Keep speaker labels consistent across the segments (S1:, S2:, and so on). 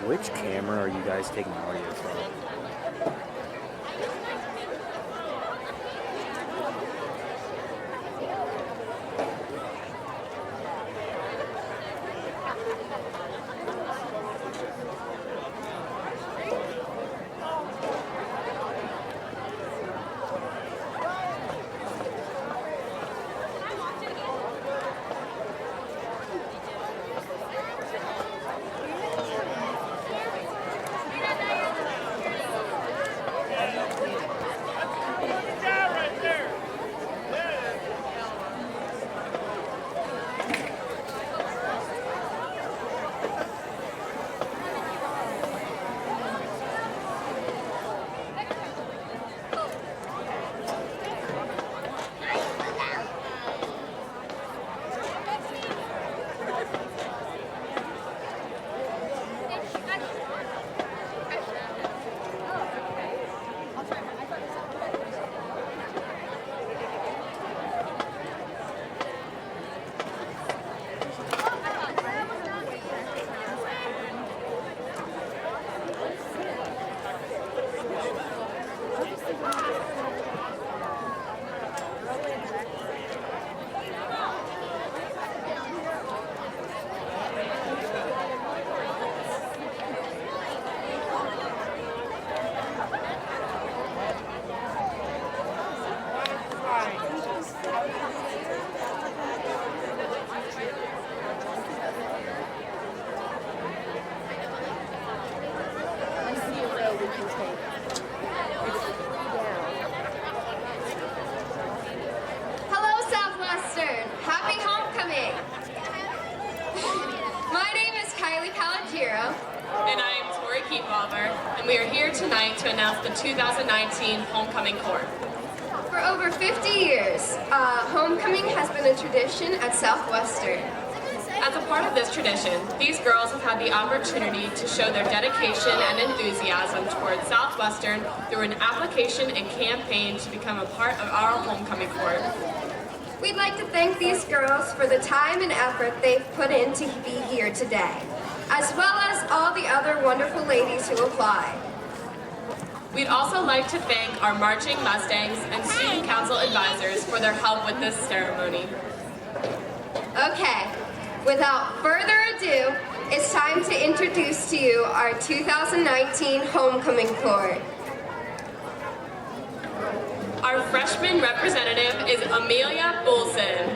S1: Which camera are you guys taking audio from?
S2: Hello, Southwestern. Happy homecoming. My name is Kylie Calagiro.
S3: And I am Tori Keefauver, and we are here tonight to announce the 2019 Homecoming Court.
S2: For over 50 years, homecoming has been a tradition at Southwestern.
S3: As a part of this tradition, these girls have had the opportunity to show their dedication and enthusiasm towards Southwestern through an application and campaign to become a part of our homecoming court.
S2: We'd like to thank these girls for the time and effort they've put in to be here today, as well as all the other wonderful ladies who applied.
S3: We'd also like to thank our Marching Mustangs and Student Council advisors for their help with this ceremony.
S2: Okay, without further ado, it's time to introduce to you our 2019 homecoming court.
S3: Our freshman representative is Amelia Bolson.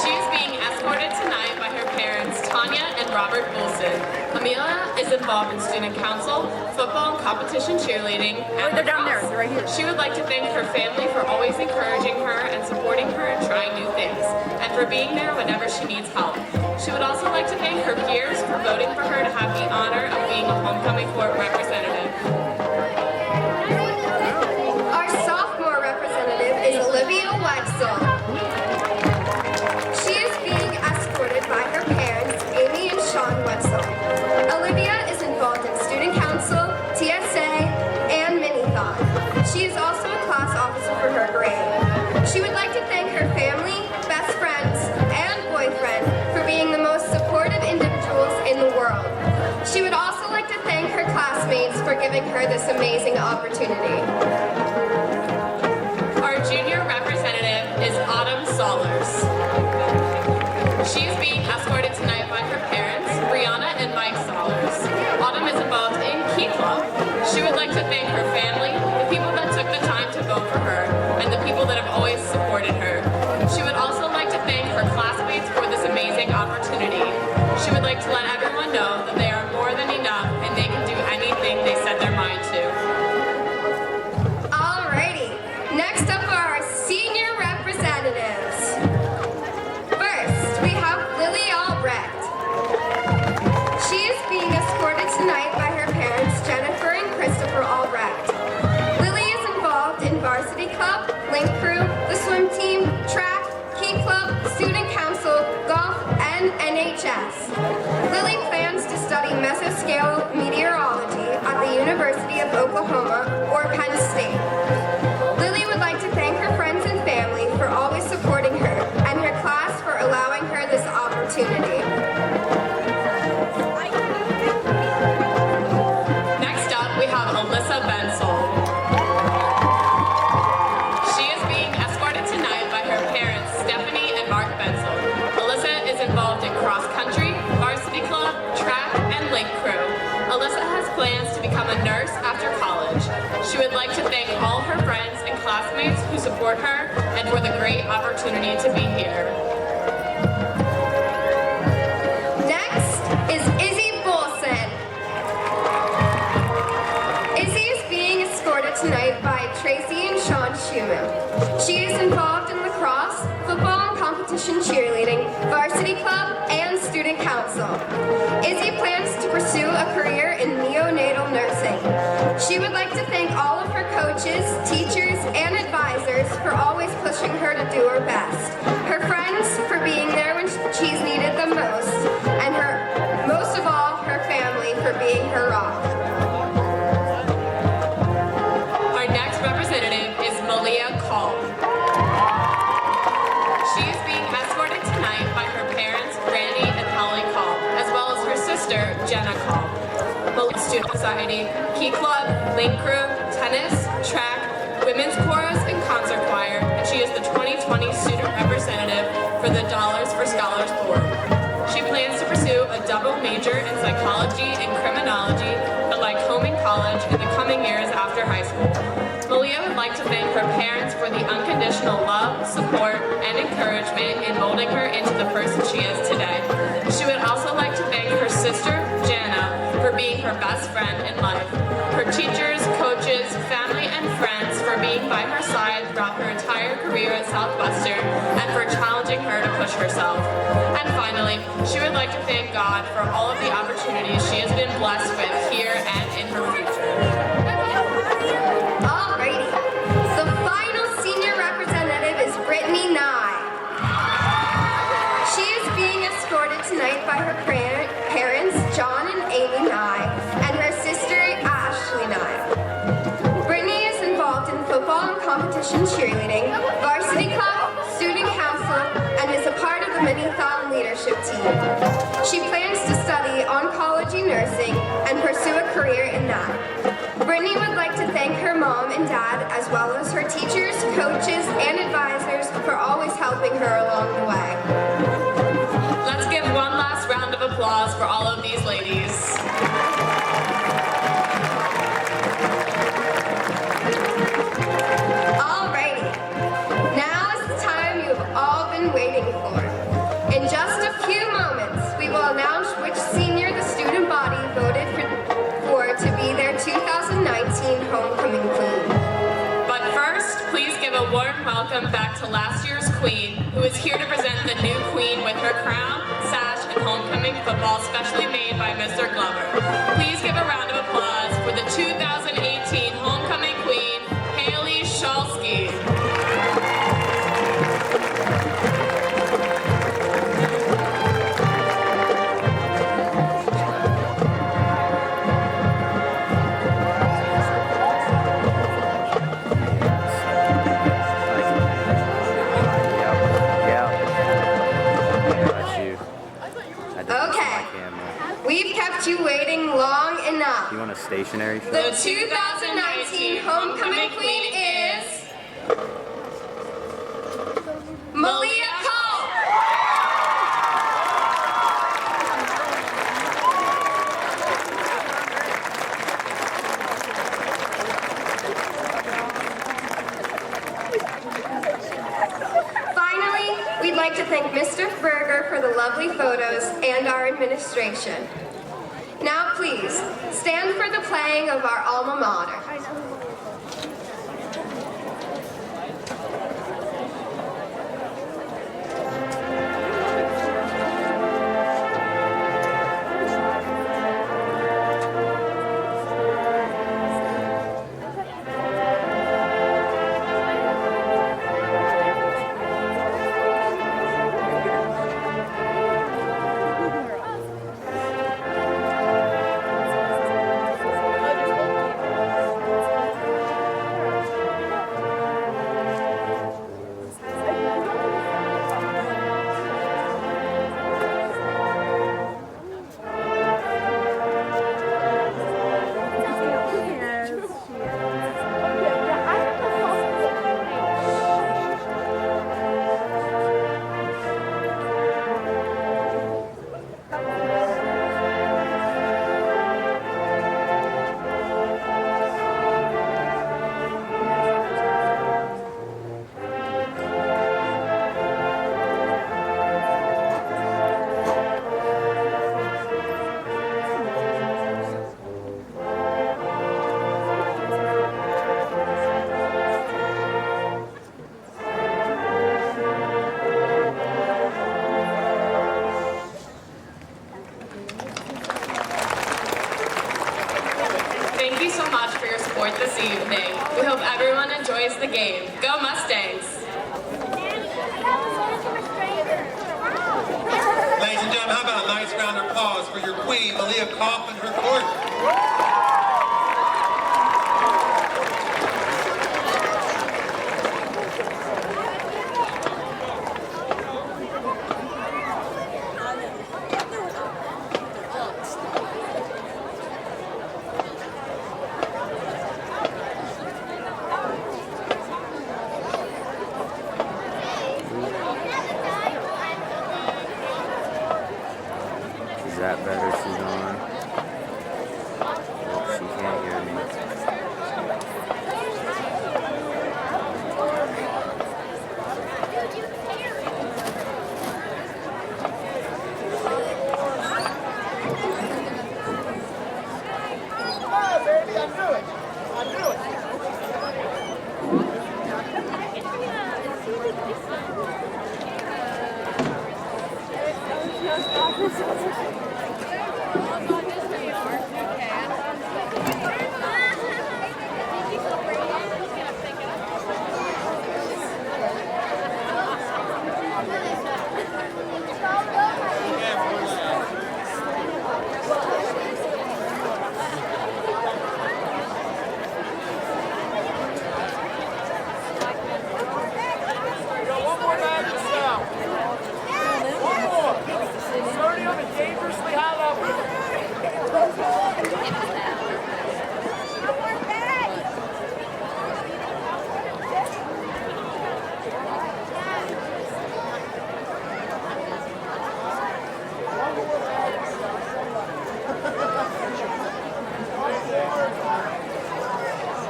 S3: She is being escorted tonight by her parents, Tanya and Robert Bolson. Amelia is involved in student council, football, and competition cheerleading, and
S4: they're down there. They're right here.
S3: She would like to thank her family for always encouraging her and supporting her and trying new things, and for being there whenever she needs help. She would also like to thank her peers for voting for her to have the honor of being a homecoming court representative.
S2: Our sophomore representative is Olivia Wetzel. She is being escorted by her parents, Amy and Sean Wetzel. Olivia is involved in student council, TSA, and Minithon. She is also a class officer for her grade. She would like to thank her family, best friends, and boyfriend for being the most supportive individuals in the world. She would also like to thank her classmates for giving her this amazing opportunity.
S3: Our junior representative is Autumn Solers. She is being escorted tonight by her parents, Brianna and Mike Solers. Autumn is involved in Key Club. She would like to thank her family, the people that took the time to vote for her, and the people that have always supported her. She would also like to thank her classmates for this amazing opportunity. She would like to let everyone know that they are more than enough and they can do anything they set their mind to.
S2: Alrighty, next up are our senior representatives. First, we have Lily Albrecht. She is being escorted tonight by her parents, Jennifer and Christopher Albrecht. Lily is involved in varsity club, link crew, the swim team, track, key club, student council, golf, and NHS. Lily plans to study mesoscale meteorology at the University of Oklahoma or Penn State. Lily would like to thank her friends and family for always supporting her and her class for allowing her this opportunity.
S3: nurse after college. She would like to thank all her friends and classmates who support her and for the great opportunity to be here.
S2: Next is Izzy Bolson. Izzy is being escorted tonight by Tracy and Sean Schumann. She is involved in lacrosse, football and competition cheerleading, varsity club, and student council. Izzy plans to pursue a career in neonatal nursing. She would like to thank all of her coaches, teachers, and advisors for always pushing her to do her best, her friends for being there when she's needed the most, and most of all, her family for being her rock.
S3: Our next representative is Malia Call. She is being escorted tonight by her parents, Randy and Holly Call, as well as her sister, Jenna Call. Malia Student Society, Key Club, Link Crew, tennis, track, women's chorus, and concert choir, and she is the 2020 student representative for the Dollars for Scholars Board. She plans to pursue a double major in psychology and criminology at Lycoming College in the coming years after high school. Malia would like to thank her parents for the unconditional love, support, and encouragement in molding her into the person she is today. She would also like to thank her sister, Jana, for being her best friend in life, her teachers, coaches, family, and friends for being by her side throughout her entire career at Southwestern and for challenging her to push herself. And finally, she would like to thank God for all of the opportunities she has been blessed with here and in her future.
S2: Alrighty, the final senior representative is Brittany Nye. She is being escorted tonight by her parents, John and Amy Nye, and her sister, Ashley Nye. Brittany is involved in football and competition cheerleading, varsity club, student council, and is a part of the Minithon leadership team. She plans to study oncology nursing and pursue a career in that. Brittany would like to thank her mom and dad, as well as her teachers, coaches, and advisors for always helping her along the way.
S3: Let's give one last round of applause for all of these ladies.
S2: Alrighty, now is the time you've all been waiting for. In just a few moments, we will announce which senior the student body voted for to be their 2019 homecoming queen.
S3: But first, please give a warm welcome back to last year's queen, who is here to present the new queen with her crown, sash, and homecoming football specially made by Mr. Glover. Please give a round of applause for the 2018 homecoming queen, Haley Shalsky.
S2: We've kept you waiting long enough.
S1: You want a stationary shot?
S2: The 2019 homecoming queen is Malia Cole. Finally, we'd like to thank Mr. Berger for the lovely photos and our administration. Now please, stand for the playing of our alma mater.
S3: sport this evening. We hope everyone enjoys the game. Go Mustangs!
S4: Ladies and gentlemen, how about a nice round of applause for your queen, Malia Koff, and her court?
S1: Is that better? She's on. Oh, she can't hear me.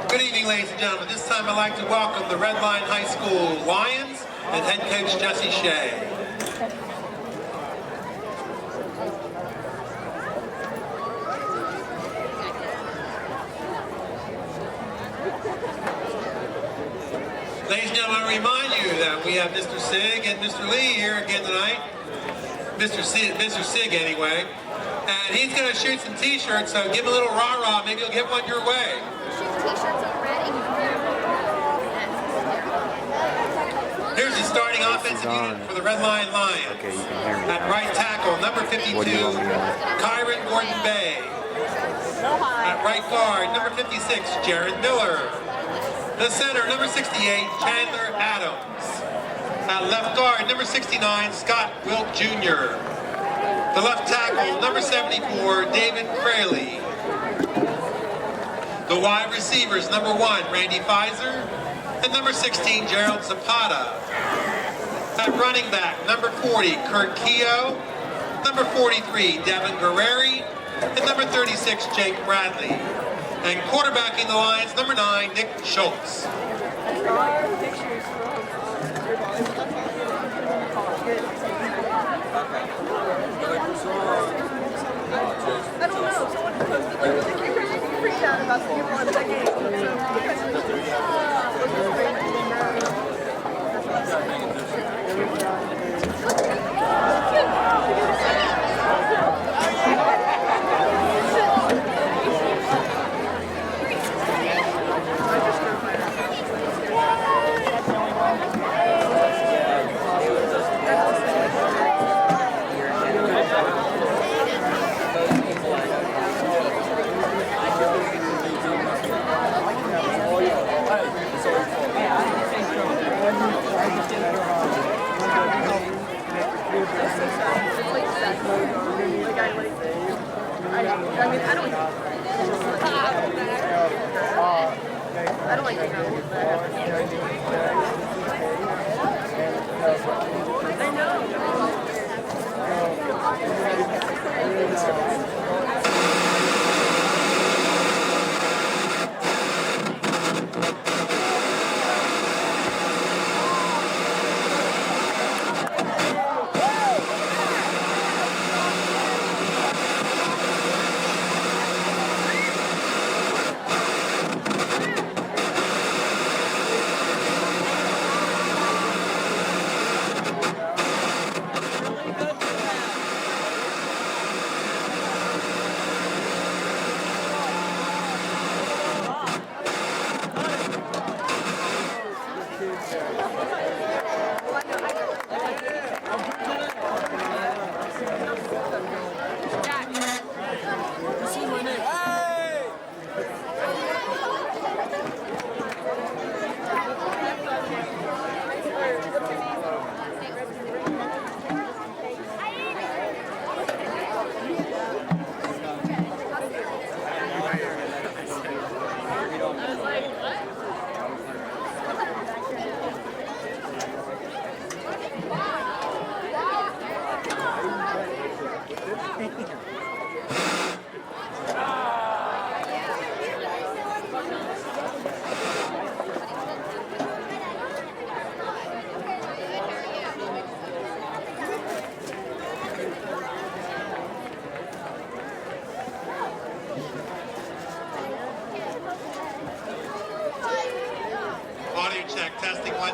S4: Good evening, ladies and gentlemen. This time I'd like to welcome the Red Line High School Lions and head coach Jesse Shea. Ladies and gentlemen, I remind you that we have Mr. Sig and Mr. Lee here again tonight. Mr. Sig anyway. And he's going to shoot some t-shirts, so give him a little rah-rah. Maybe he'll get one your way. Here's the starting offensive unit for the Red Line Lions.
S1: Okay, you can hear me.
S4: At right tackle, number 52,
S1: What do you want me to do?
S4: Kyron Gordon Bay. At right guard, number 56, Jared Miller. The center, number 68, Chandler Adams. At left guard, number 69, Scott Wilk Jr. The left tackle, number 74, David Fraley. The wide receivers, number 1, Randy Pfizer, and number 16, Gerald Zapata. At running back, number 40, Kurt Keogh, number 43, Devin Guerreri, and number 36, Jake Bradley. And quarterbacking the Lions, number 9, Nick Schultz.
S5: I don't know. Someone posted like a freak out about the people on the game. I don't like it. I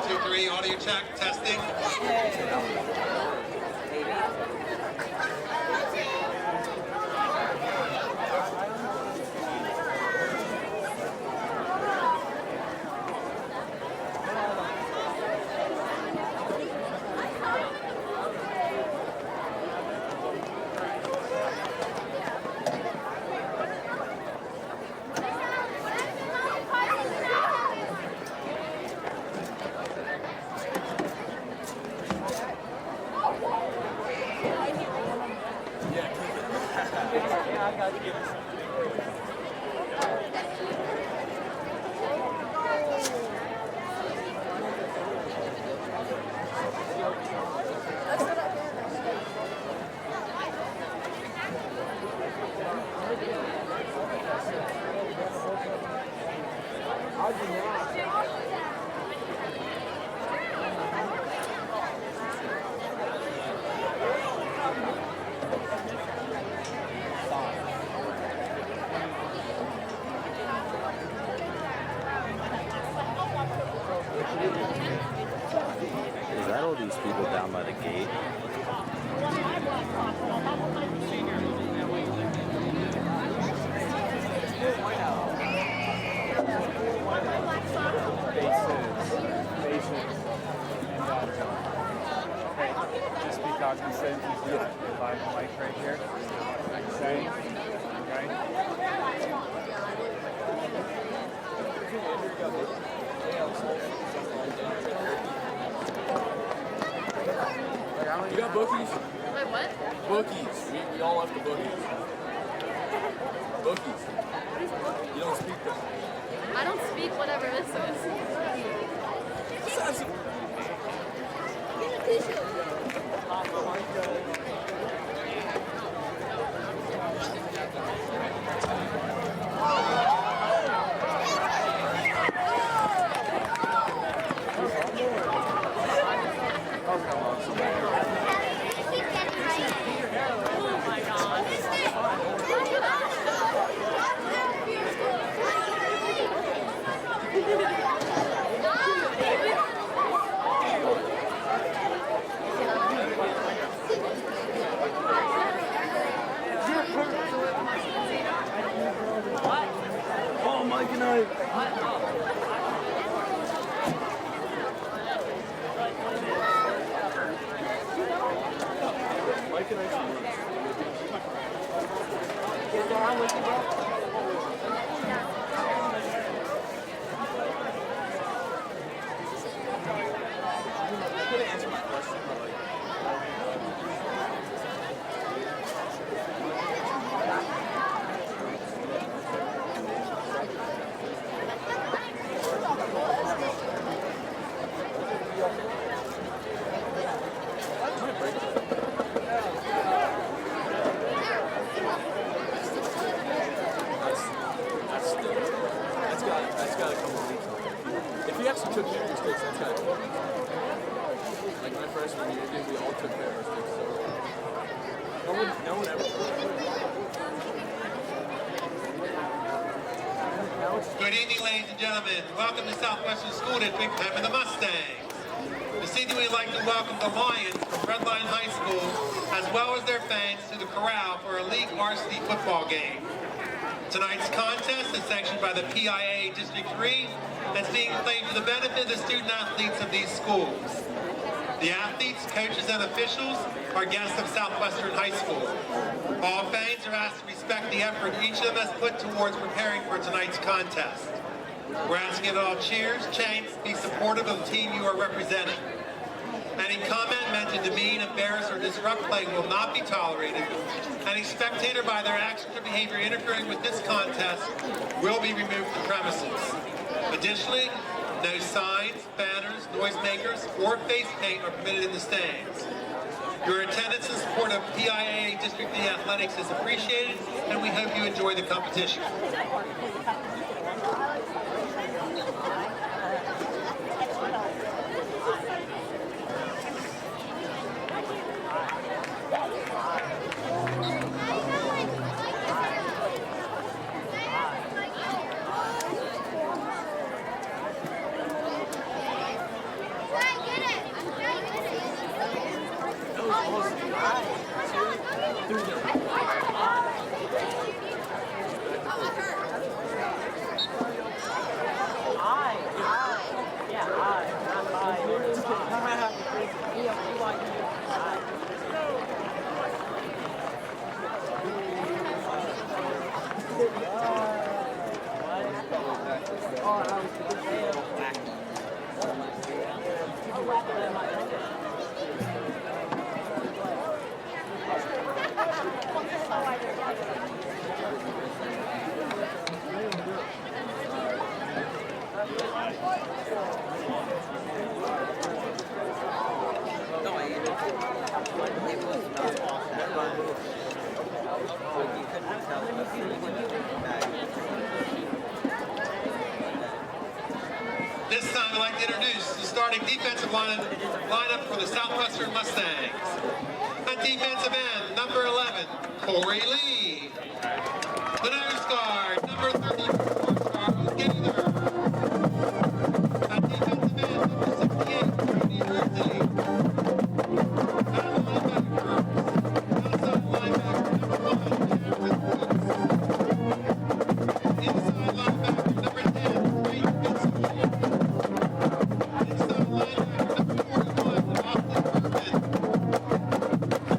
S4: 2, 3, audio check, testing.
S1: Is that all these people down by the gate?
S6: Just be cognizant of the mic right here. Okay.
S7: You got bookies?
S3: Wait, what?
S7: Bookies. We all left the bookies. Bookies. You don't speak them.
S3: I don't speak whatever this is.
S1: Oh, Mike and I.
S7: Mike and I. couldn't answer my question, but like. That's got a couple of weeks. If you actually took care of your sticks, that's got to come. Like my freshman year, dude, we all took care of our sticks. So no one ever.
S4: Good evening, ladies and gentlemen. Welcome to Southwestern School District, home of the Mustangs. This evening we'd like to welcome the Lions from Redline High School, as well as their fans, to the corral for a league varsity football game. Tonight's contest is sanctioned by the PIA District 3 that's being played for the benefit of the student athletes of these schools. The athletes, coaches, and officials are guests of Southwestern High School. All fans are asked to respect the effort each of them has put towards preparing for tonight's contest. We're asking that all cheers, chants, be supportive of the team you are representing. Any comment meant to demean, embarrass, or disrupt play will not be tolerated. Any spectator by their actions or behavior interfering with this contest will be removed from the premises. Additionally, no signs, banners, noisemakers, or face paint are permitted in the stands. Your attendance and support of PIA District D Athletics is appreciated, and we hope you enjoy the competition. This time I'd like to introduce the starting defensive lineup for the Southwestern Mustangs. At defensive end, number 11, Corey Lee. The nose guard, number 34, Charles Gaither. At defensive end, number 68, Cody Hersey. At linebackers, outside linebacker, number 1, Cameron Brooks. Inside linebacker, number 10, Craig Fitzgerald. Inside linebacker, number 41, Austin Urban.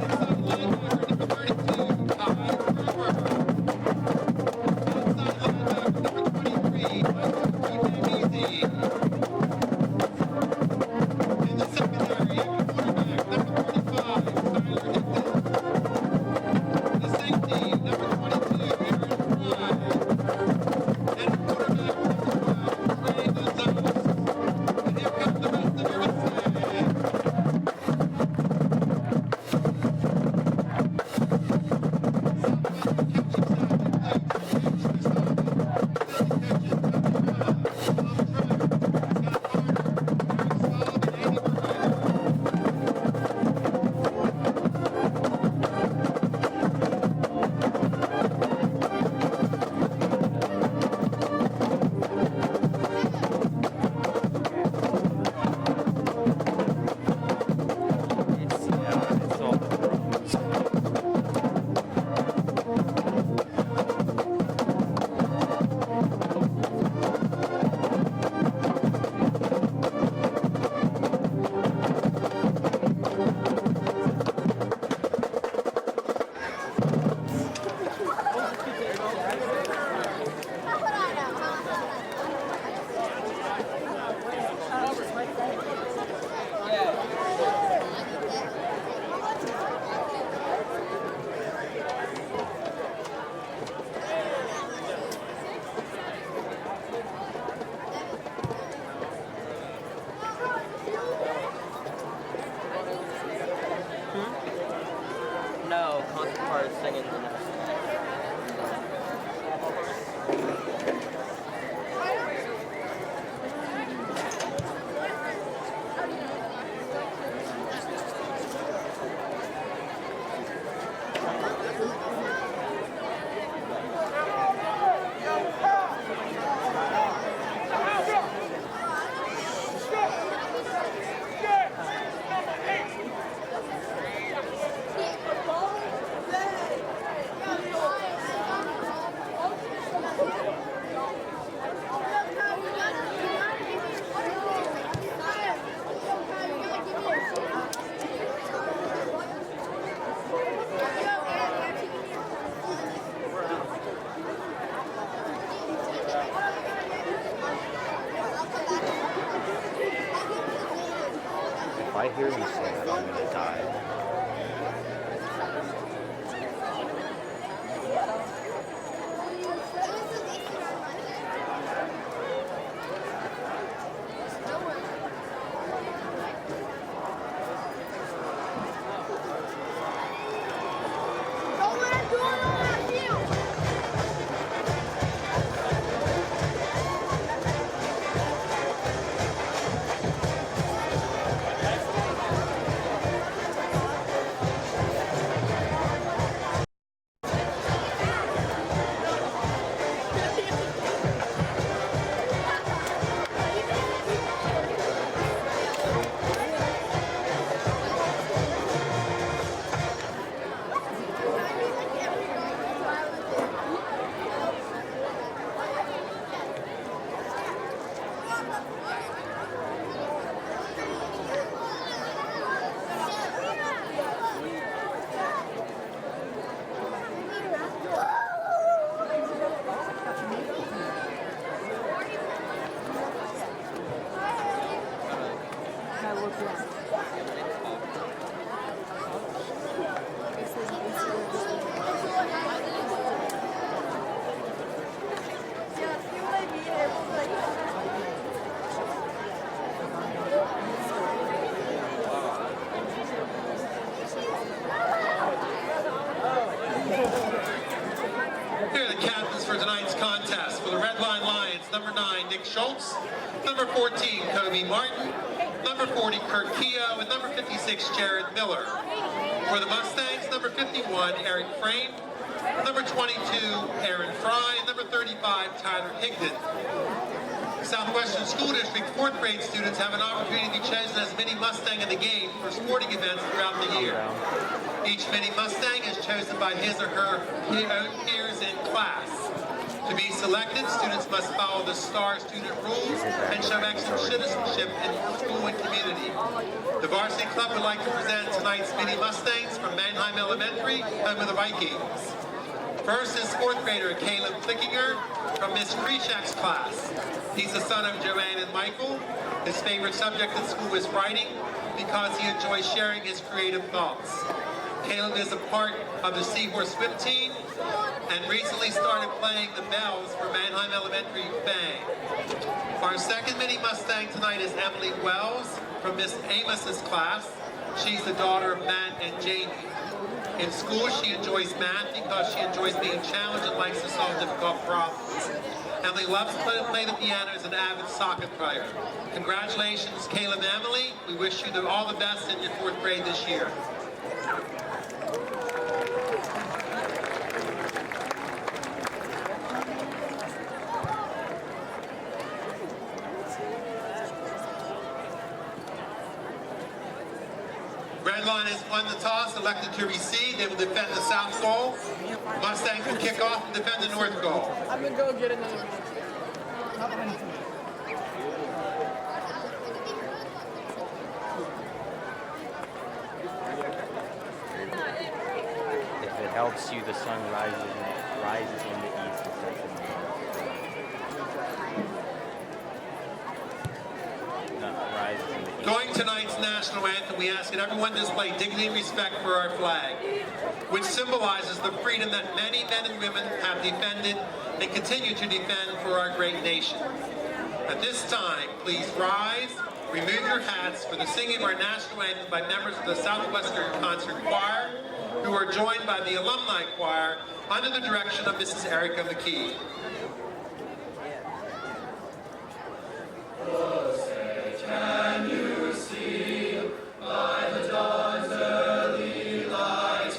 S4: Inside linebacker, number 32, Ty Brewer. Outside linebacker, number 23, Michael Easy. In the secondary, quarterback, number 45, Tyler Hickton. The safety, number 22, Aaron Fry. And quarterback, number 12, Trey Gonzalez. And here comes the rest of your Mustangs.
S8: No, concert part is singing the next.
S1: If I hear you say that, I'm gonna die.
S4: Schultz, number 14, Kobe Martin, number 40, Kurt Keogh, and number 56, Jared Miller. For the Mustangs, number 51, Eric Frame, number 22, Aaron Fry, and number 35, Tyler Higdon. Southwestern School District 4th grade students have an opportunity to be chosen as Mini Mustang of the Game for sporting events throughout the year. Each Mini Mustang is chosen by his or her peers in class. To be selected, students must follow the STAR student rules and show excellent citizenship in school and community. The varsity club would like to present tonight's Mini Mustangs from Mannheim Elementary, home of the Vikings. First is 4th grader Caleb Flickinger from Miss Kreshak's class. He's the son of Joanne and Michael. His favorite subject in school is writing because he enjoys sharing his creative thoughts. Caleb is a part of the Seahorse Whip team and recently started playing the bells for Mannheim Elementary Bang. Our second Mini Mustang tonight is Emily Wells from Miss Amos's class. She's the daughter of Matt and Jamie. In school, she enjoys math because she enjoys being challenged and likes to solve difficult problems. Emily loves to play the piano as an avid soccer player. Congratulations, Caleb and Emily. We wish you all the best in your 4th grade this year. Red line has won the toss, elected to receive. They will defend the south goal. Mustangs will kick off and defend the north goal.
S5: I'm gonna go get another.
S1: If it helps you, the sun rises in the east. Rises in the east.
S4: During tonight's national anthem, we ask that everyone display dignity and respect for our flag, which symbolizes the freedom that many men and women have defended and continue to defend for our great nation. At this time, please rise, remove your hats for the singing of our national anthem by members of the Southwestern Concert Choir, who are joined by the Alumni Choir under the direction of Mrs. Erica McKee.
S9: Can you see by the dawn's early light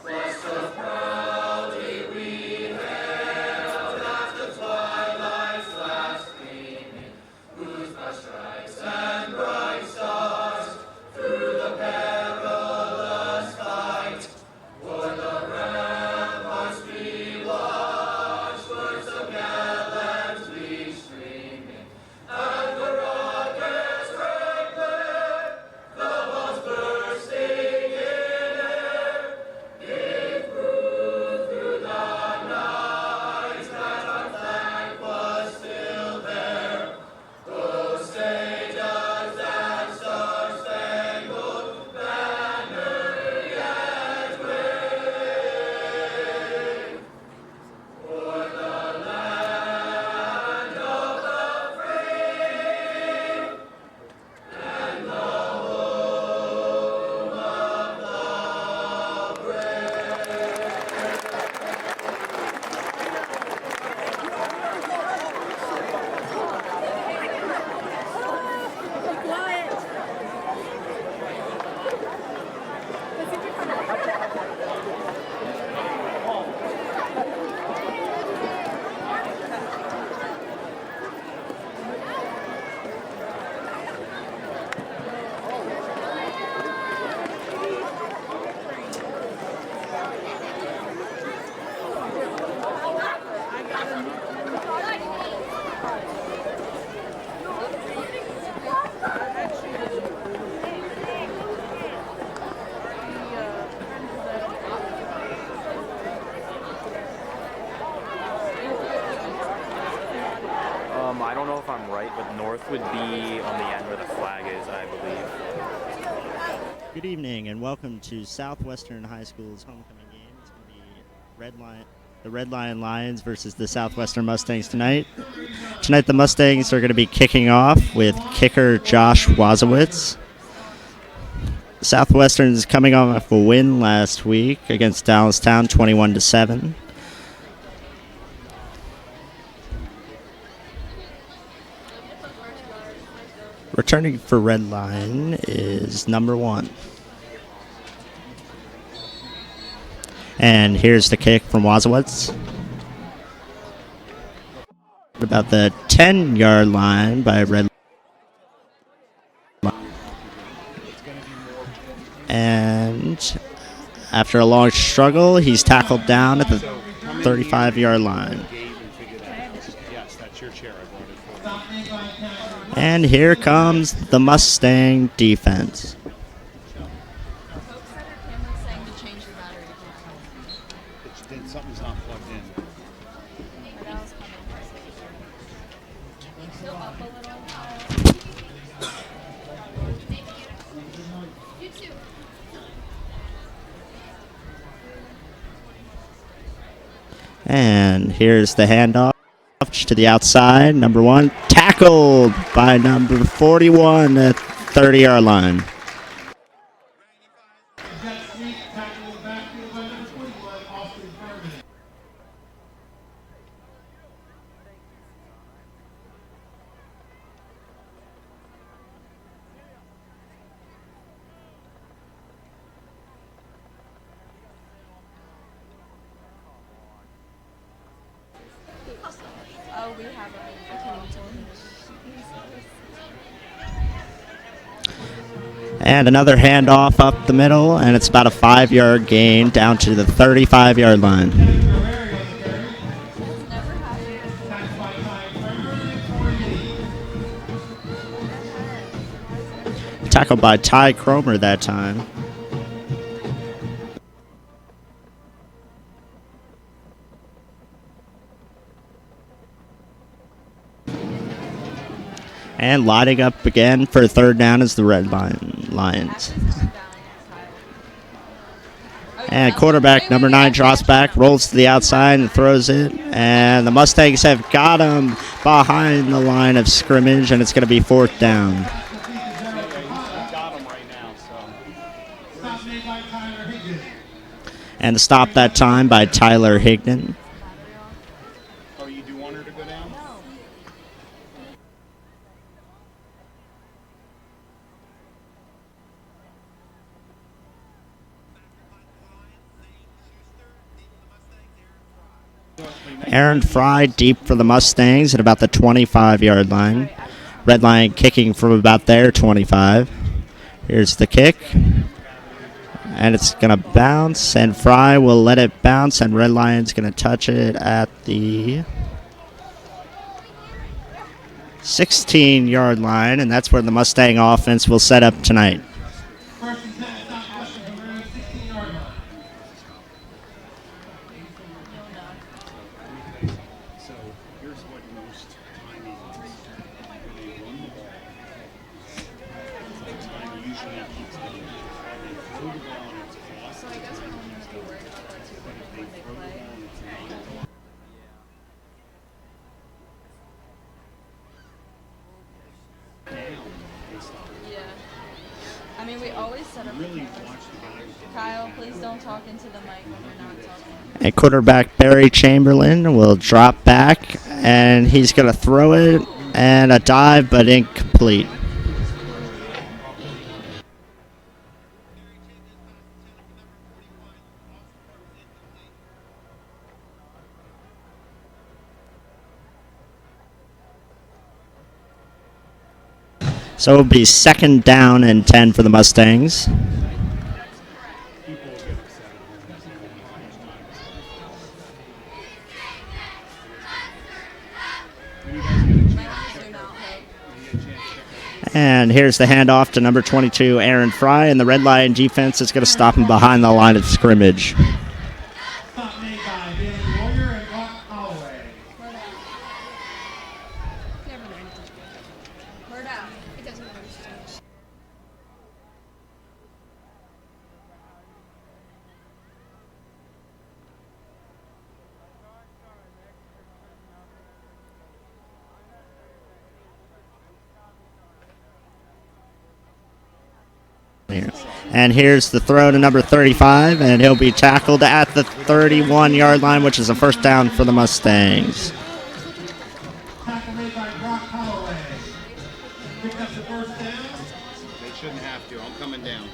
S9: what so proudly we hailed at the twilight's last gleaming, whose broad stripes and bright stars through the perilous fight o'er the ramparts we watched, words of gallantry streaming, and the rockets break clear, the balls bursting in air, gave proof through the night that our flag was still there. Those stages and star-spangled banner yet wave, o'er the land of the free and the home of the brave.
S1: I don't know if I'm right, but north would be on the end where the flag is, I believe.
S10: Good evening and welcome to Southwestern High School's homecoming game. It's going to be the Red Lion Lions versus the Southwestern Mustangs tonight. Tonight the Mustangs are going to be kicking off with kicker Josh Wazowitz. Southwestern is coming off a win last week against Dallastown 21-7. Returning for Red Line is number 1. And here's the kick from Wazowitz. About the 10-yard line by Red Line. And after a long struggle, he's tackled down at the 35-yard line. And here comes the Mustang defense.
S6: Something's not plugged in.
S10: And here's the handoff to the outside. Number 1 tackled by number 41 at 30-yard line.
S5: Oh, we have I can't even tell him.
S10: And another handoff up the middle, and it's about a 5-yard gain down to the 35-yard line. Tackled by Ty Cromer that time. And lining up again for 3rd down is the Red Lions. And quarterback number 9 drops back, rolls to the outside and throws it. And the Mustangs have got him behind the line of scrimmage, and it's going to be 4th down. And the stop that time by Tyler Higdon.
S6: Oh, you do want her to go down?
S10: Aaron Fry deep for the Mustangs at about the 25-yard line. Red Line kicking from about their 25. Here's the kick. And it's going to bounce, and Fry will let it bounce, and Red Lion's going to touch it at the 16-yard line, and that's where the Mustang offense will set up tonight.
S5: I mean, we always set up Kyle, please don't talk into the mic when we're not talking.
S10: And quarterback Barry Chamberlain will drop back, and he's going to throw it, and a dive, but incomplete. So it'll be 2nd down and 10 for the Mustangs. And here's the handoff to number 22, Aaron Fry, and the Red Lion defense is going to stop him behind the line of scrimmage. And here's the throw to number 35, and he'll be tackled at the 31-yard line, which is a 1st down for the Mustangs.
S4: picked up the first down.
S11: They shouldn't have to. I'm coming down.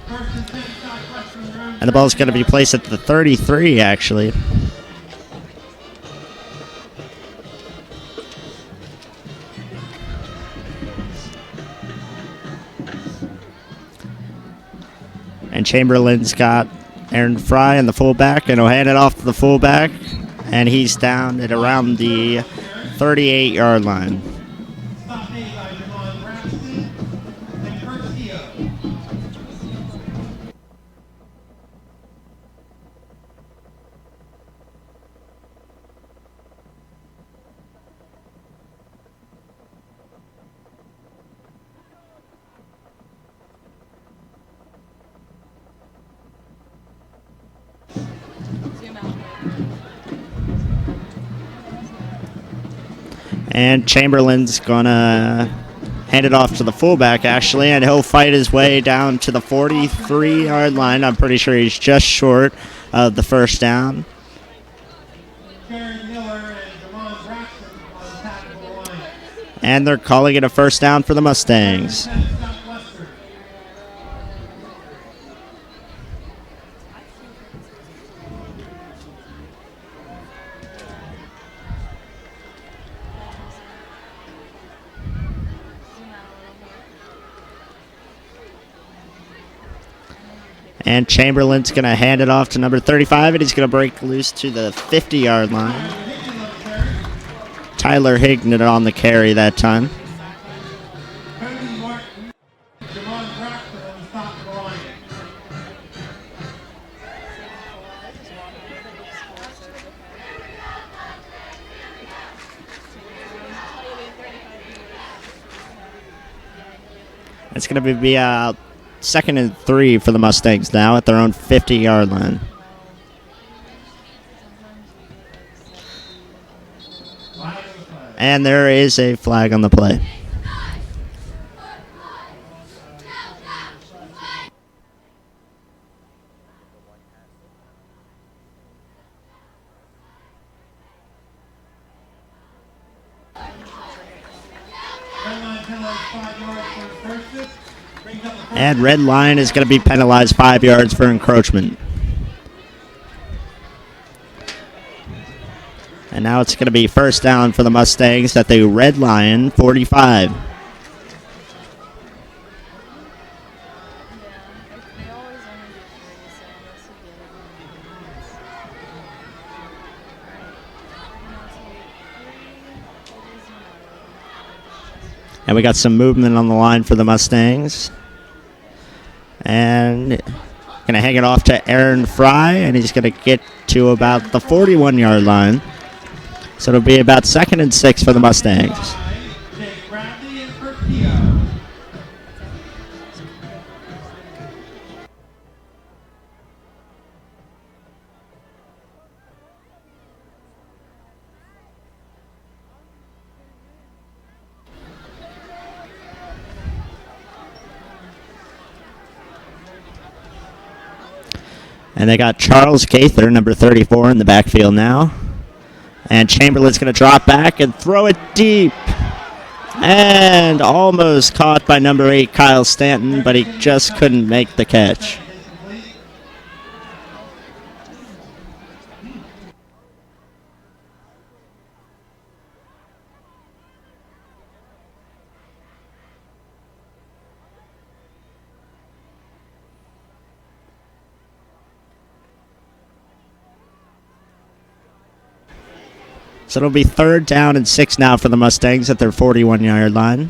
S4: First and 10, Southwestern round.
S10: And the ball's going to be placed at the 33, actually. And Chamberlain's got Aaron Fry in the fullback, and he'll hand it off to the fullback, and he's down at around the 38-yard line.
S4: Stop made by Javon Braxton and Kurt Keogh.
S10: And Chamberlain's gonna hand it off to the fullback, actually, and he'll fight his way down to the 43-yard line. I'm pretty sure he's just short of the first down.
S4: Karen Miller and Javon Braxton on the tackle line.
S10: And they're calling it a first down for the Mustangs.
S4: 10, Southwestern.
S10: And Chamberlain's going to hand it off to number 35, and he's going to break loose to the 50-yard line. Tyler Hignan on the carry that time.
S4: Cody Martin, Javon Braxton on the top of the line.
S10: It's going to be 2nd and 3 for the Mustangs now at their own 50-yard line. And there is a flag on the play. And Red Line is going to be penalized 5 yards for encroachment. And now it's going to be first down for the Mustangs at the Red Lion 45. And we got some movement on the line for the Mustangs. And going to hang it off to Aaron Fry, and he's going to get to about the 41-yard line. So it'll be about 2nd and 6 for the Mustangs.
S4: Jake Bradley and Kurt Keogh.
S10: And they got Charles Gaither, number 34, in the backfield now. And Chamberlain's going to drop back and throw it deep. And almost caught by number 8, Kyle Stanton, but he just couldn't make the catch. So it'll be 3rd down and 6 now for the Mustangs at their 41-yard line.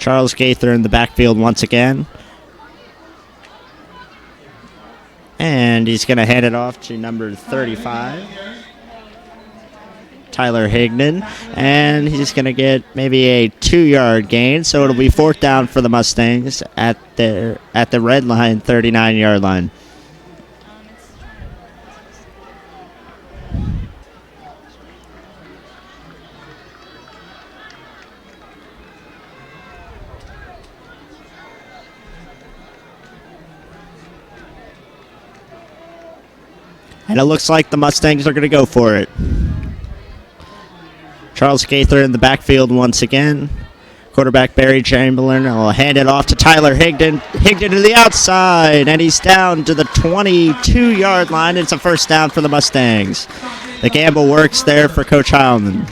S10: Charles Gaither in the backfield once again. And he's going to hand it off to number 35, Tyler Hignan, and he's going to get maybe a 2-yard gain, so it'll be 4th down for the Mustangs at the Red Line 39-yard line. And it looks like the Mustangs are going to go for it. Charles Gaither in the backfield once again. Quarterback Barry Chamberlain will hand it off to Tyler Higdon. Higdon to the outside, and he's down to the 22-yard line. It's a first down for the Mustangs. The gamble works there for Coach Heilman.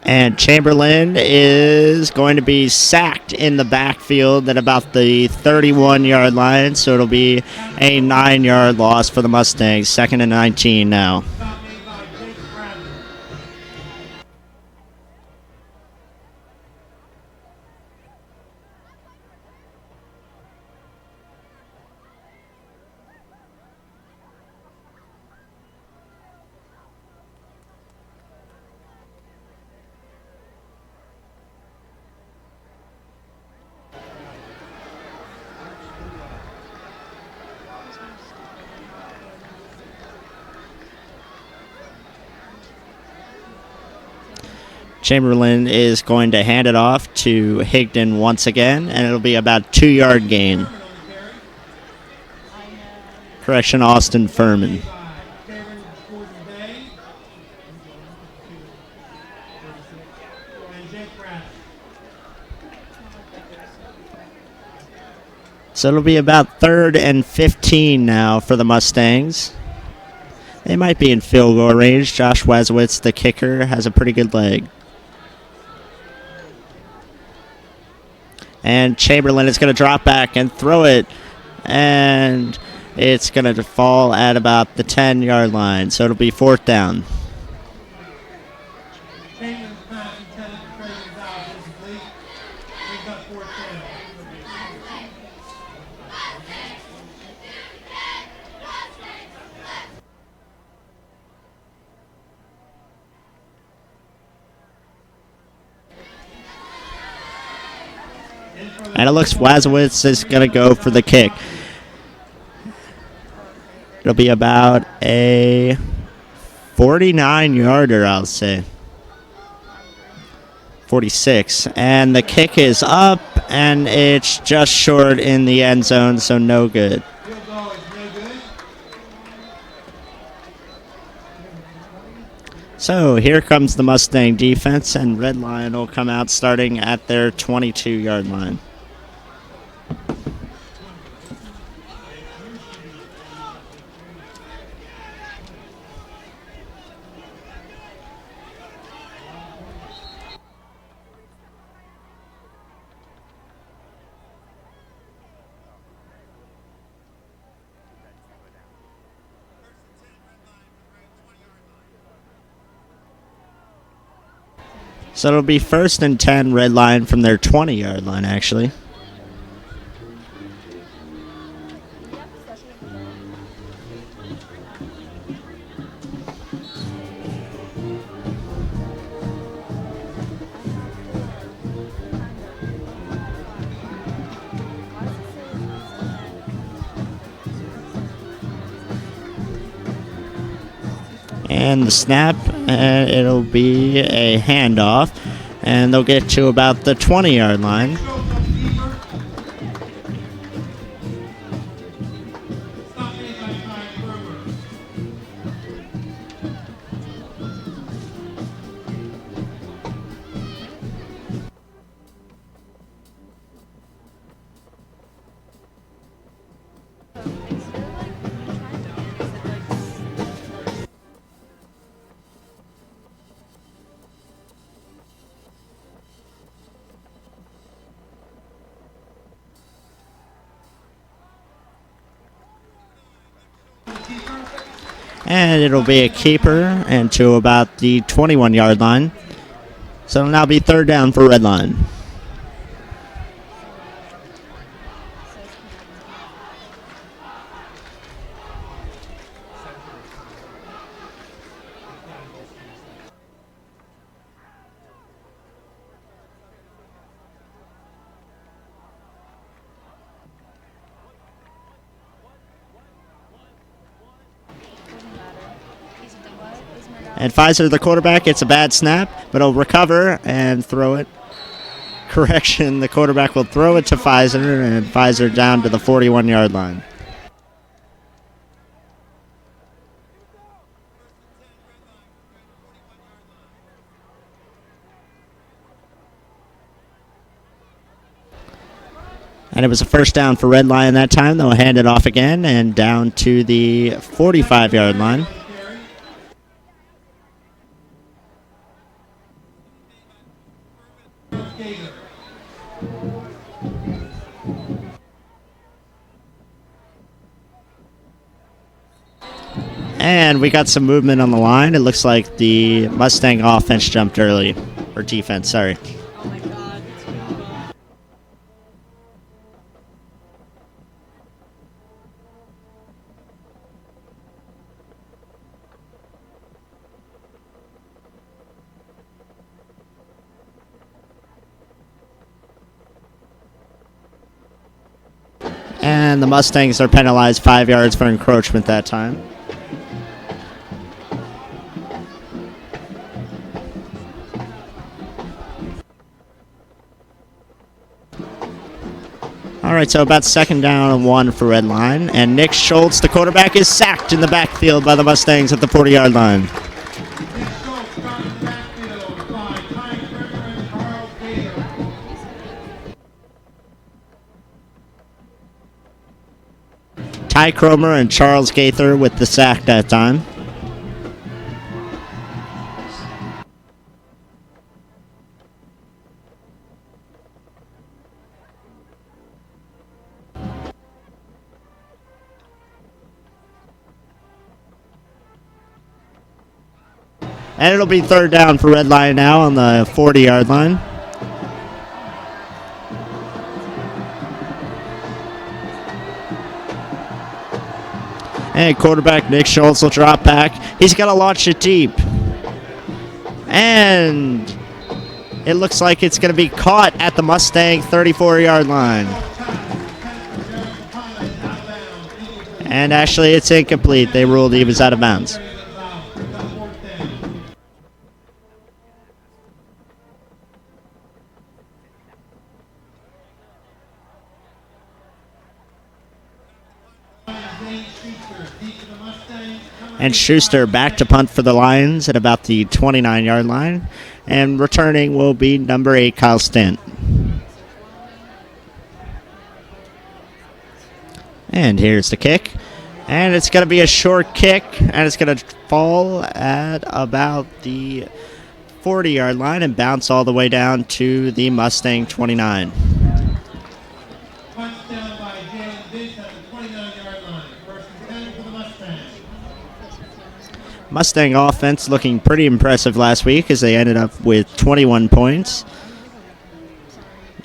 S10: And Chamberlain is going to be sacked in the backfield at about the 31-yard line, so it'll be a 9-yard loss for the Mustangs. 2nd and 19 now. Chamberlain is going to hand it off to Higdon once again, and it'll be about 2-yard gain. Correction, Austin Furman. So it'll be about 3rd and 15 now for the Mustangs. They might be in field goal range. Josh Wazowitz, the kicker, has a pretty good leg. And Chamberlain is going to drop back and throw it. And it's going to fall at about the 10-yard line. So it'll be 4th down. And it looks Wazowitz is going to go for the kick. It'll be about a 49-yarder, I'll say. 46. And the kick is up, and it's just short in the end zone, so no good. So here comes the Mustang defense, and Red Lion will come out starting at their 22-yard line. So it'll be 1st and 10 Red Lion from their 20-yard line, actually. And the snap, and it'll be a handoff, and they'll get to about the 20-yard line. And it'll be a keeper and to about the 21-yard line. So it'll now be 3rd down for Red Lion. And Pfizer, the quarterback, gets a bad snap, but he'll recover and throw it. Correction, the quarterback will throw it to Pfizer, and Pfizer down to the 41-yard line. And it was a first down for Red Lion that time. They'll hand it off again and down to the 45-yard line. And we got some movement on the line. It looks like the Mustang offense jumped early. Or defense, sorry. And the Mustangs are penalized 5 yards for encroachment that time. All right, so about second down and 1 for Red Line. And Nick Schultz, the quarterback, is sacked in the backfield by the Mustangs at the 40-yard line. Ty Cromer and Charles Gaither with the sack that time. And it'll be third down for Red Lion now on the 40-yard line. And quarterback Nick Schultz will drop back. He's got to launch it deep. And it looks like it's going to be caught at the Mustang 34-yard line. And actually, it's incomplete. They ruled he was out of bounds. And Schuster back to punt for the Lions at about the 29-yard line. And returning will be number 8, Kyle Stent. And here's the kick. And it's going to be a short kick. And it's going to fall at about the 40-yard line and bounce all the way down to the Mustang 29. Mustang offense looking pretty impressive last week as they ended up with 21 points.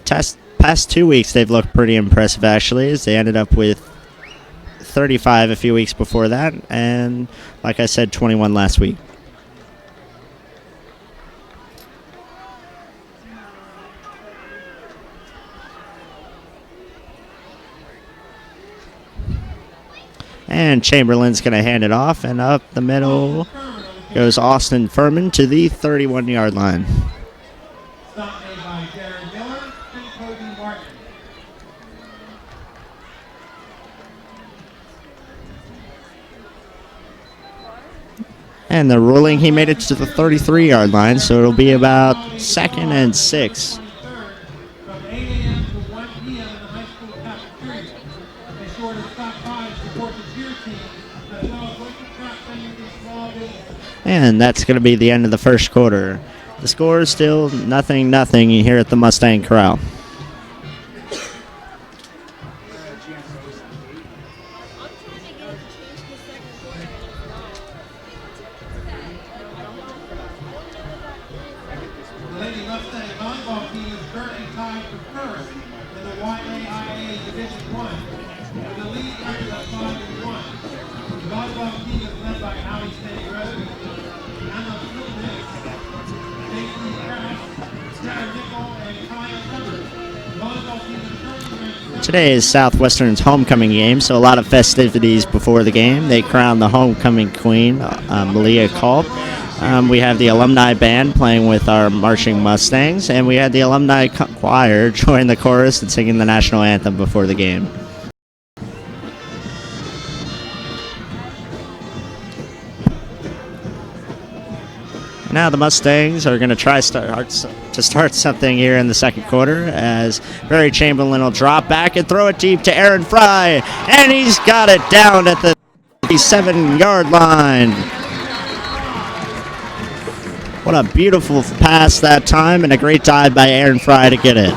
S10: Past 2 weeks they've looked pretty impressive actually as they ended up with 35 a few weeks before that and like I said 21 last week. And Chamberlain's going to hand it off, and up the middle goes Austin Furman to the 31-yard line.
S4: Stop made by Darren Miller and Cody Martin.
S10: And the ruling, he made it to the 33-yard line, so it'll be about 2nd and 6.
S4: From 8 a.m. to 1 p.m. in the high school cafeteria. Be sure to stop by and support the cheer team, as well as local craft vendors and small businesses.
S10: And that's going to be the end of the first quarter. The score is still 0-0 here at the Mustang Corral.
S4: The Lady Mustang volleyball team is currently tied for first in the YAIA Division I with a lead record of 5-1. The volleyball team is led by Allie Stegro, Anna Phillips, J.C. Kraft, Sarah Nickel, and Kaya Hubbard. The volleyball team is currently ranked
S10: Today is Southwestern's homecoming game, so a lot of festivities before the game. They crown the homecoming queen, Malia Culp. We have the alumni band playing with our marching Mustangs, and we had the alumni choir join the chorus and singing the national anthem before the game. Now the Mustangs are going to try to start something here in the second quarter as Barry Chamberlain will drop back and throw it deep to Aaron Fry, and he's got it down at the 7-yard line. What a beautiful pass that time, and a great dive by Aaron Fry to get it.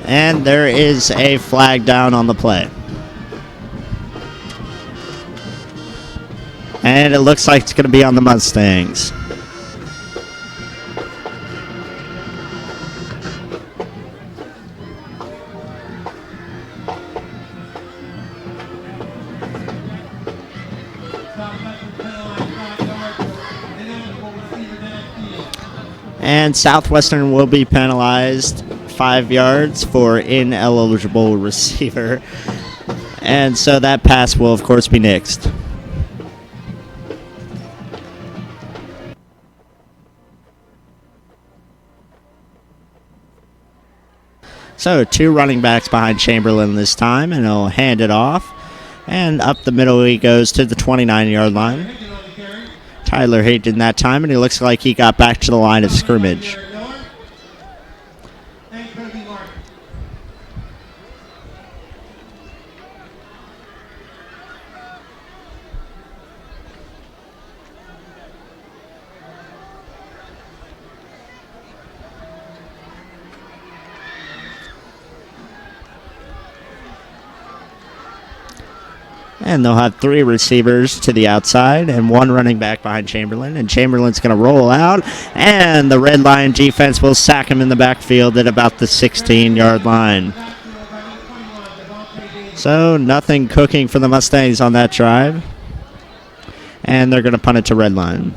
S10: And there is a flag down on the play. And it looks like it's going to be on the Mustangs. And Southwestern will be penalized 5 yards for ineligible receiver. And so that pass will, of course, be nixed. So 2 running backs behind Chamberlain this time, and he'll hand it off. And up the middle he goes to the 29-yard line. Tyler Hayden that time, and he looks like he got back to the line of scrimmage. And they'll have 3 receivers to the outside and 1 running back behind Chamberlain. And Chamberlain's going to roll out, and the Red Lion defense will sack him in the backfield at about the 16-yard line. So nothing cooking for the Mustangs on that drive. And they're going to punt it to Red Lion.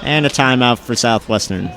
S10: And a timeout for Southwestern.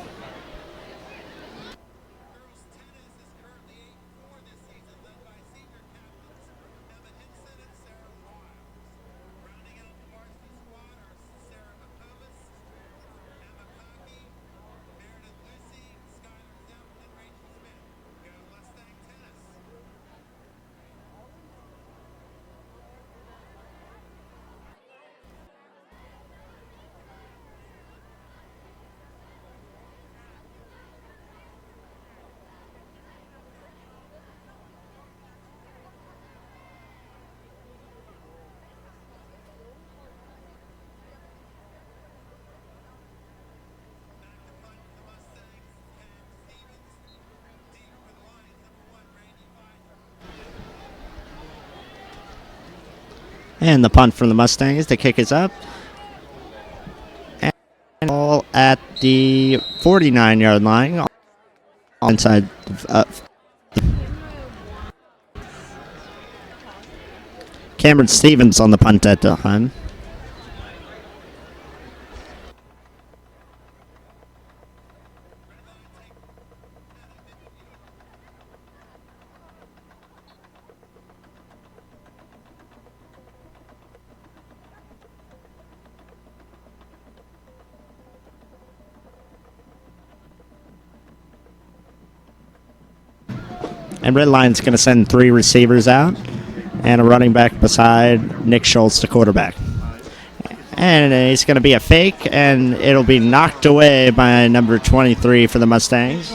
S10: And the punt from the Mustangs. The kick is up. And all at the 49-yard line. Inside. Cameron Stevens on the punt at the time. And Red Lion's going to send 3 receivers out and a running back beside Nick Schultz, the quarterback. And it's going to be a fake, and it'll be knocked away by number 23 for the Mustangs.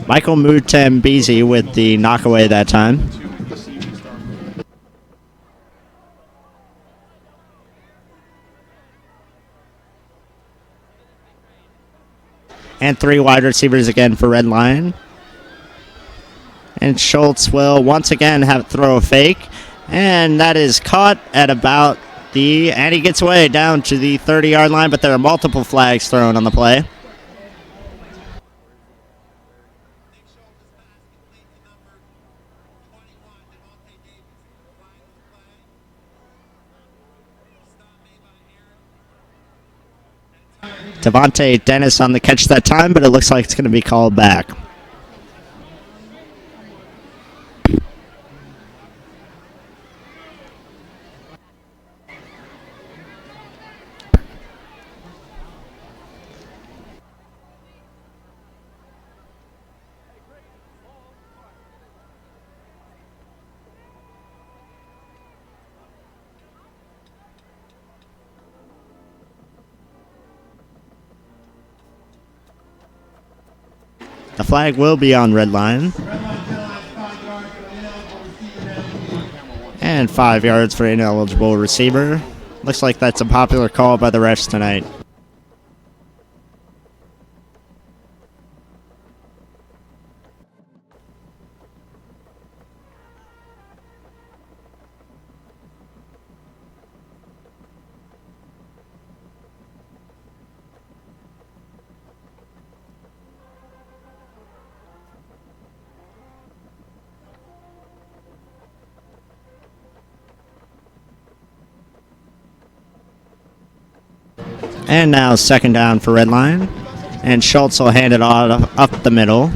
S10: Michael Mutembizi with the knockaway that time. And 3 wide receivers again for Red Lion. And Schultz will once again throw a fake. And that is caught at about and he gets away down to the 30-yard line, but there are multiple flags thrown on the play. Devontae Dennis on the catch that time, but it looks like it's going to be called back. The flag will be on Red Lion. And 5 yards for ineligible receiver. Looks like that's a popular call by the refs tonight. And now 2nd down for Red Lion. And Schultz will hand it off up the middle.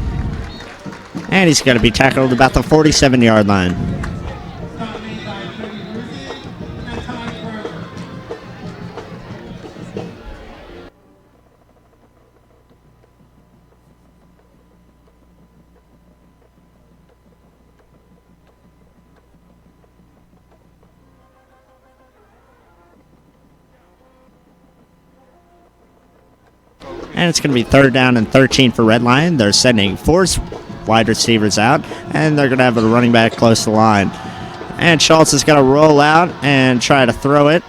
S10: And he's going to be tackled about the 47-yard line. And it's going to be 3rd down and 13 for Red Lion. They're sending 4 wide receivers out, and they're going to have a running back close to the line. And Schultz is going to roll out and try to throw it.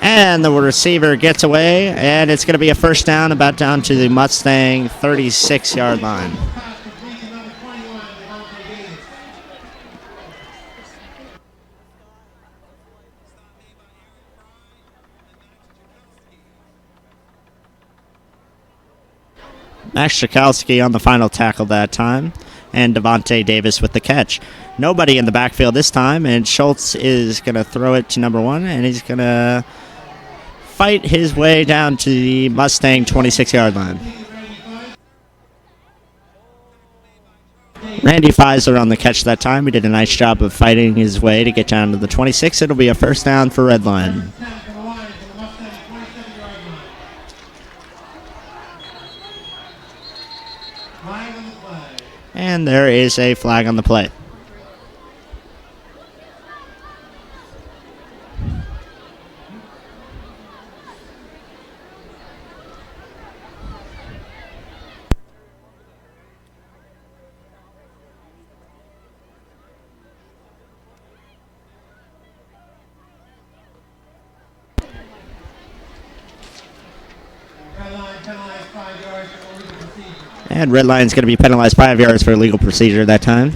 S10: And the receiver gets away, and it's going to be a 1st down about down to the Mustang 36-yard line. Max Chakowski on the final tackle that time, and Devontae Davis with the catch. Nobody in the backfield this time, and Schultz is going to throw it to number 1, and he's going to fight his way down to the Mustang 26-yard line. Randy Pfizer on the catch that time. He did a nice job of fighting his way to get down to the 26. It'll be a 1st down for Red Lion. And there is a flag on the play. And Red Lion's going to be penalized 5 yards for illegal procedure that time.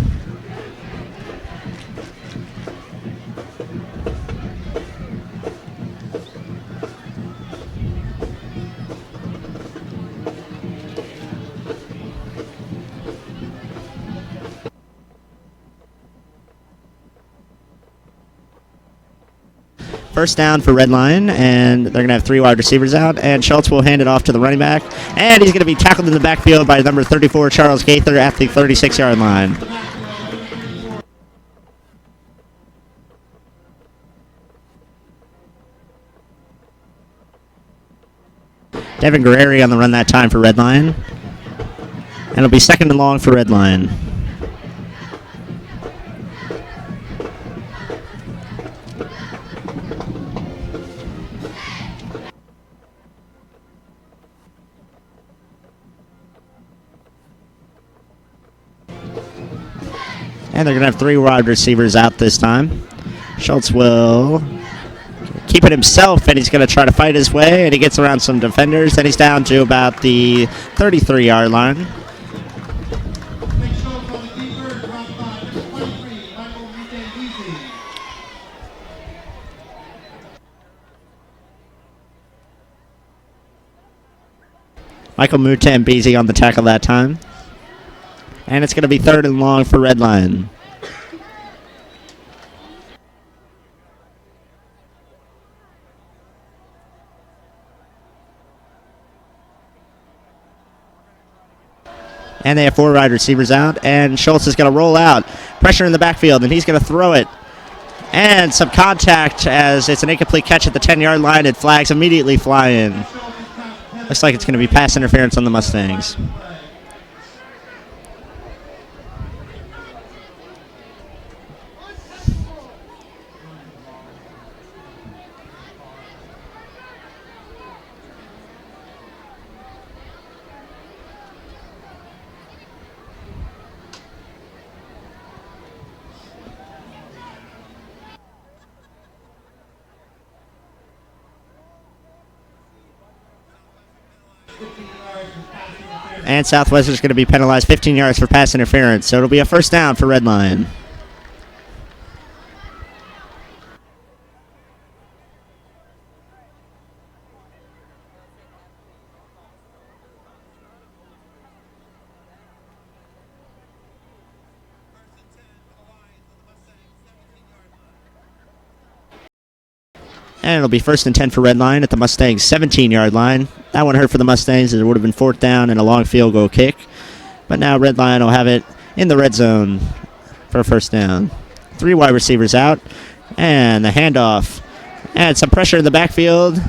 S10: First down for Red Lion, and they're going to have 3 wide receivers out, and Schultz will hand it off to the running back, and he's going to be tackled in the backfield by number 34, Charles Gaither, at the 36-yard line. Devin Guerreri on the run that time for Red Lion, and it'll be 2nd and long for Red Lion. And they're going to have 3 wide receivers out this time. Schultz will keep it himself, and he's going to try to fight his way, and he gets around some defenders, and he's down to about the 33-yard line. Michael Mutambezi on the tackle that time. And it's going to be 3rd and long for Red Lion. And they have 4 wide receivers out, and Schultz is going to roll out. Pressure in the backfield, and he's going to throw it. And some contact as it's an incomplete catch at the 10-yard line, and flags immediately fly in. Looks like it's going to be pass interference on the Mustangs. And Southwestern is going to be penalized 15 yards for pass interference, so it'll be a 1st down for Red Lion. And it'll be 1st and 10 for Red Lion at the Mustangs' 17-yard line. That one hurt for the Mustangs as it would have been 4th down and a long field goal kick. But now Red Lion will have it in the red zone for a 1st down. 3 wide receivers out. And the handoff. And some pressure in the backfield.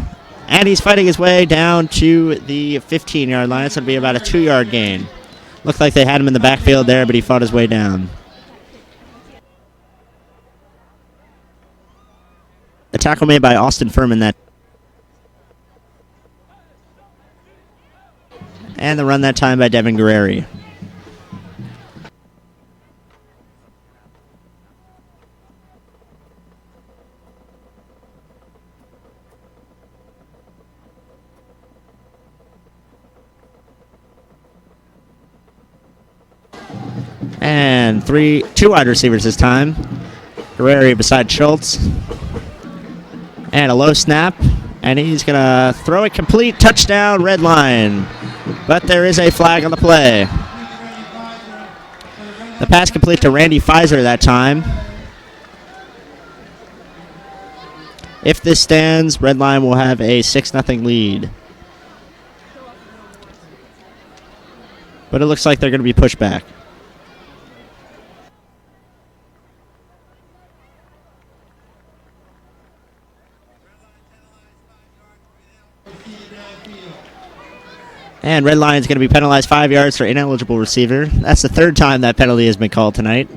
S10: And he's fighting his way down to the 15-yard line. So it'll be about a 2-yard gain. Looked like they had him in the backfield there, but he fought his way down. The tackle made by Austin Furman that. And the run that time by Devin Guerreri. And 2 wide receivers this time. Guerreri beside Schultz. And a low snap, and he's going to throw it complete. Touchdown, Red Lion. But there is a flag on the play. The pass complete to Randy Pfizer that time. If this stands, Red Lion will have a 6-0 lead. But it looks like they're going to be pushed back. And Red Lion's going to be penalized 5 yards for ineligible receiver. That's the 3rd time that penalty has been called tonight.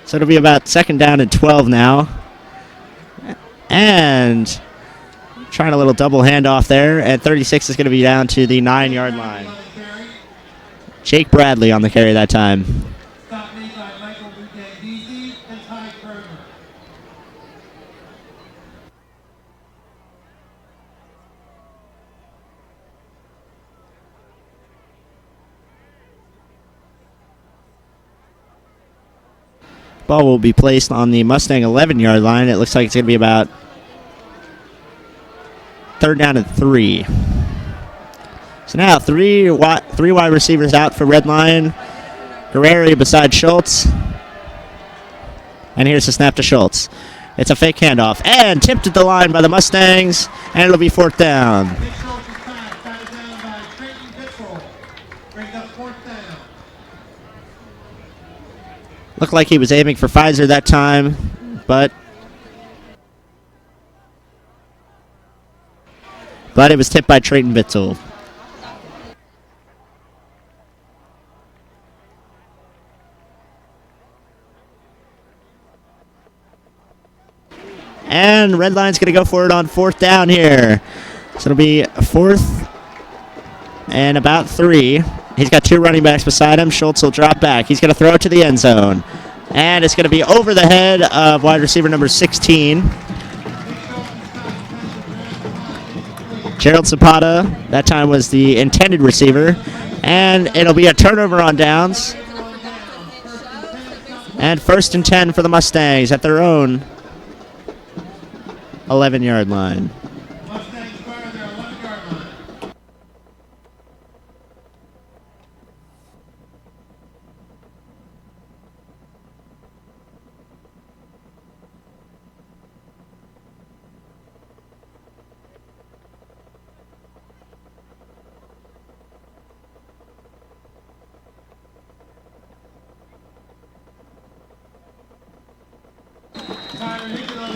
S10: So it'll be about 2nd down and 12 now. And trying a little double handoff there. And 36 is going to be down to the 9-yard line. Jake Bradley on the carry that time. Ball will be placed on the Mustang 11-yard line. It looks like it's going to be about 3rd down and 3. So now 3 wide receivers out for Red Lion. Guerreri beside Schultz. And here's the snap to Schultz. It's a fake handoff. And tipped at the line by the Mustangs. And it'll be 4th down. Looked like he was aiming for Pfizer that time, but it was tipped by Trayton Bitzel. And Red Lion's going to go for it on 4th down here. So it'll be 4th and about 3. He's got 2 running backs beside him. Schultz will drop back. He's going to throw it to the end zone. And it's going to be over the head of wide receiver number 16. Gerald Zapata, that time was the intended receiver. And it'll be a turnover on downs. And 1st and 10 for the Mustangs at their own 11-yard line.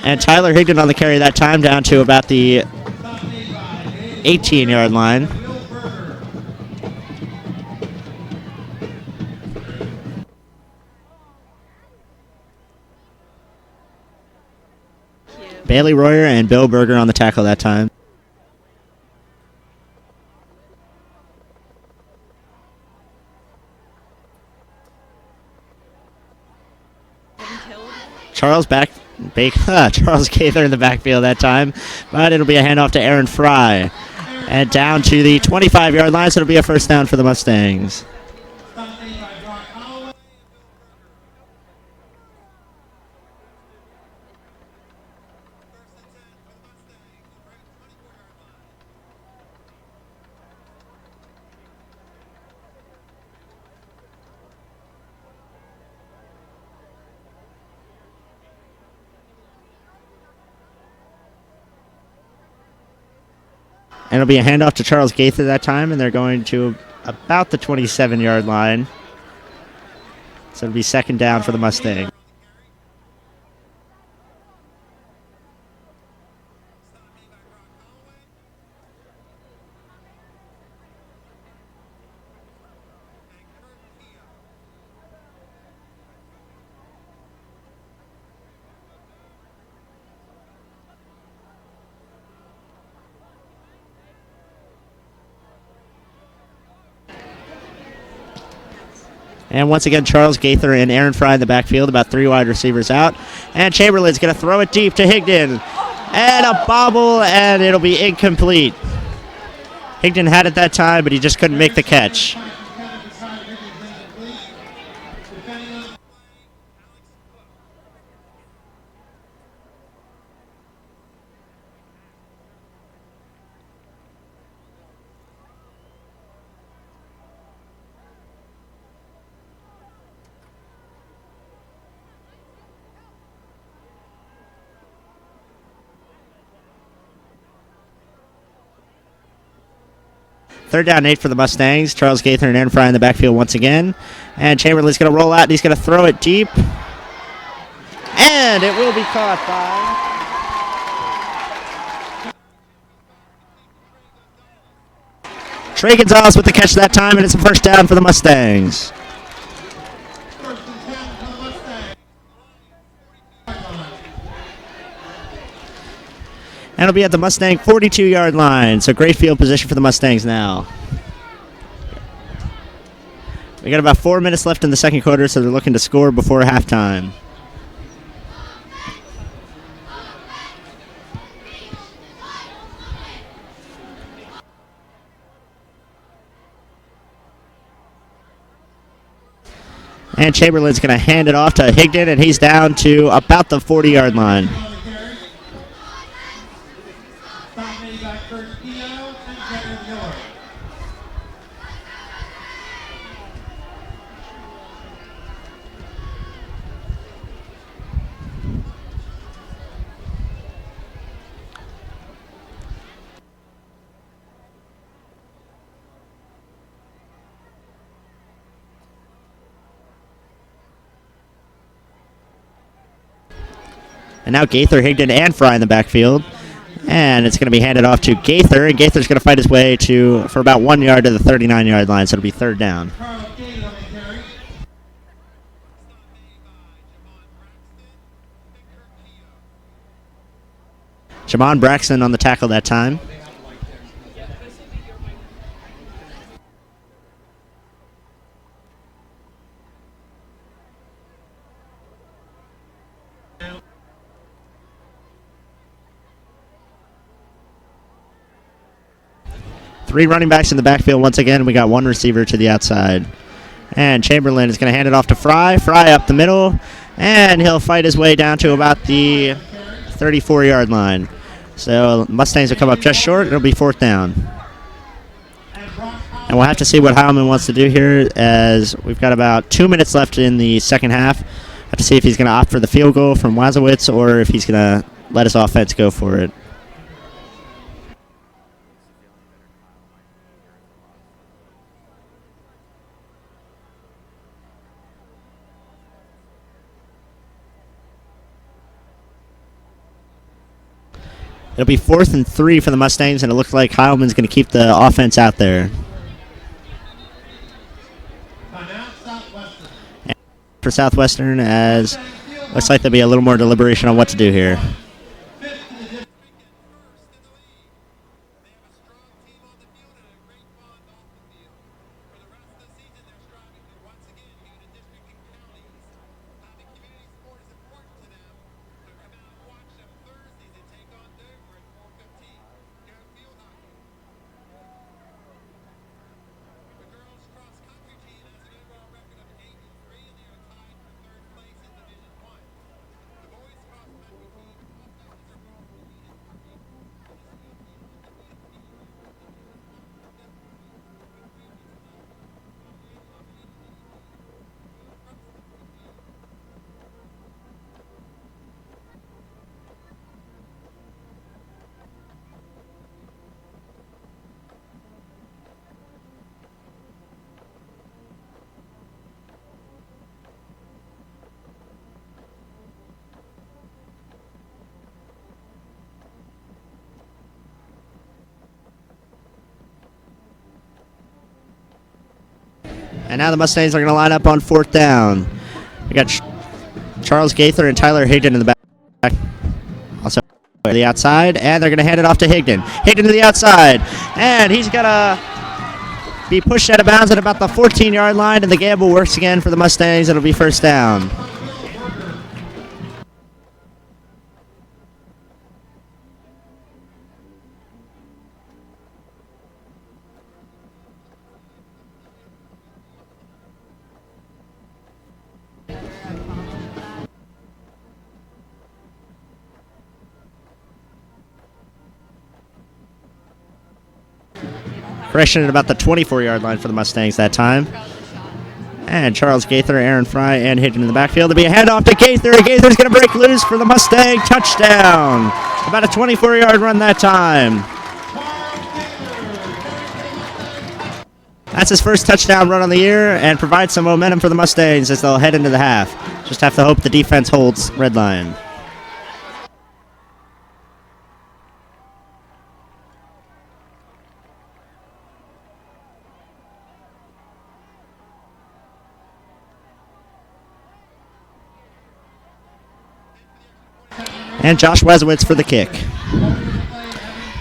S10: And Tyler Higdon on the carry that time down to about the 18-yard line. Bailey Royer and Bill Berger on the tackle that time. Charles Gaither in the backfield that time, but it'll be a handoff to Aaron Fry. And down to the 25-yard line, so it'll be a 1st down for the Mustangs. And it'll be a handoff to Charles Gaither that time, and they're going to about the 27-yard line. So it'll be 2nd down for the Mustangs. And once again, Charles Gaither and Aaron Fry in the backfield, about 3 wide receivers out. And Chamberlain's going to throw it deep to Higdon. And a bobble, and it'll be incomplete. Higdon had it that time, but he just couldn't make the catch. Third down 8 for the Mustangs. Charles Gaither and Aaron Fry in the backfield once again. And Chamberlain's going to roll out, and he's going to throw it deep. And it will be caught by Trey Gonzalez with the catch that time, and it's a 1st down for the Mustangs. And it'll be at the Mustang 42-yard line. So great field position for the Mustangs now. We got about 4 minutes left in the 2nd quarter, so they're looking to score before halftime. And Chamberlain's going to hand it off to Higdon, and he's down to about the 40-yard line. And now Gaither, Higdon, and Fry in the backfield. And it's going to be handed off to Gaither, and Gaither's going to fight his way for about 1 yard to the 39-yard line, so it'll be 3rd down. Jamon Braxton on the tackle that time. 3 running backs in the backfield once again. We got 1 receiver to the outside. And Chamberlain is going to hand it off to Fry. Fry up the middle. And he'll fight his way down to about the 34-yard line. So Mustangs will come up just short. It'll be 4th down. And we'll have to see what Heilman wants to do here, as we've got about 2 minutes left in the second half. Have to see if he's going to opt for the field goal from Wazowitz or if he's going to let his offense go for it. It'll be 4th and 3 for the Mustangs, and it looks like Heilman's going to keep the offense out there. And for Southwestern, as looks like there'll be a little more deliberation on what to do here. And now the Mustangs are going to line up on 4th down. We got Charles Gaither and Tyler Higdon in the back. Also to the outside, and they're going to hand it off to Higdon. Higdon to the outside, and he's going to be pushed out of bounds at about the 14-yard line, and the gamble works again for the Mustangs. It'll be 1st down. Correction at about the 24-yard line for the Mustangs that time. And Charles Gaither, Aaron Fry, and Hidden in the backfield. There'll be a handoff to Gaither. Gaither's going to break loose for the Mustang touchdown. About a 24-yard run that time. That's his first touchdown run on the year and provides some momentum for the Mustangs as they'll head into the half. Just have to hope the defense holds Red Lion. And Josh Wazowitz for the kick.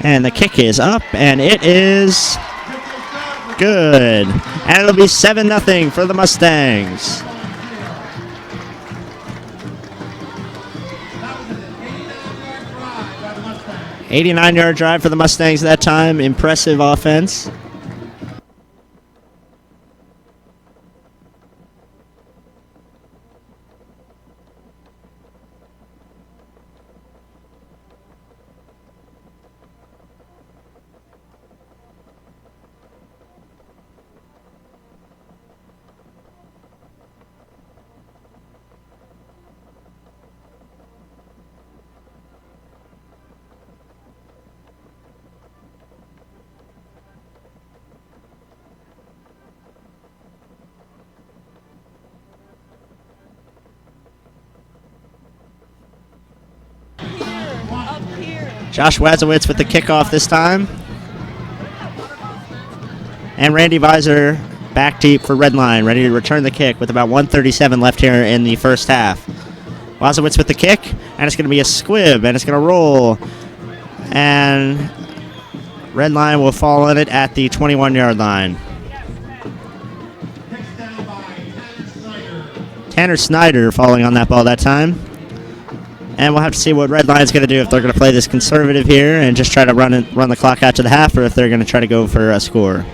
S10: And the kick is up, and it is good. And it'll be 7-0 for the Mustangs. '89-yard drive for the Mustangs that time. Impressive offense. Josh Wazowitz with the kickoff this time. And Randy Visor back deep for Red Line, ready to return the kick with about 1:37 left here in the first half. Wazowitz with the kick, and it's going to be a squib, and it's going to roll. And Red Line will fall on it at the 21-yard line. Tanner Snyder falling on that ball that time. And we'll have to see what Red Lion's going to do, if they're going to play this conservative here and just try to run the clock out to the half, or if they're going to try to go for a score.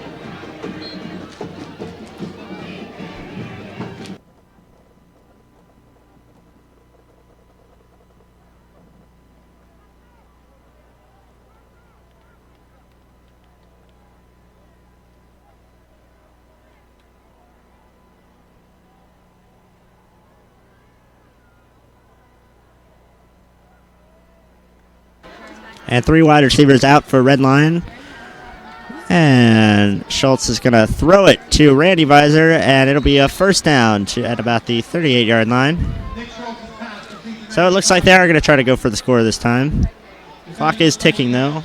S10: And 3 wide receivers out for Red Lion. And Schultz is going to throw it to Randy Visor, and it'll be a first down at about the 38-yard line. So it looks like they are going to try to go for the score this time. Clock is ticking, though.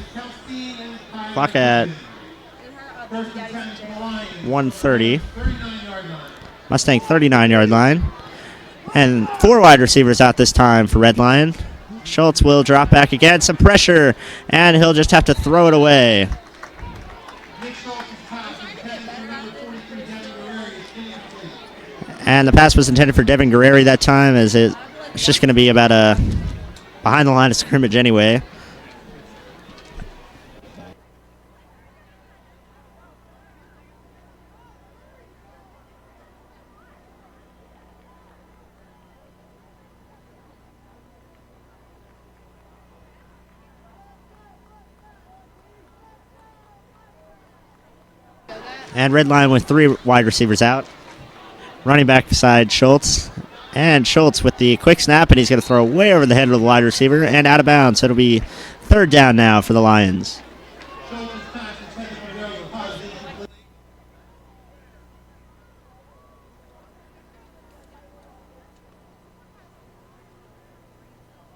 S10: Clock at 1:30. Mustang 39-yard line. And 4 wide receivers out this time for Red Lion. Schultz will drop back again, some pressure, and he'll just have to throw it away. And the pass was intended for Devin Guerreri that time, as it's just going to be about behind the line of scrimmage anyway. And Red Lion with 3 wide receivers out. Running back beside Schultz. And Schultz with the quick snap, and he's going to throw way over the head of the wide receiver and out of bounds. So it'll be 3rd down now for the Lions.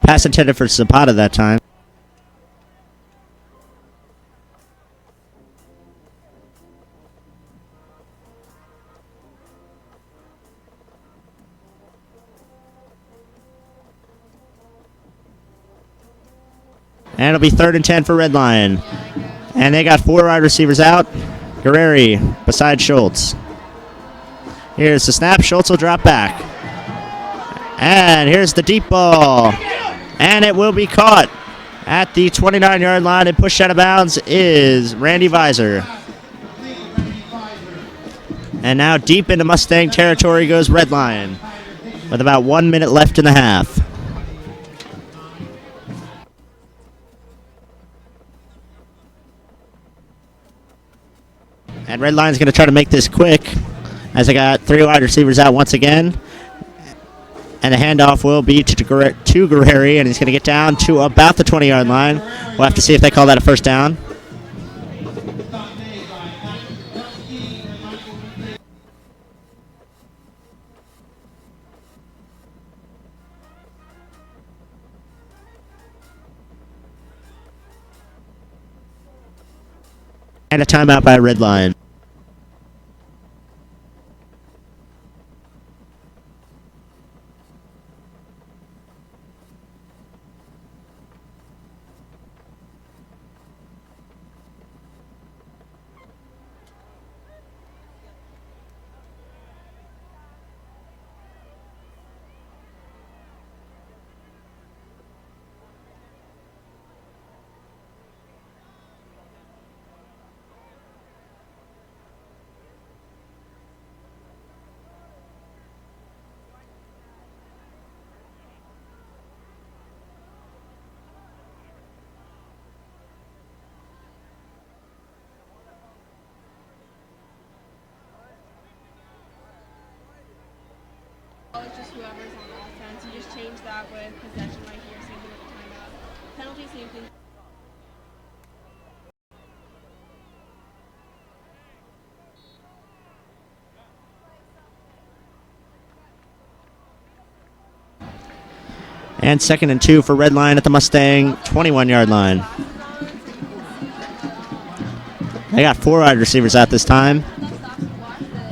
S10: Pass intended for Zapata that time. And it'll be 3rd and 10 for Red Lion. And they got 4 wide receivers out. Guerreri beside Schultz. Here's the snap. Schultz will drop back. And here's the deep ball. And it will be caught at the 29-yard line, and pushed out of bounds is Randy Visor. And now deep into Mustang territory goes Red Lion with about 1 minute left in the half. And Red Lion's going to try to make this quick, as I got 3 wide receivers out once again. And the handoff will be to Guerreri, and he's going to get down to about the 20-yard line. We'll have to see if they call that a first down. And a timeout by Red Lion.
S5: It's just whoever's on offense. You just change that with possession right here. Same thing with the timeout. Penalty, same thing.
S10: And 2nd and 2 for Red Lion at the Mustang 21-yard line. They got 4 wide receivers out this time.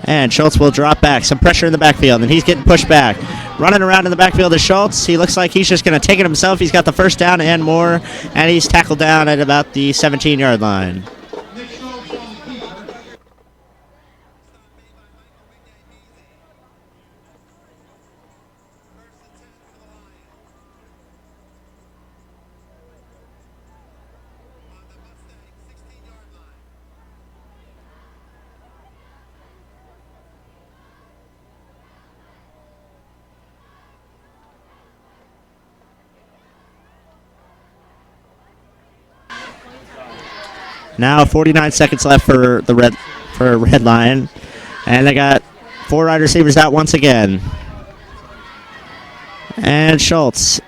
S10: And Schultz will drop back. Some pressure in the backfield, and he's getting pushed back. Running around in the backfield is Schultz. He looks like he's just going to take it himself. He's got the first down and more, and he's tackled down at about the 17-yard line. Now 49 seconds left for Red Lion. And they got 4 wide receivers out once again. And Schultz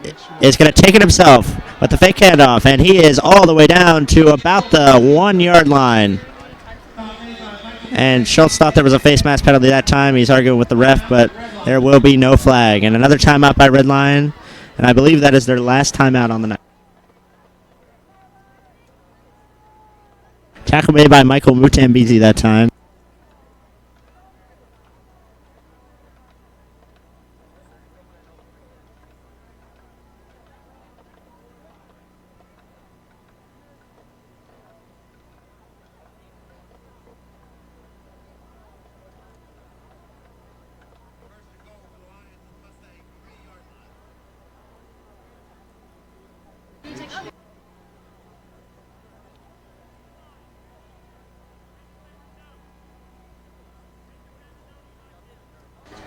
S10: is going to take it himself with the fake handoff, and he is all the way down to about the 1-yard line. And Schultz thought there was a face mask penalty that time. He's arguing with the ref, but there will be no flag. And another timeout by Red Lion, and I believe that is their last timeout on the night. Tackle made by Michael Mutambizi that time.
S5: Take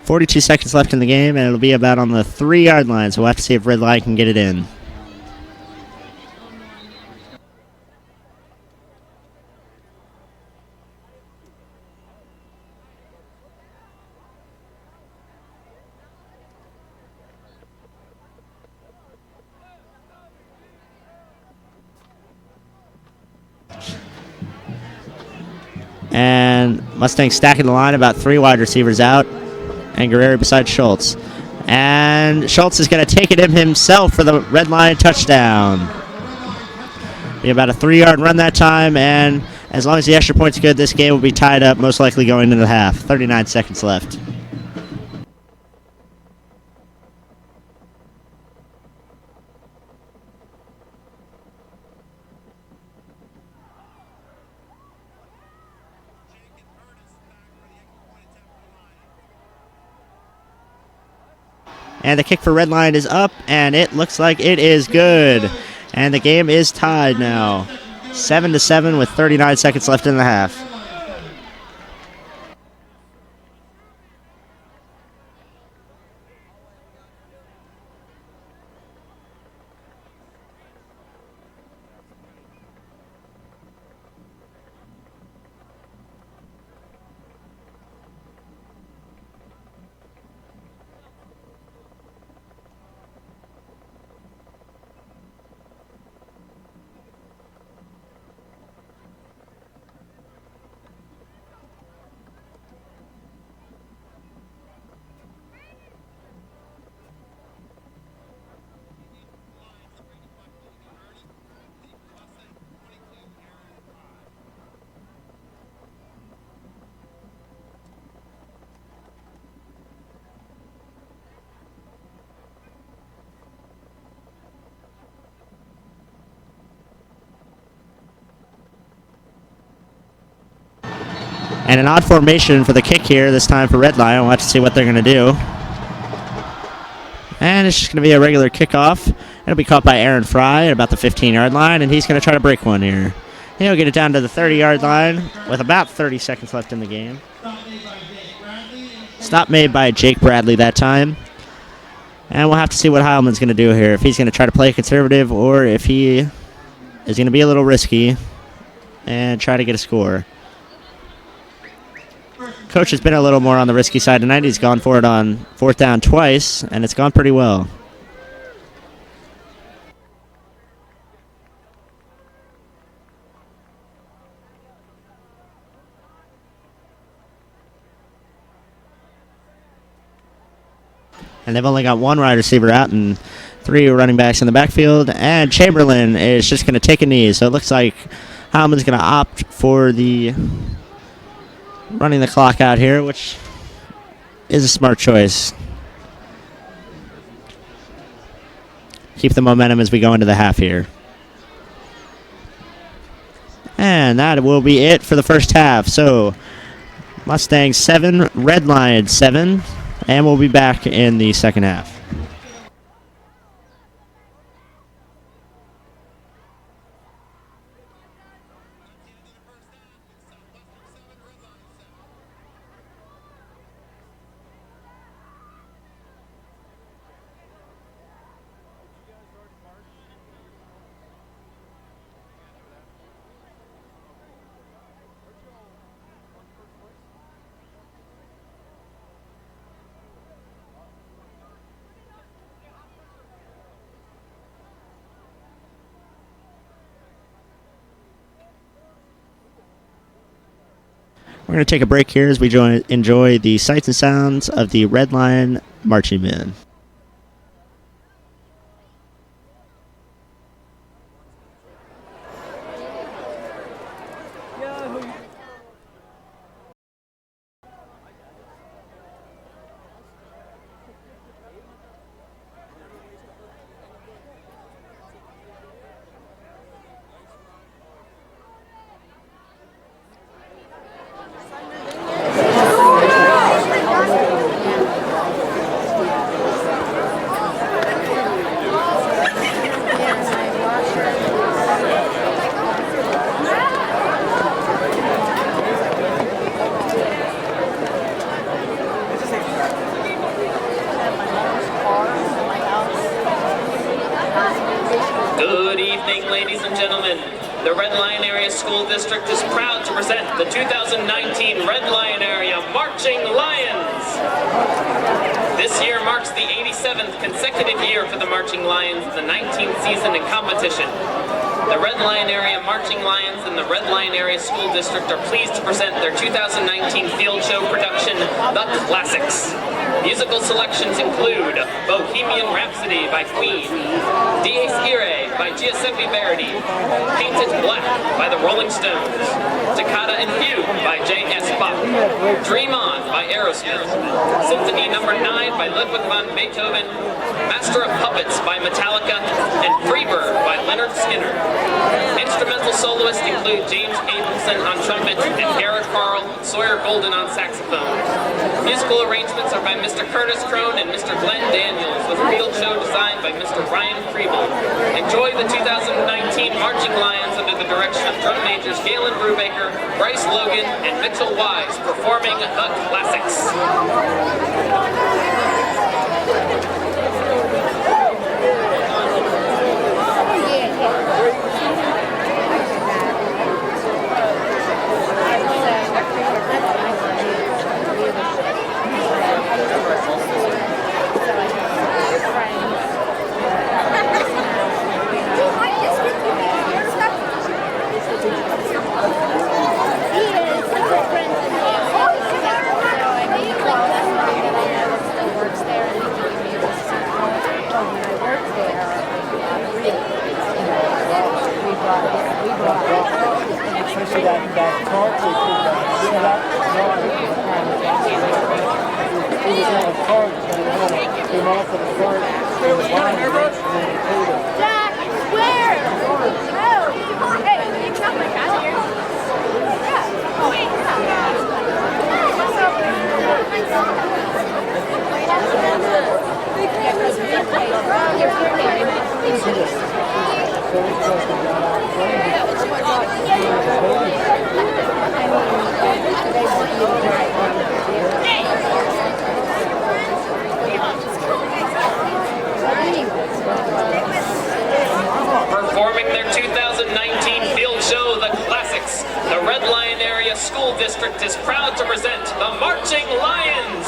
S10: 42 seconds left in the game, and it'll be about on the 3-yard line, so we'll have to see if Red Lion can get it in. And Mustangs stacking the line, about 3 wide receivers out, and Guerrero beside Schultz. And Schultz is going to take it in himself for the Red Lion touchdown. Be about a 3-yard run that time, and as long as the extra point's good, this game will be tied up, most likely going into the half. 39 seconds left. And the kick for Red Lion is up, and it looks like it is good. And the game is tied now. 7-7 with 39 seconds left in the half. And an odd formation for the kick here, this time for Red Lion. We'll have to see what they're going to do. And it's just going to be a regular kickoff. It'll be caught by Aaron Fry at about the 15-yard line, and he's going to try to break one here. He'll get it down to the 30-yard line with about 30 seconds left in the game. Stop made by Jake Bradley that time. And we'll have to see what Heilman's going to do here. If he's going to try to play conservative or if he is going to be a little risky and try to get a score. Coach has been a little more on the risky side tonight. He's gone for it on 4th down twice, and it's gone pretty well. And they've only got 1 wide receiver out and 3 running backs in the backfield. And Chamberlain is just going to take a knee. So it looks like Heilman's going to opt for the running the clock out here, which is a smart choice. Keep the momentum as we go into the half here. And that will be it for the first half. So Mustangs 7, Red Lion 7, and we'll be back in the second half. We're going to take a break here as we enjoy the sights and sounds of the Red Lion Marching Band.
S12: Good evening, ladies and gentlemen. The Red Lion Area School District is proud to present the 2019 Red Lion Area Marching Lions. This year marks the 87th consecutive year for the Marching Lions in the 19th season in competition. The Red Lion Area Marching Lions and the Red Lion Area School District are pleased to present their 2019 field show production, The Classics. Musical selections include Bohemian Rhapsody by Queen, Dies Irae by Giuseppe Verdi, Painted Black by the Rolling Stones, Toccata and Fugue by J.S. Bach, Dream On by Aerosmith, Symphony No. 9 by Ludwig van Beethoven, Master of Puppets by Metallica, and Freebird by Leonard Skinner. Instrumental soloists include James Abelson on trumpet and Garrett Carl and Sawyer Golden on saxophone. Musical arrangements are by Mr. Curtis Crone and Mr. Glenn Daniels, with field show designed by Mr. Ryan Kriebel. Enjoy the 2019 Marching Lions under the direction of drum majors Galen Brubaker, Bryce Logan, and Mitchell Wise performing The Classics.
S6: Especially that cart they set up, it was on a cart, and it came off of the cart, and the line was
S9: Jack, where? Oh, hey, you got my cat here. Yeah. Oh, wait,
S12: Performing their 2019 field show, The Classics, the Red Lion Area School District is proud to present the Marching Lions.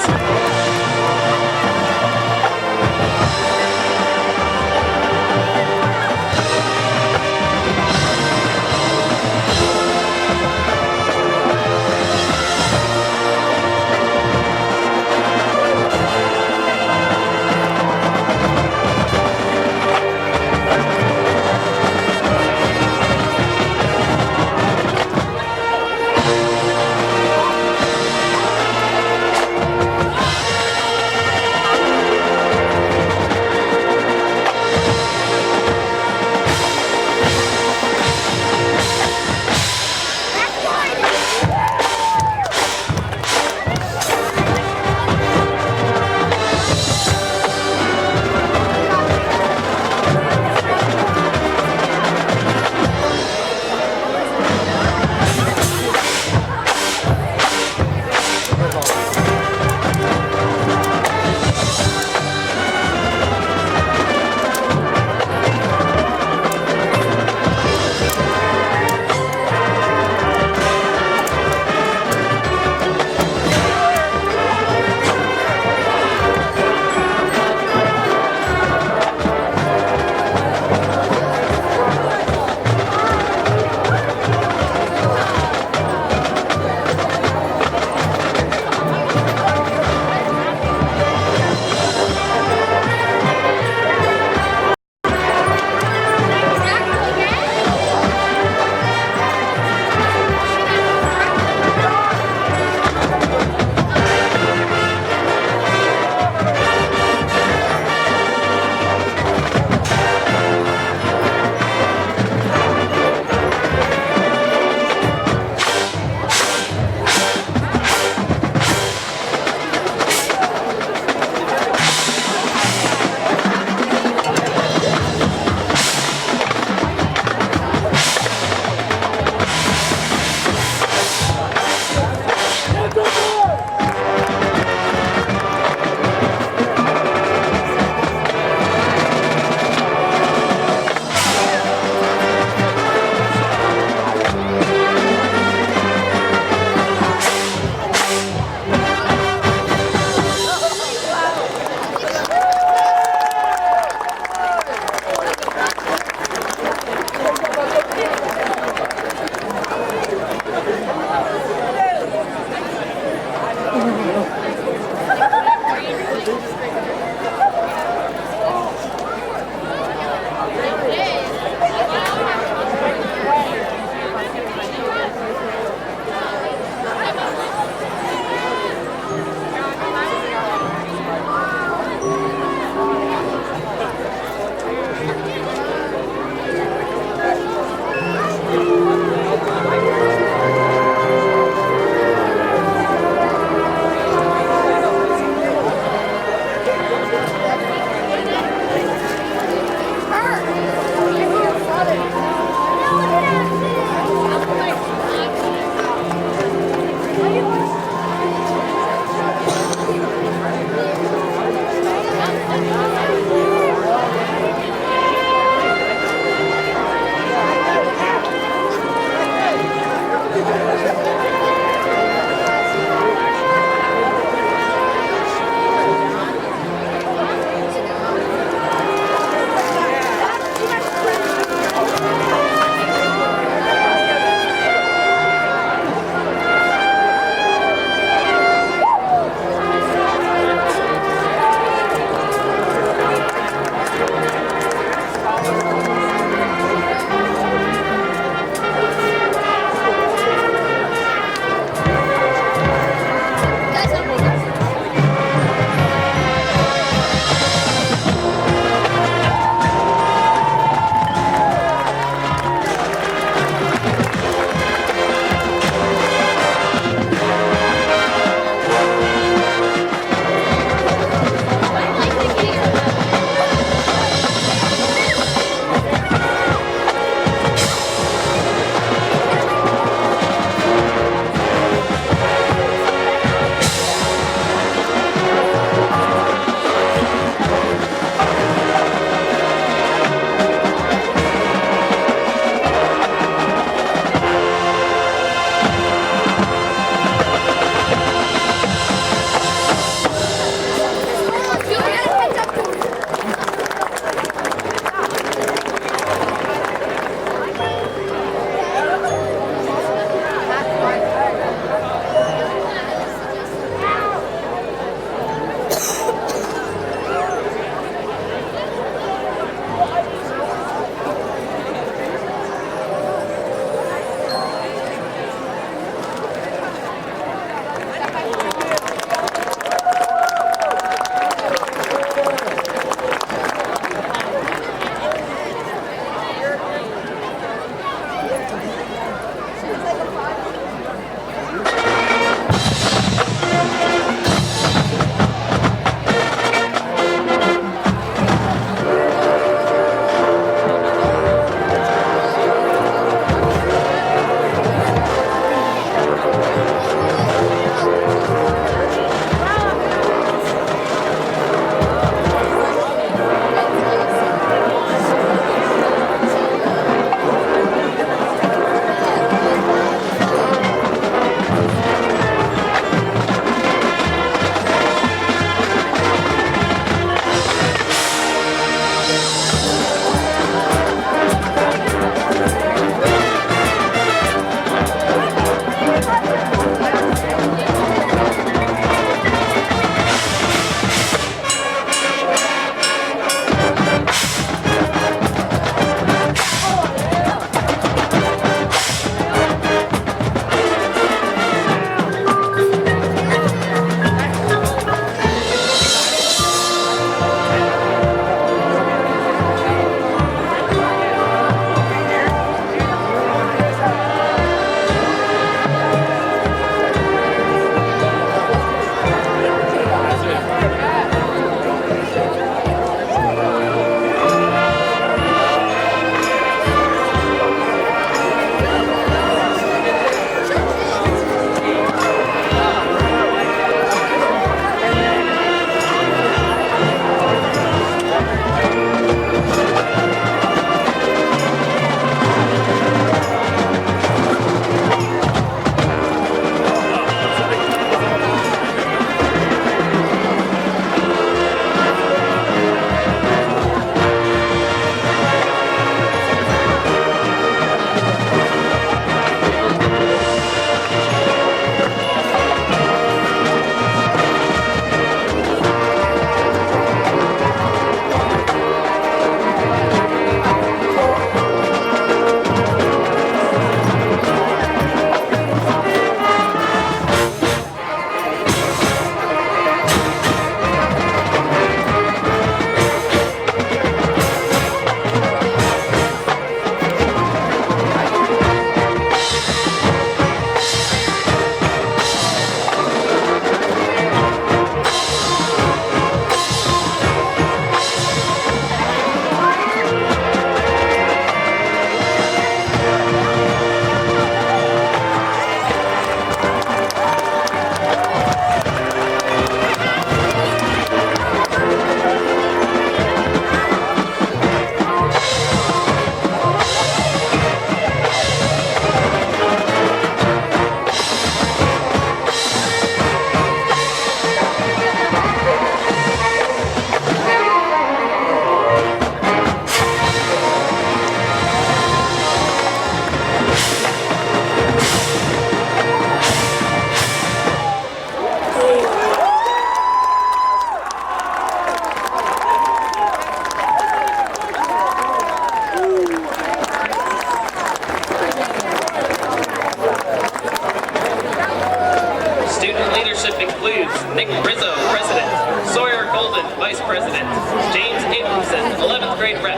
S12: Nick Rizzo, President. Sawyer Golden, Vice President. James Abramson, 11th grade rep.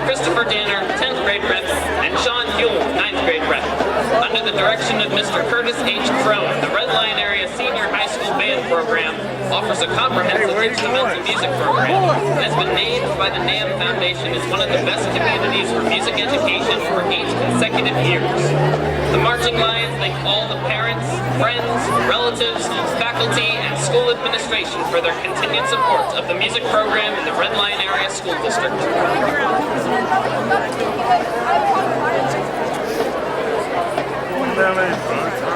S12: Christopher Danner, 10th grade rep. And Sean Huell, 9th grade rep. Under the direction of Mr. Curtis H. Crone, the Red Lion Area Senior High School Band Program offers a comprehensive instrumental music program and has been named by the NAM Foundation as one of the best communities for music education for 8 consecutive years. The Marching Lions thank all the parents, friends, relatives, faculty, and school administration for their continued support of the music program in the Red Lion Area School District.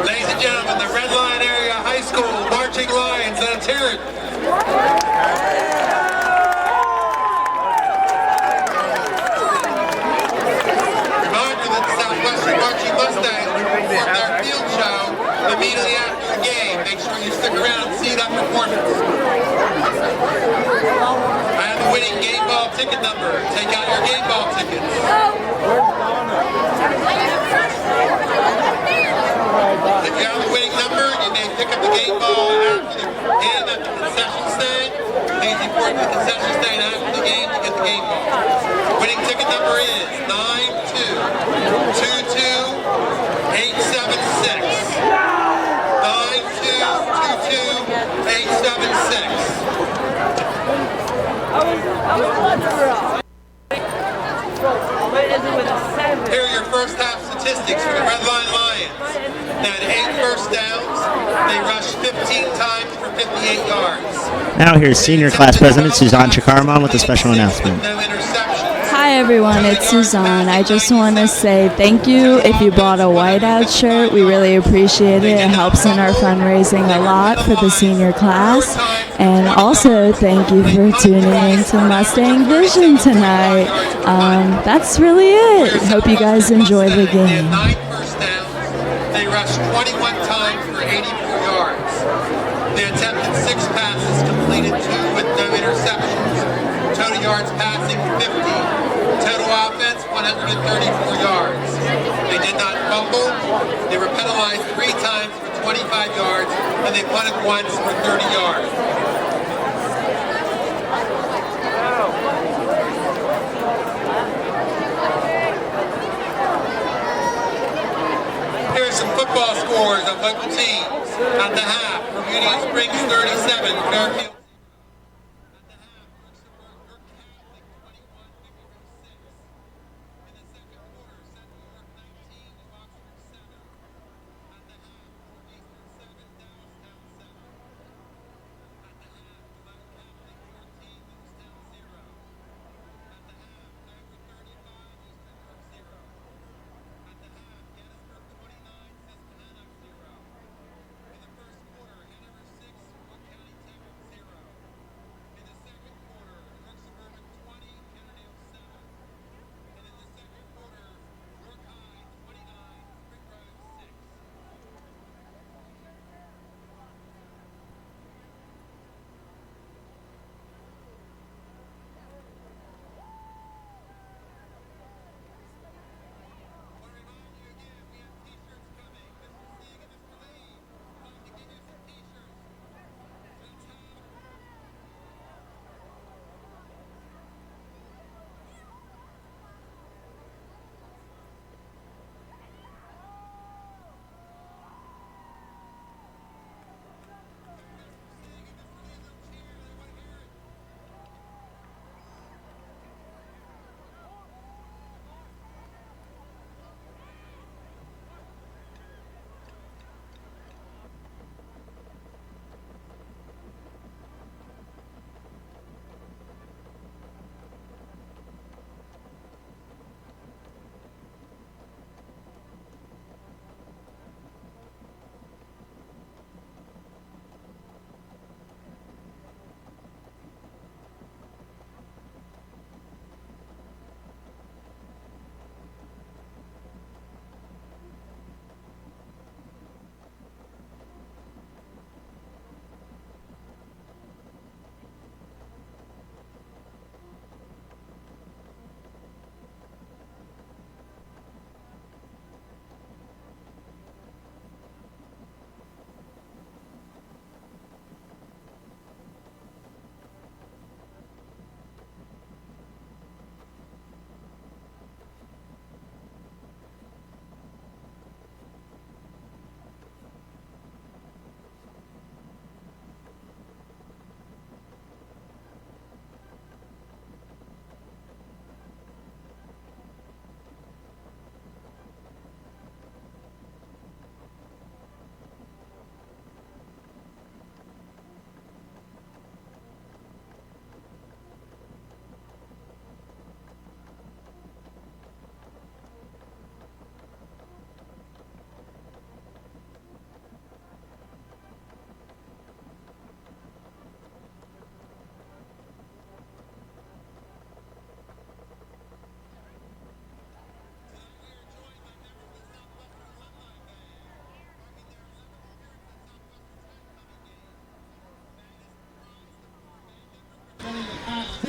S4: Ladies and gentlemen, the Red Lion Area High School Marching Lions, let's hear it. Reminder that the Southwestern Marching Mustangs will perform their field show immediately after the game. Make sure you stick around and see that performance. I have the winning game ball ticket number. Take out your game ball tickets. If you have the winning number, you may pick up the game ball after the game at the concession stand. Please report to the concession stand after the game to get the game ball. The winning ticket number is 9222876. 9222876. Here are your first half statistics for the Red Lion Lions. They had 8 first downs. They rushed 15 times for 58 yards.
S10: Now here's Senior Class President Suzanne Chakarman with a special announcement.
S4: No interceptions.
S13: Hi everyone, it's Suzanne. I just want to say thank you if you bought a whiteout shirt. We really appreciate it. It helps in our fundraising a lot for the senior class. And also thank you for tuning in to Mustang Vision tonight. That's really it. Hope you guys enjoy the
S4: They had
S13: game.
S4: 9 first downs. They rushed 21 times for 84 yards. They attempted 6 passes, completed 2 with no interceptions. Total yards passing 50. Total offense 134 yards. They did not fumble. They were penalized 3 times for 25 yards, and they punted once for 30 yards. Here are some football scores of local teams. At the half, Bermudian Springs 37, Fairfield.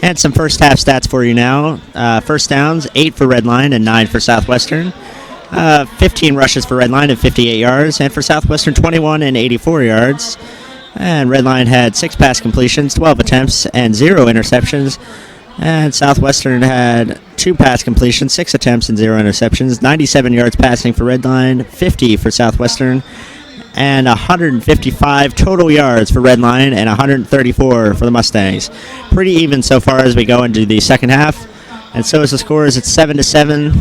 S10: And some first half stats for you now. First downs, 8 for Redline and 9 for Southwestern. 15 rushes for Redline and 58 yards. And for Southwestern, 21 and 84 yards. And Redline had 6 pass completions, 12 attempts, and 0 interceptions. And Southwestern had 2 pass completions, 6 attempts, and 0 interceptions. 97 yards passing for Redline, 50 for Southwestern, and 155 total yards for Redline and 134 for the Mustangs. Pretty even so far as we go into the second half. And so is the scores. It's 7-7.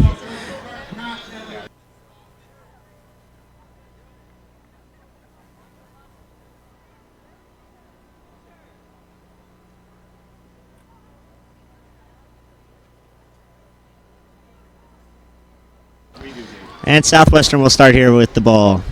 S10: And Southwestern will start here with the ball.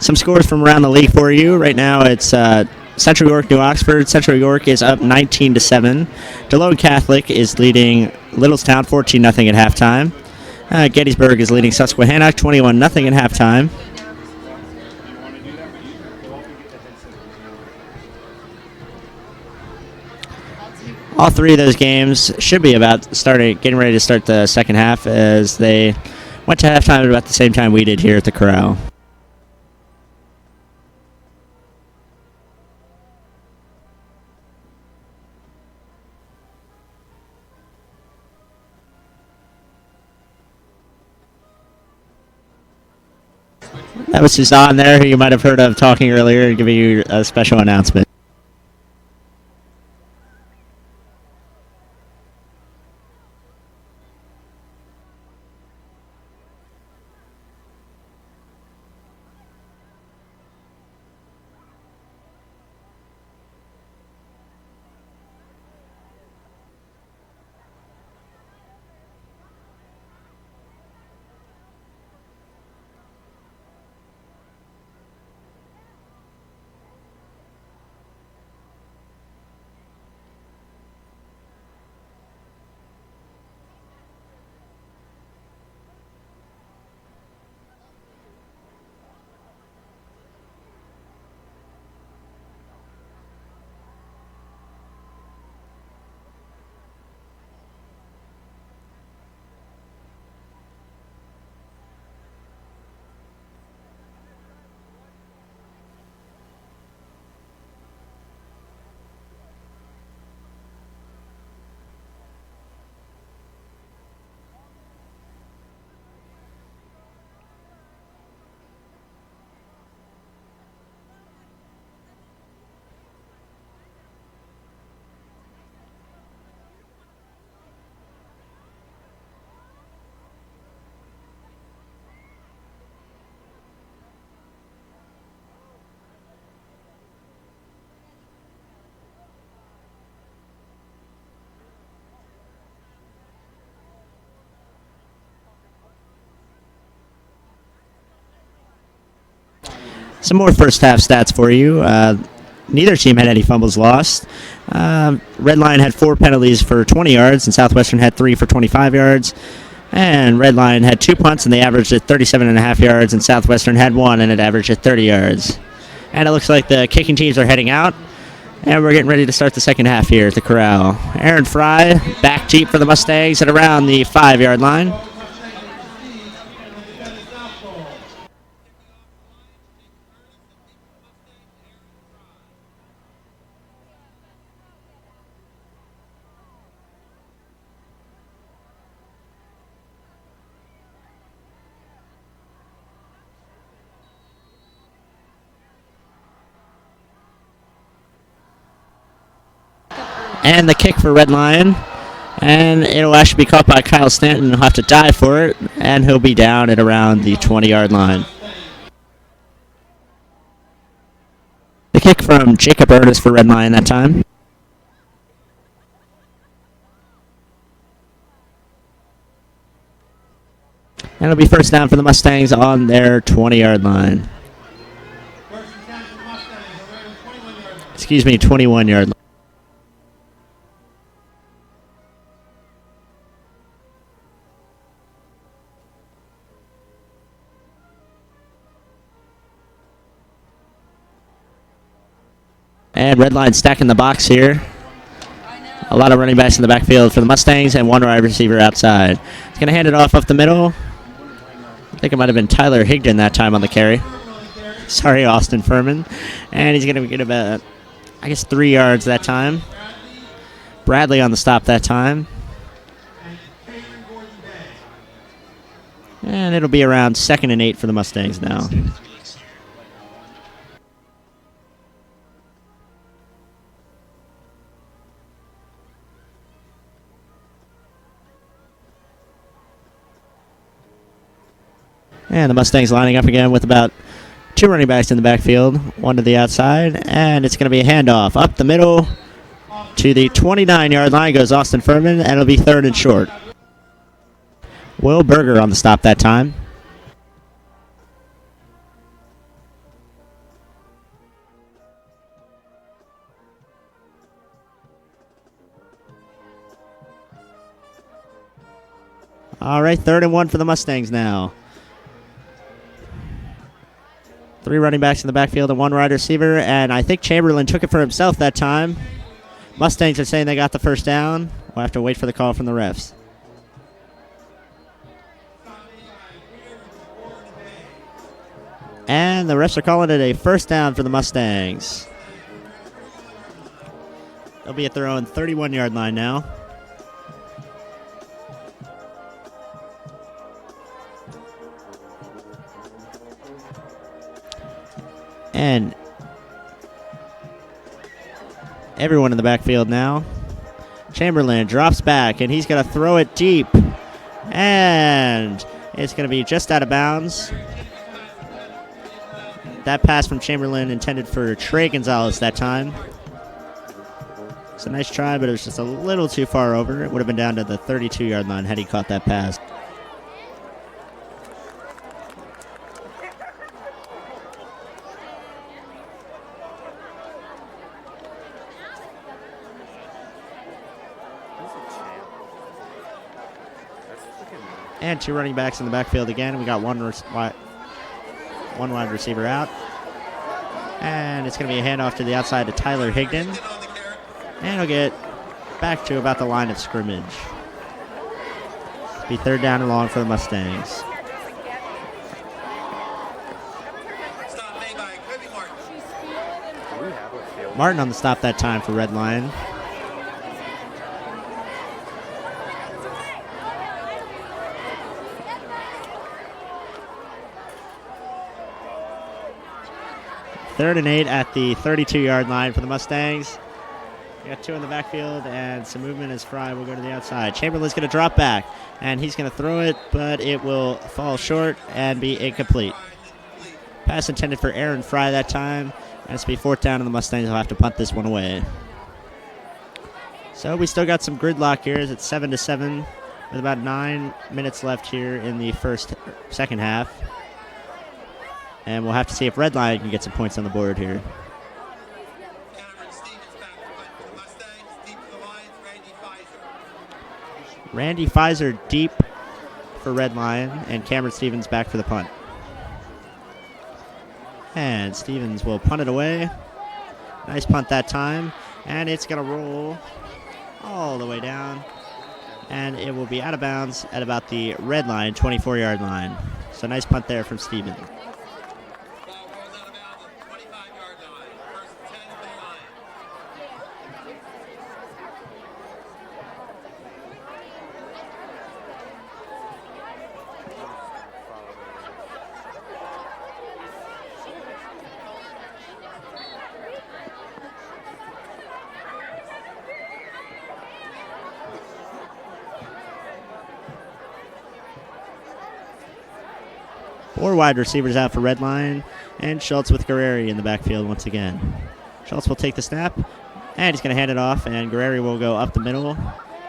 S10: Some scores from around the league for you. Right now it's Central York, New Oxford. Central York is up 19-7. DeLone Catholic is leading Littlestown 14-0 at halftime. Gettysburg is leading Susquehanna 21-0 at halftime. All 3 of those games should be getting ready to start the second half, as they went to halftime at about the same time we did here at the Corral. That was Suzanne there, who you might have heard of talking earlier, giving you a special announcement. Some more first half stats for you. Neither team had any fumbles lost. Red Lion had 4 penalties for 20 yards, and Southwestern had 3 for 25 yards. And Red Lion had 2 punts, and they averaged at 37.5 yards, and Southwestern had 1, and it averaged at 30 yards. And it looks like the kicking teams are heading out, and we're getting ready to start the second half here at the corral. Aaron Fry back deep for the Mustangs at around the 5-yard line. And the kick for Red Lion. And it'll actually be caught by Kyle Stanton. He'll have to dive for it. And he'll be down at around the 20-yard line. The kick from Jacob Ernest for Red Lion that time. And it'll be first down for the Mustangs on their 20-yard line. Excuse me, 21-yard line. And Red Lion stacking the box here. A lot of running backs in the backfield for the Mustangs and 1 wide receiver outside. He's going to hand it off up the middle. I think it might have been Tyler Higdon that time on the carry. Sorry, Austin Furman. And he's going to get about, 3 yards that time. Bradley on the stop that time. And it'll be around 2nd and 8 for the Mustangs now. And the Mustangs lining up again with about 2 running backs in the backfield, 1 to the outside, and it's going to be a handoff up the middle to the 29-yard line goes Austin Furman, and it'll be 3rd and short. Will Berger on the stop that time. All right, 3rd and 1 for the Mustangs now. 3 running backs in the backfield and 1 wide receiver, and I think Chamberlain took it for himself that time. Mustangs are saying they got the first down. We'll have to wait for the call from the refs. And the refs are calling it a first down for the Mustangs. They'll be at their own 31-yard line now. And everyone in the backfield now. Chamberlain drops back, and he's going to throw it deep. And it's going to be just out of bounds. That pass from Chamberlain intended for Trey Gonzalez that time. It's a nice try, but it was just a little too far over. It would have been down to the 32-yard line had he caught that pass. And 2 running backs in the backfield again. We got one wide receiver out. And it's going to be a handoff to the outside to Tyler Higdon. And he'll get back to about the line of scrimmage. Be 3rd down and long for the Mustangs. Martin on the stop that time for Red Lion. Third and 8 at the 32-yard line for the Mustangs. We got 2 in the backfield and some movement as Fry will go to the outside. Chamberlain's going to drop back, and he's going to throw it, but it will fall short and be incomplete. Pass intended for Aaron Fry that time, and it's be 4th down, and the Mustangs will have to punt this one away. So we still got some gridlock here. It's 7-7 with about 9 minutes left here in the second half. And we'll have to see if Red Lion can get some points on the board here. Randy Pfizer deep for Red Lion, and Cameron Stevens back for the punt. And Stevens will punt it away. Nice punt that time. And it's going to roll all the way down. And it will be out of bounds at about the Red Lion 24-yard line. So nice punt there from Stevens. Four wide receivers out for Red Lion, and Schultz with Guerreri in the backfield once again. Schultz will take the snap, and he's going to hand it off, and Guerreri will go up the middle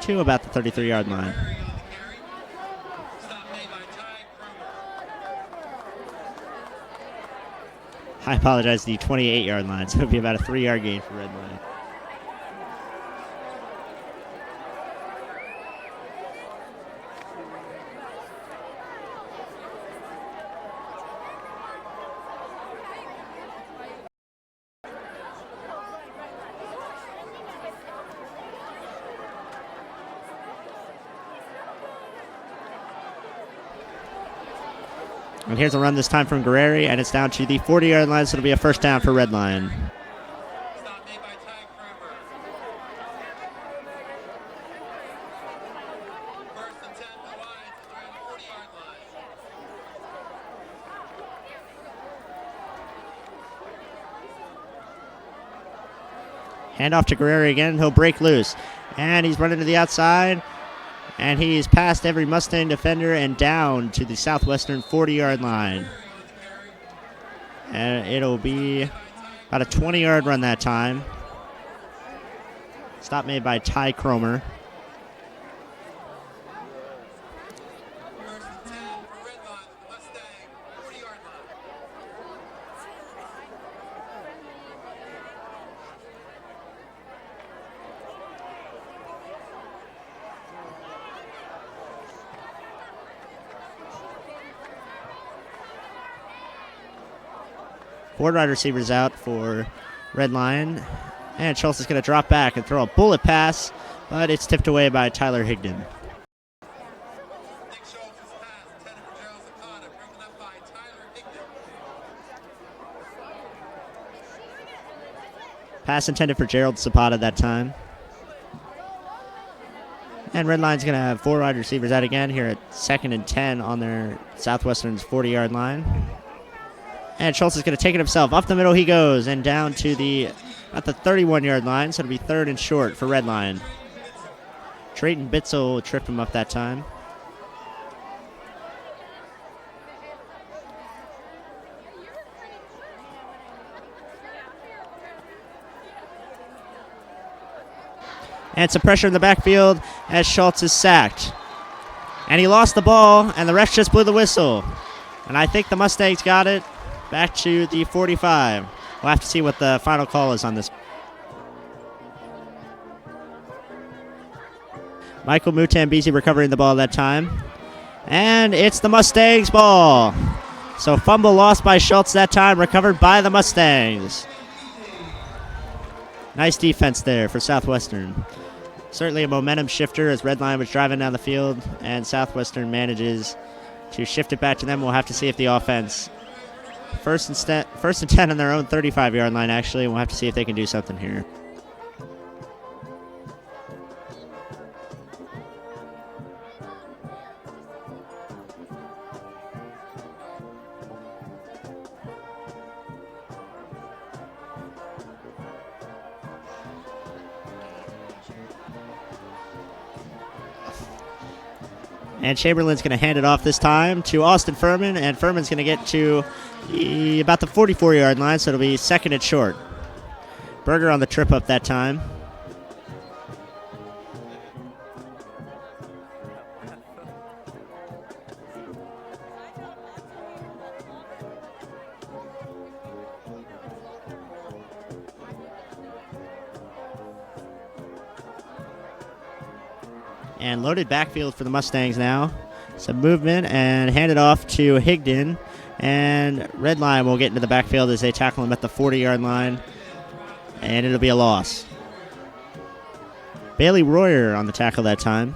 S10: to about the 33-yard line. I apologize, the 28-yard line, so it'll be about a 3-yard gain for Red Lion. And here's a run this time from Guerreri, and it's down to the 40-yard line, so it'll be a first down for Red Lion. Hand off to Guerreri again. He'll break loose. And he's running to the outside. And he's past every Mustang defender and down to the Southwestern 40-yard line. And it'll be about a 20-yard run that time. Stop made by Ty Cromer. Four wide receivers out for Red Lion. And Schultz is going to drop back and throw a bullet pass, but it's tipped away by Tyler Higdon. Pass intended for Gerald Zapata that time. And Red Lion's going to have four wide receivers out again here at 2nd and 10 on their Southwestern's 40-yard line. And Schultz is going to take it himself. Up the middle he goes, and down to at the 31-yard line, so it'll be 3rd and short for Red Lion. Trayton Bitzel tripped him up that time. And some pressure in the backfield as Schultz is sacked. And he lost the ball, and the ref just blew the whistle. And I think the Mustangs got it. Back to the 45. We'll have to see what the final call is on this. Michael Mutambisi recovering the ball that time. And it's the Mustangs' ball. So fumble lost by Schultz that time, recovered by the Mustangs. Nice defense there for Southwestern. Certainly a momentum shifter as Red Lion was driving down the field, and Southwestern manages to shift it back to them. We'll have to see if the offense... First and 10 on their own 35-yard line, actually. We'll have to see if they can do something here. And Chamberlain's going to hand it off this time to Austin Furman, and Furman's going to get to about the 44-yard line, so it'll be 2nd and short. Berger on the trip up that time. And loaded backfield for the Mustangs now. Some movement and hand it off to Higdon. And Redline will get into the backfield as they tackle him at the 40-yard line. And it'll be a loss. Bailey Royer on the tackle that time.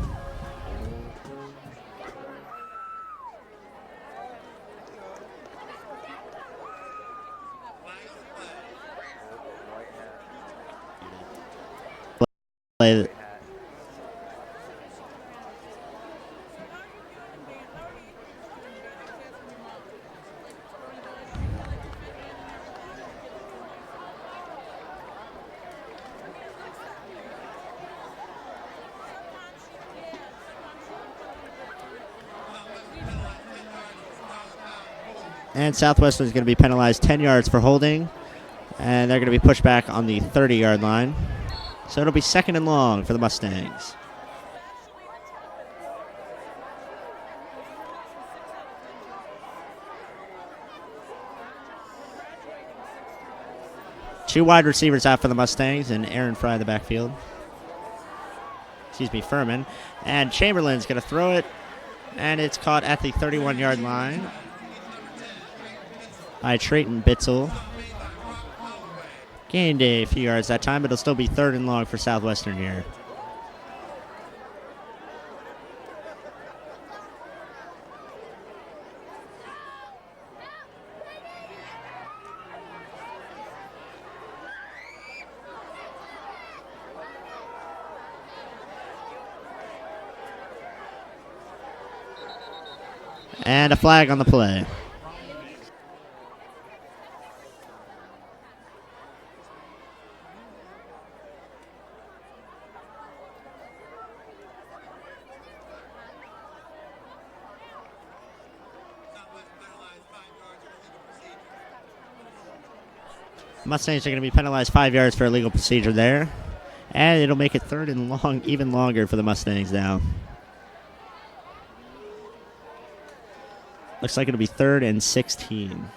S10: Play. And Southwestern is going to be penalized 10 yards for holding. And they're going to be pushed back on the 30-yard line. So it'll be 2nd and long for the Mustangs. Two wide receivers out for the Mustangs and Aaron Fry in the backfield. Furman. And Chamberlain's going to throw it. And it's caught at the 31-yard line by Trayton Bitzel. Gained a few yards that time, but it'll still be 3rd and long for Southwestern here. And a flag on the play. Mustangs are going to be penalized 5 yards for illegal procedure there. And it'll make it 3rd and long, even longer for the Mustangs now. Looks like it'll be 3rd and 16.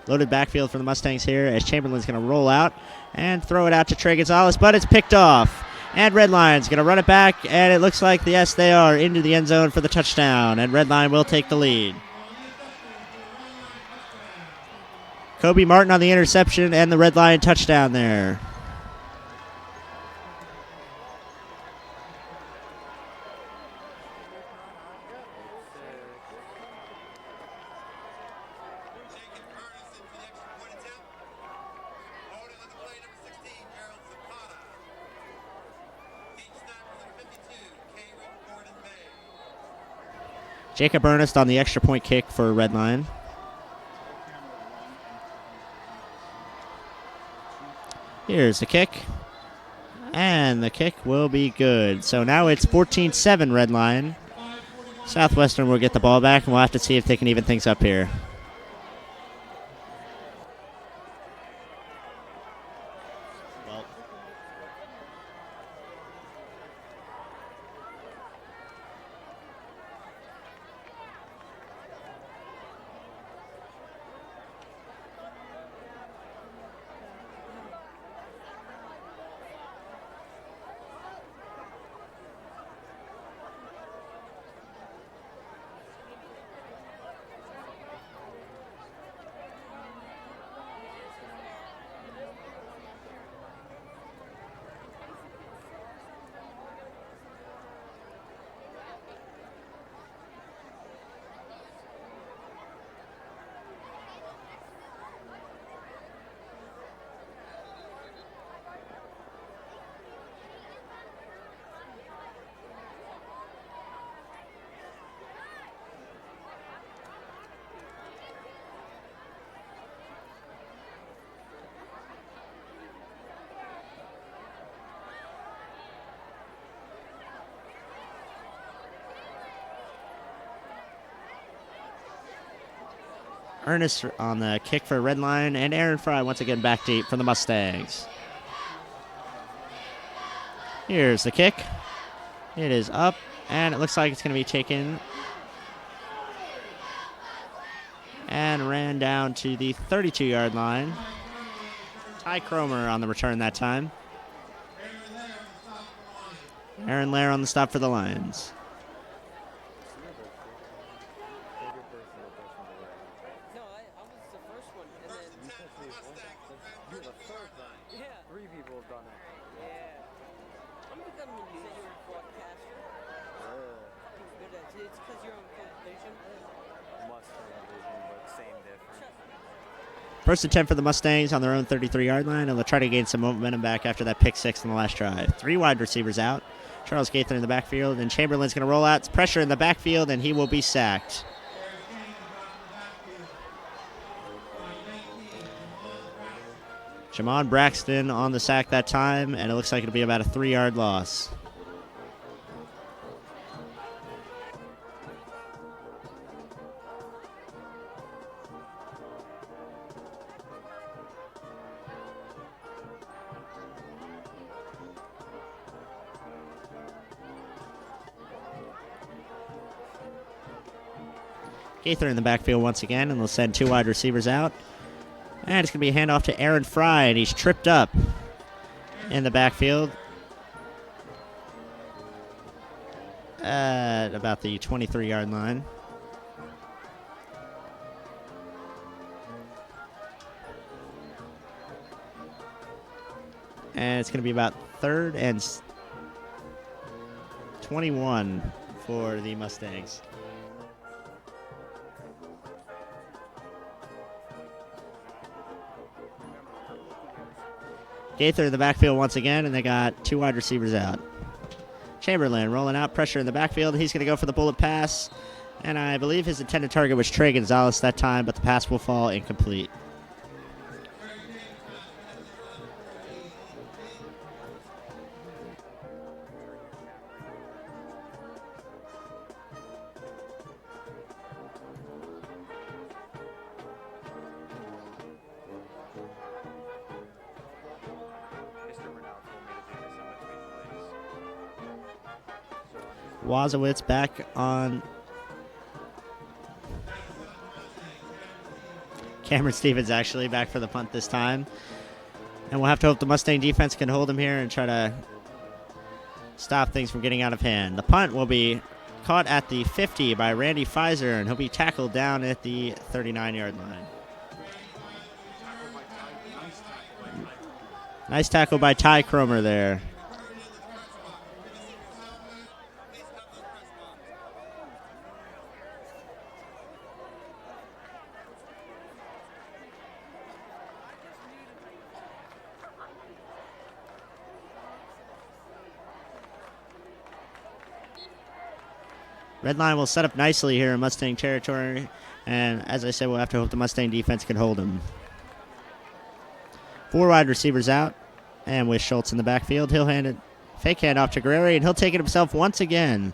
S10: Loaded backfield for the Mustangs here as Chamberlain's going to roll out and throw it out to Trey Gonzalez, but it's picked off. And Redline's going to run it back, and it looks like, yes, they are into the end zone for the touchdown, and Redline will take the lead. Kobe Martin on the interception and the Redline touchdown there. Jacob Ernest on the extra point kick for Redline. Here's the kick. And the kick will be good. So now it's 14-7 Redline. Southwestern will get the ball back, and we'll have to see if they can even things up here. Ernest on the kick for Redline, and Aaron Fry once again back deep for the Mustangs. Here's the kick. It is up, and it looks like it's going to be taken and ran down to the 32-yard line. Ty Cromer on the return that time. Aaron Lair on the stop for the Lions.
S8: No, I was the first one, and then
S7: You're the third time.
S8: yeah.
S7: 3 people have done it.
S8: Yeah. I'm becoming a news broadcaster. Fucking good at it. It's because you're on television.
S1: Mustang division, but same difference.
S10: First and 10 for the Mustangs on their own 33-yard line, and they'll try to gain some momentum back after that pick six in the last drive. 3 wide receivers out. Charles Gaither in the backfield, and Chamberlain's going to roll out. It's pressure in the backfield, and he will be sacked. Jamon Braxton on the sack that time, and it looks like it'll be about a 3-yard loss. Gaither in the backfield once again, and they'll send 2 wide receivers out. And it's going to be a handoff to Aaron Fry, and he's tripped up in the backfield at about the 23-yard line. And it's going to be about 3rd and 21 for the Mustangs. Gaither in the backfield once again, and they got 2 wide receivers out. Chamberlain rolling out, pressure in the backfield. He's going to go for the bullet pass, and I believe his intended target was Trey Gonzalez that time, but the pass will fall incomplete. Wazowitz back on. Cameron Stevens actually back for the punt this time. And we'll have to hope the Mustang defense can hold him here and try to stop things from getting out of hand. The punt will be caught at the 50 by Randy Pfizer, and he'll be tackled down at the 39-yard line. Nice tackle by Ty Cromer there. Red line will set up nicely here in Mustang territory, and as I said, we'll have to hope the Mustang defense can hold him. 4 wide receivers out, and with Schultz in the backfield, he'll hand it, fake hand off to Guerreri, and he'll take it himself once again.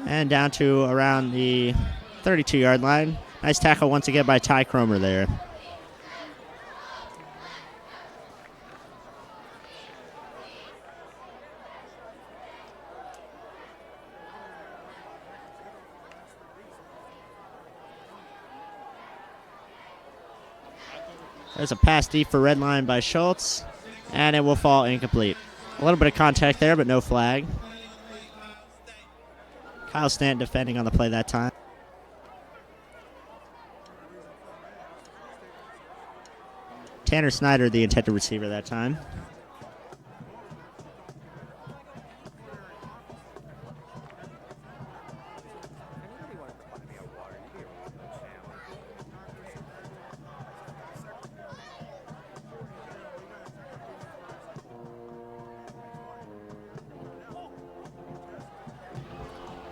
S10: And down to around the 32-yard line. Nice tackle once again by Ty Cromer there. There's a pass deep for red line by Schultz, and it will fall incomplete. A little bit of contact there, but no flag. Kyle Stanton defending on the play that time. Tanner Snyder, the intended receiver that time.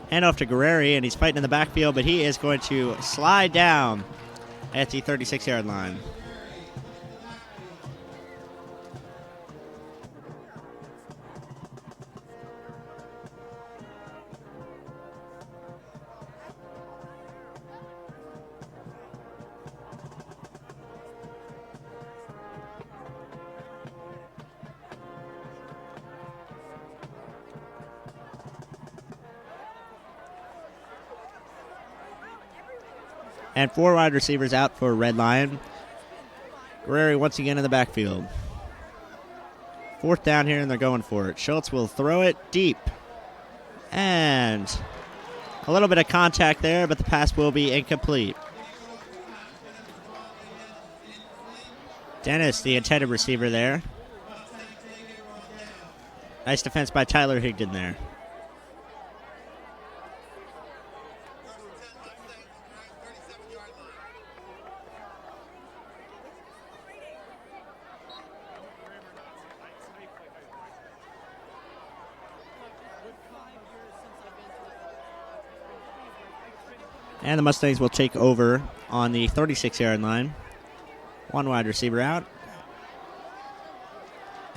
S10: Hand off to Guerreri, and he's fighting in the backfield, but he is going to slide down at the 36-yard line. And 4 wide receivers out for Red Lion. Guerreri once again in the backfield. 4th down here, and they're going for it. Schultz will throw it deep. And a little bit of contact there, but the pass will be incomplete. Dennis, the intended receiver there. Nice defense by Tyler Higdon there. And the Mustangs will take over on the 36-yard line. 1 wide receiver out.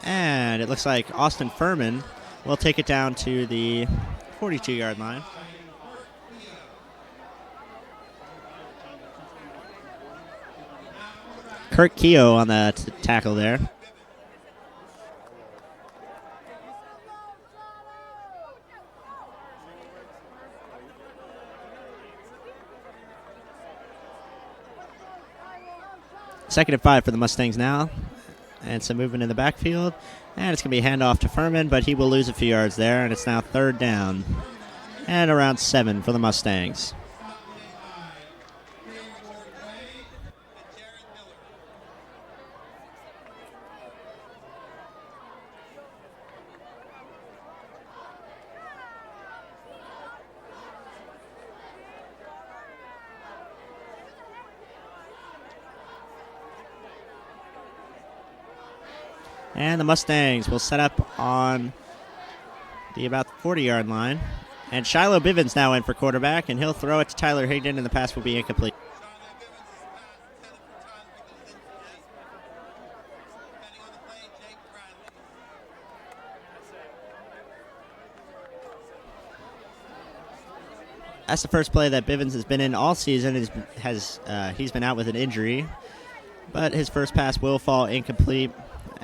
S10: And it looks like Austin Furman will take it down to the 42-yard line. Kurt Keogh on the tackle there. Second and 5 for the Mustangs now. And some movement in the backfield. And it's going to be a handoff to Furman, but he will lose a few yards there. And it's now 3rd down. And around 7 for the Mustangs. And the Mustangs will set up on the about 40-yard line. And Shiloh Bivens now in for quarterback, and he'll throw it to Tyler Higdon, and the pass will be incomplete. That's the first play that Bivens has been in all season. He's been out with an injury, but his first pass will fall incomplete.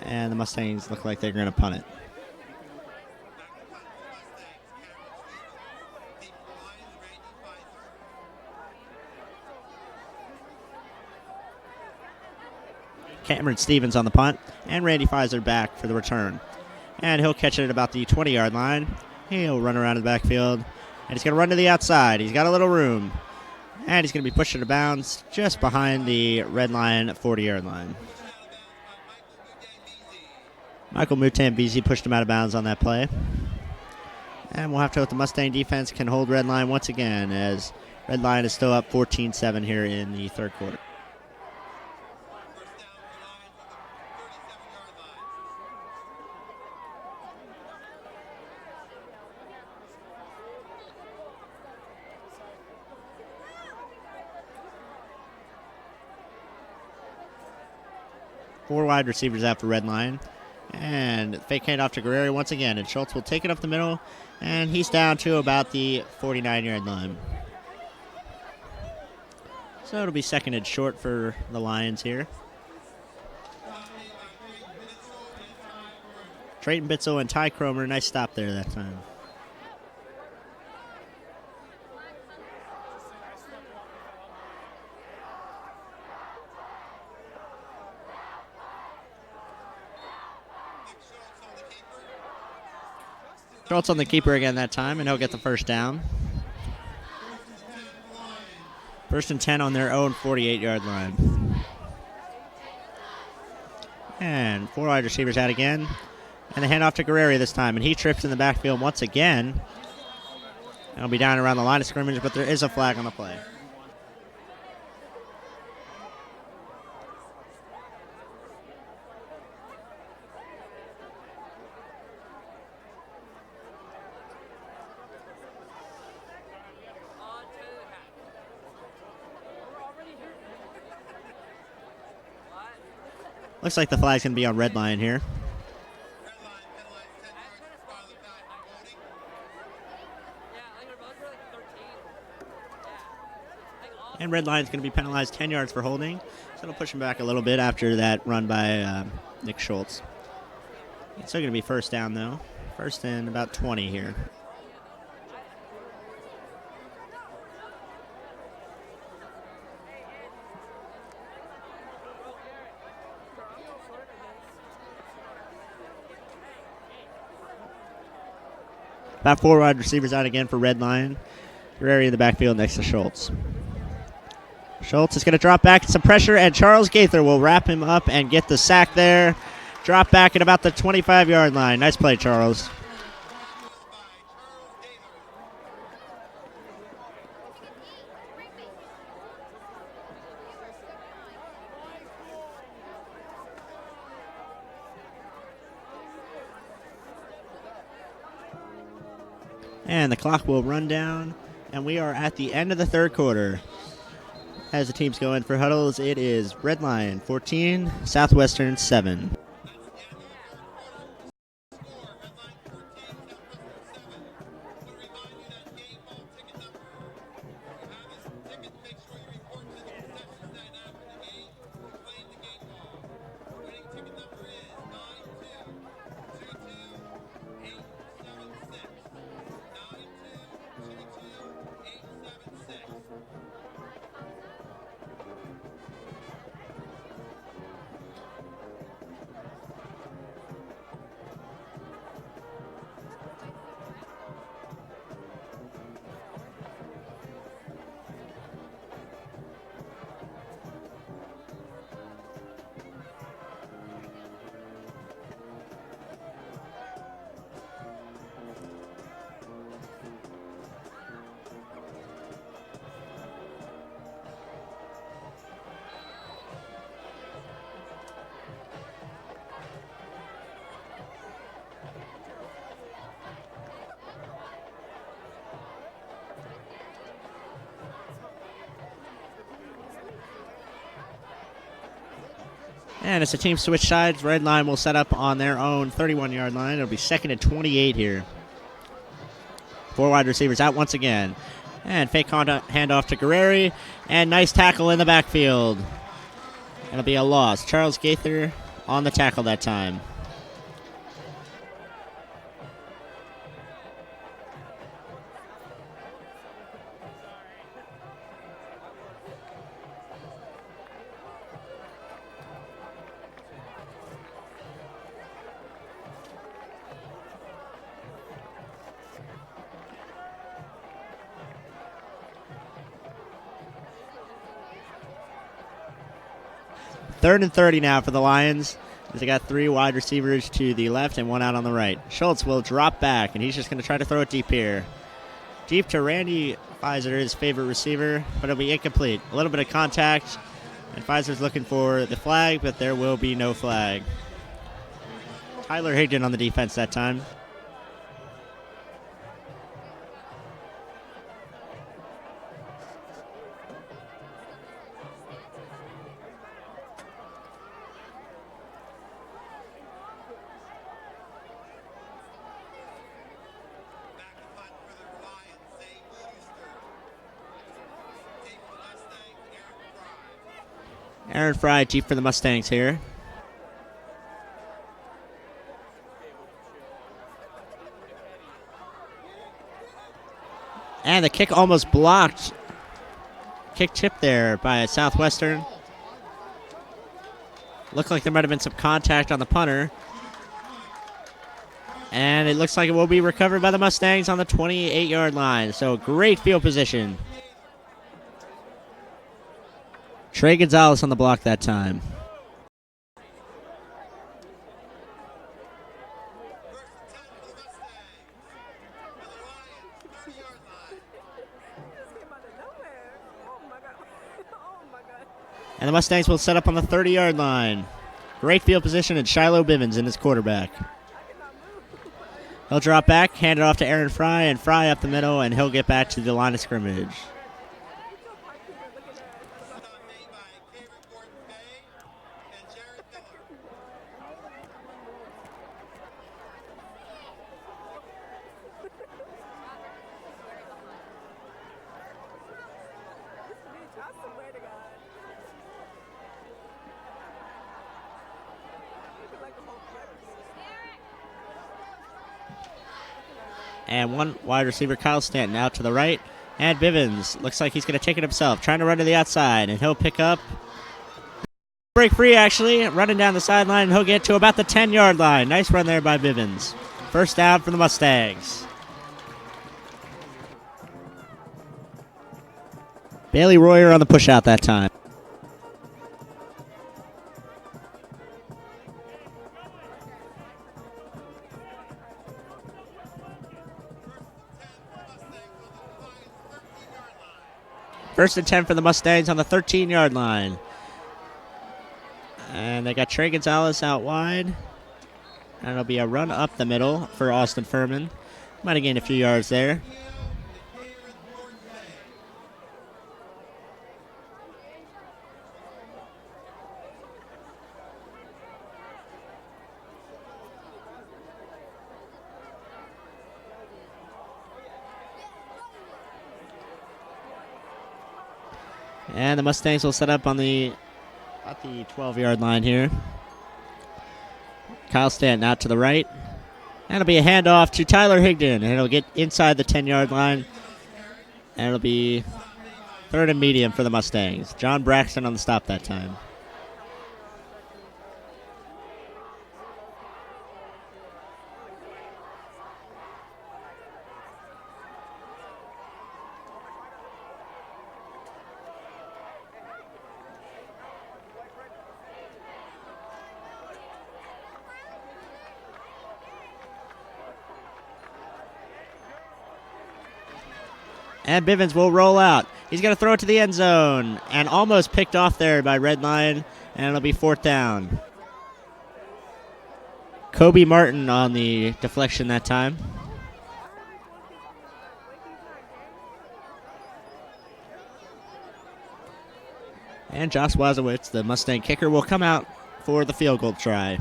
S10: And the Mustangs look like they're going to punt it. Cameron Stevens on the punt, and Randy Pfizer back for the return. And he'll catch it at about the 20-yard line. He'll run around in the backfield, and he's going to run to the outside. He's got a little room. And he's going to be pushed out of bounds just behind the Red Lion 40-yard line. Michael Mutambisi pushed him out of bounds on that play. And we'll have to hope the Mustang defense can hold Red Lion once again, as Red Lion is still up 14-7 here in the 3rd quarter. Four wide receivers out for Red Lion. And fake handoff to Guerreri once again. And Schultz will take it up the middle. And he's down to about the 49-yard line. So it'll be seconded short for the Lions here. Trayton Bitzel and Ty Cromer. Nice stop there that time. Schultz on the keeper again that time, and he'll get the first down. 1st and 10 on their own 48-yard line. And 4 wide receivers out again. And the handoff to Guerreri this time, and he trips in the backfield once again. He'll be down around the line of scrimmage, but there is a flag on the play. Looks like the flag's going to be on Red Lion here. And Red Lion's going to be penalized 10 yards for holding. So it'll push him back a little bit after that run by Nick Schultz. It's still going to be first down, though. First and about 20 here. About 4 wide receivers out again for Red Lion. Guerreri in the backfield next to Schultz. Schultz is going to drop back, some pressure, and Charles Gaither will wrap him up and get the sack there. Drop back at about the 25-yard line. Nice play, Charles. And the clock will run down, and we are at the end of the third quarter. As the teams go in for huddles, it is Red Lion 14, Southwestern 7. And as the team switch sides, Red Line will set up on their own 31-yard line. It'll be 2nd and 28 here. 4 wide receivers out once again. And fake handoff to Guerreri. And nice tackle in the backfield. It'll be a loss. Charles Gaither on the tackle that time. Third and 30 now for the Lions. They got 3 wide receivers to the left and 1 out on the right. Schultz will drop back, and he's just going to try to throw it deep here. Deep to Randy Pfizer, his favorite receiver, but it'll be incomplete. A little bit of contact, and Pfizer's looking for the flag, but there will be no flag. Tyler Higdon on the defense that time. Aaron Fry deep for the Mustangs here. And the kick almost blocked. Kick tipped there by Southwestern. Looked like there might have been some contact on the punter. And it looks like it will be recovered by the Mustangs on the 28-yard line. So great field position. Trey Gonzalez on the block that time. And the Mustangs will set up on the 30-yard line. Great field position, and Shiloh Bivens in his quarterback. He'll drop back, hand it off to Aaron Fry, and Fry up the middle, and he'll get back to the line of scrimmage. And 1 wide receiver, Kyle Stanton, out to the right. And Bivens looks like he's going to take it himself, trying to run to the outside, and he'll pick up. Break free, actually, running down the sideline, and he'll get to about the 10-yard line. Nice run there by Bivens. First down for the Mustangs. Bailey Royer on the push out that time. First and 10 for the Mustangs on the 13-yard line. And they got Trey Gonzalez out wide. And it'll be a run up the middle for Austin Furman. Might have gained a few yards there. And the Mustangs will set up on at the 12-yard line here. Kyle Stanton out to the right. And it'll be a handoff to Tyler Higdon. And it'll get inside the 10-yard line. And it'll be 3rd and medium for the Mustangs. John Braxton on the stop that time. And Bivens will roll out. He's going to throw it to the end zone. And almost picked off there by Red Lion. And it'll be 4th down. Kobe Martin on the deflection that time. And Josh Wazowitz, the Mustang kicker, will come out for the field goal try.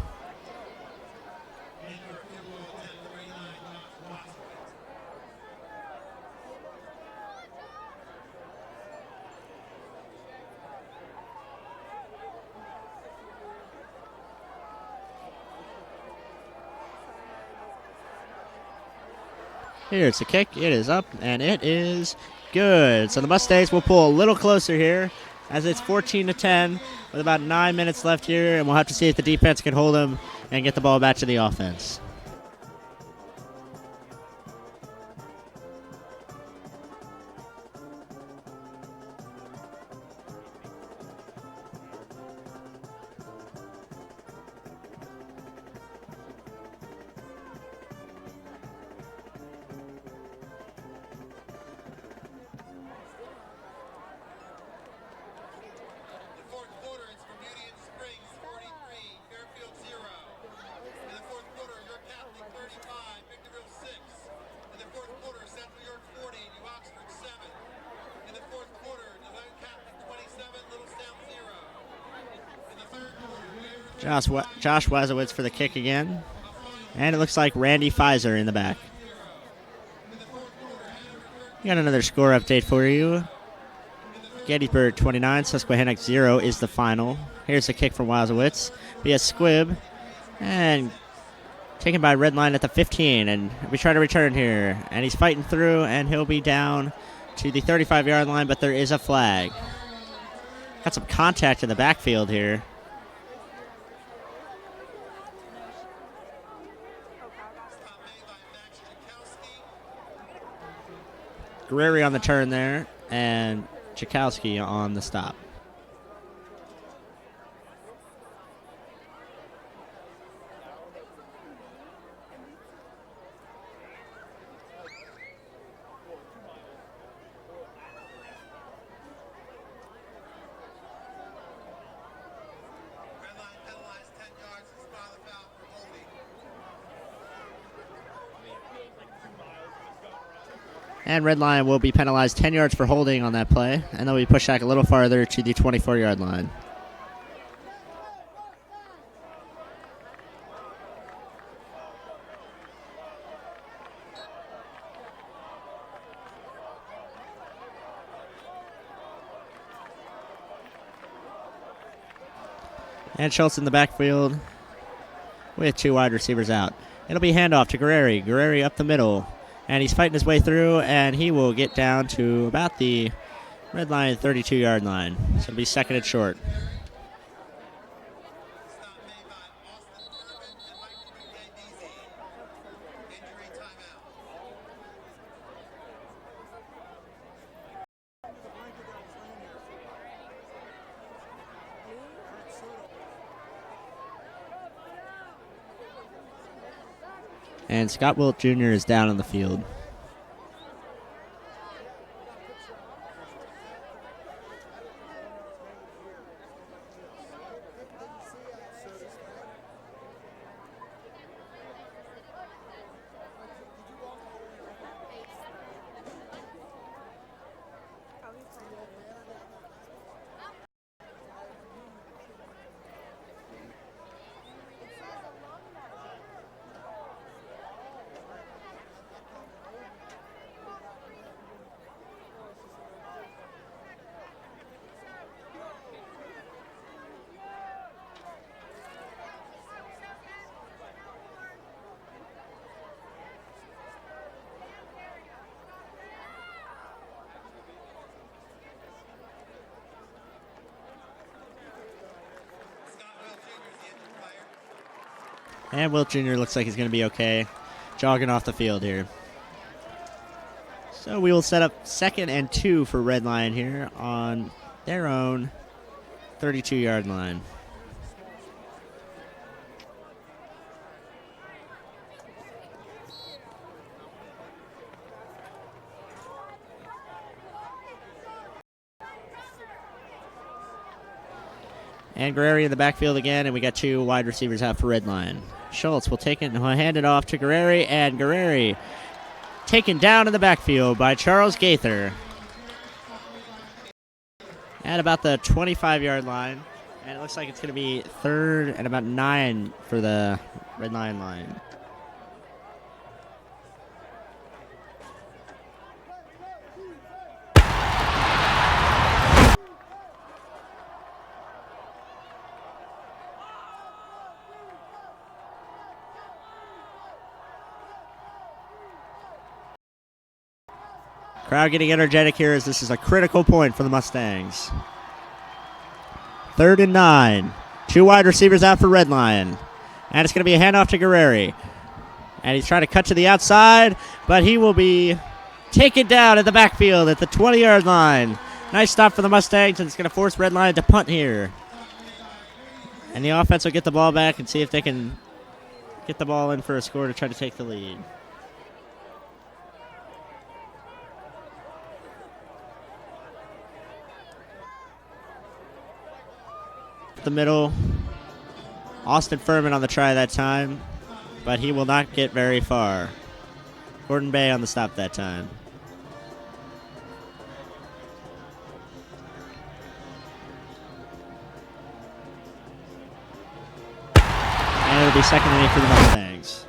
S10: Here's the kick. It is up, and it is good. So the Mustangs will pull a little closer here as it's 14-10 with about 9 minutes left here, and we'll have to see if the defense can hold them and get the ball back to the offense. Josh Wazowitz for the kick again. And it looks like Randy Pfizer in the back. Got another score update for you. Gettysburg 29, Susquehannock 0 is the final. Here's the kick from Wazowitz. Be a squib. And taken by Red Line at the 15. And we try to return here. And he's fighting through, and he'll be down to the 35-yard line, but there is a flag. Got some contact in the backfield here. Guerreri on the turn there, and Chakowski on the stop. And Red Lion will be penalized 10 yards for holding on that play, and they'll be pushed back a little farther to the 24-yard line. And Schultz in the backfield with 2 wide receivers out. It'll be handoff to Guerreri. Guerreri up the middle. And he's fighting his way through, and he will get down to about the Red Lion 32-yard line. So it'll be 2nd and short. And Scott Wilt Jr. is down on the field. And Wilt Jr. looks like he's going to be okay, jogging off the field here. So we will set up 2nd and 2 for Red Lion here on their own 32-yard line. And Guerreri in the backfield again, and we got 2 wide receivers out for Red Lion. Schultz will take it and hand it off to Guerreri, and Guerreri taken down in the backfield by Charles Gaither at about the 25-yard line. And it looks like it's going to be 3rd and about 9 for the Red Lion line. Crowd getting energetic here as this is a critical point for the Mustangs. 3rd and 9. 2 wide receivers out for Red Lion. And it's going to be a handoff to Guerreri. And he's trying to cut to the outside, but he will be taken down at the backfield at the 20-yard line. Nice stop for the Mustangs, and it's going to force Red Lion to punt here. And the offense will get the ball back and see if they can get the ball in for a score to try to take the lead. The middle. Austin Furman on the try that time, but he will not get very far. Gordon Bay on the stop that time. And it'll be 2nd and 8 for the Mustangs.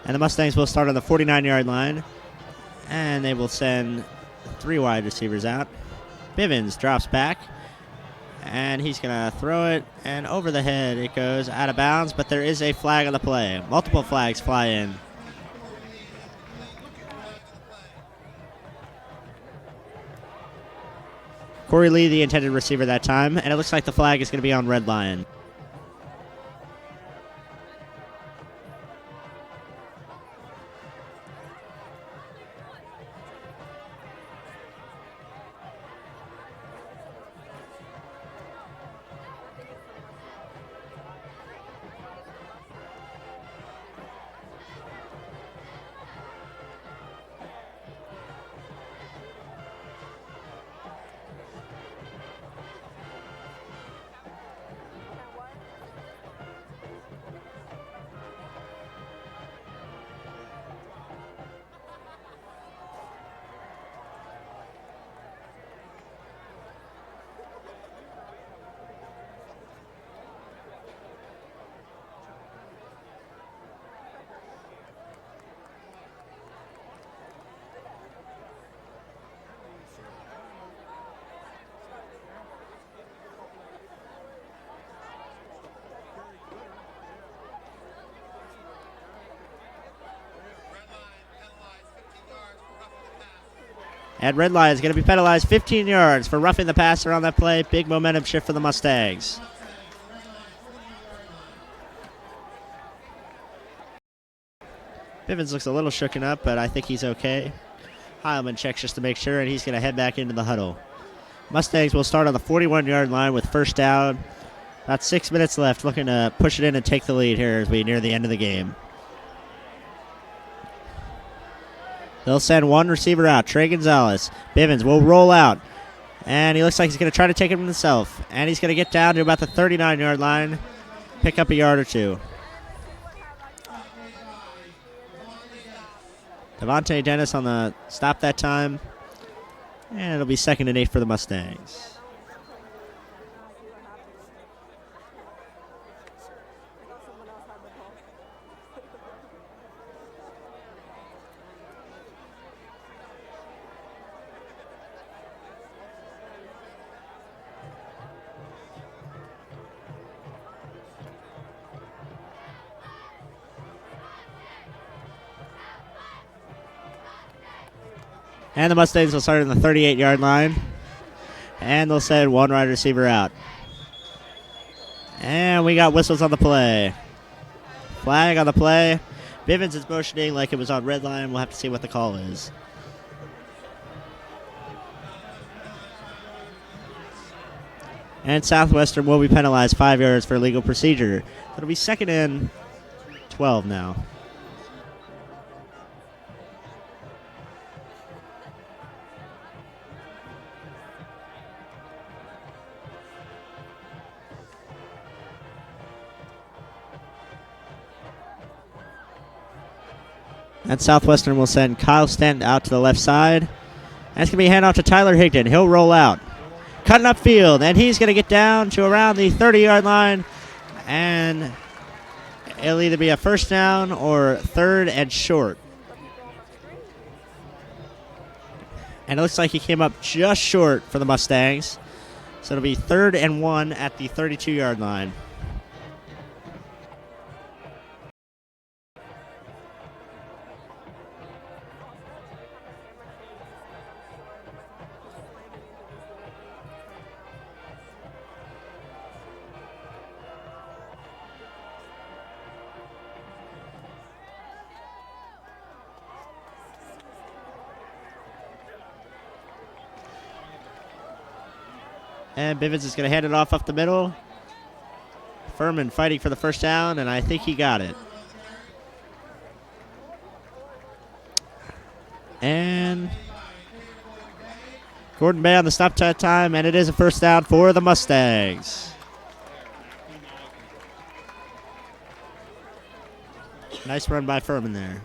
S10: And the Mustangs will start on the 49-yard line. And they will send 3 wide receivers out. Bivens drops back. And he's going to throw it. And over the head it goes out of bounds. But there is a flag on the play. Multiple flags fly in. Corey Lee, the intended receiver that time. And it looks like the flag is going to be on Red Lion. And Red Lion is going to be penalized 15 yards for roughing the passer on that play. Big momentum shift for the Mustangs. Bivens looks a little shooken up, but I think he's okay. Heilman checks just to make sure, and he's going to head back into the huddle. Mustangs will start on the 41-yard line with first down. About 6 minutes left, looking to push it in and take the lead here as we near the end of the game. They'll send one receiver out, Trey Gonzalez. Bivens will roll out, and he looks like he's going to try to take it himself. And he's going to get down to about the 39-yard line, pick up a yard or two. Devontae Dennis on the stop that time. And it'll be 2nd and 8 for the Mustangs. And the Mustangs will start on the 38-yard line. And they'll send one wide receiver out. And we got whistles on the play. Flag on the play. Bivens is motioning like it was on red line. We'll have to see what the call is. And Southwestern will be penalized 5 yards for illegal procedure. It'll be 2nd and 12 now. And Southwestern will send Kyle Stanton out to the left side. And it's going to be a handoff to Tyler Higdon. He'll roll out. Cutting up field, and he's going to get down to around the 30-yard line. And it'll either be a first down or 3rd and short. And it looks like he came up just short for the Mustangs. So it'll be 3rd and 1 at the 32-yard line. And Bivens is going to hand it off up the middle. Furman fighting for the first down, and I think he got it. And Gordon Bay on the stop time, and it is a first down for the Mustangs. Nice run by Furman there.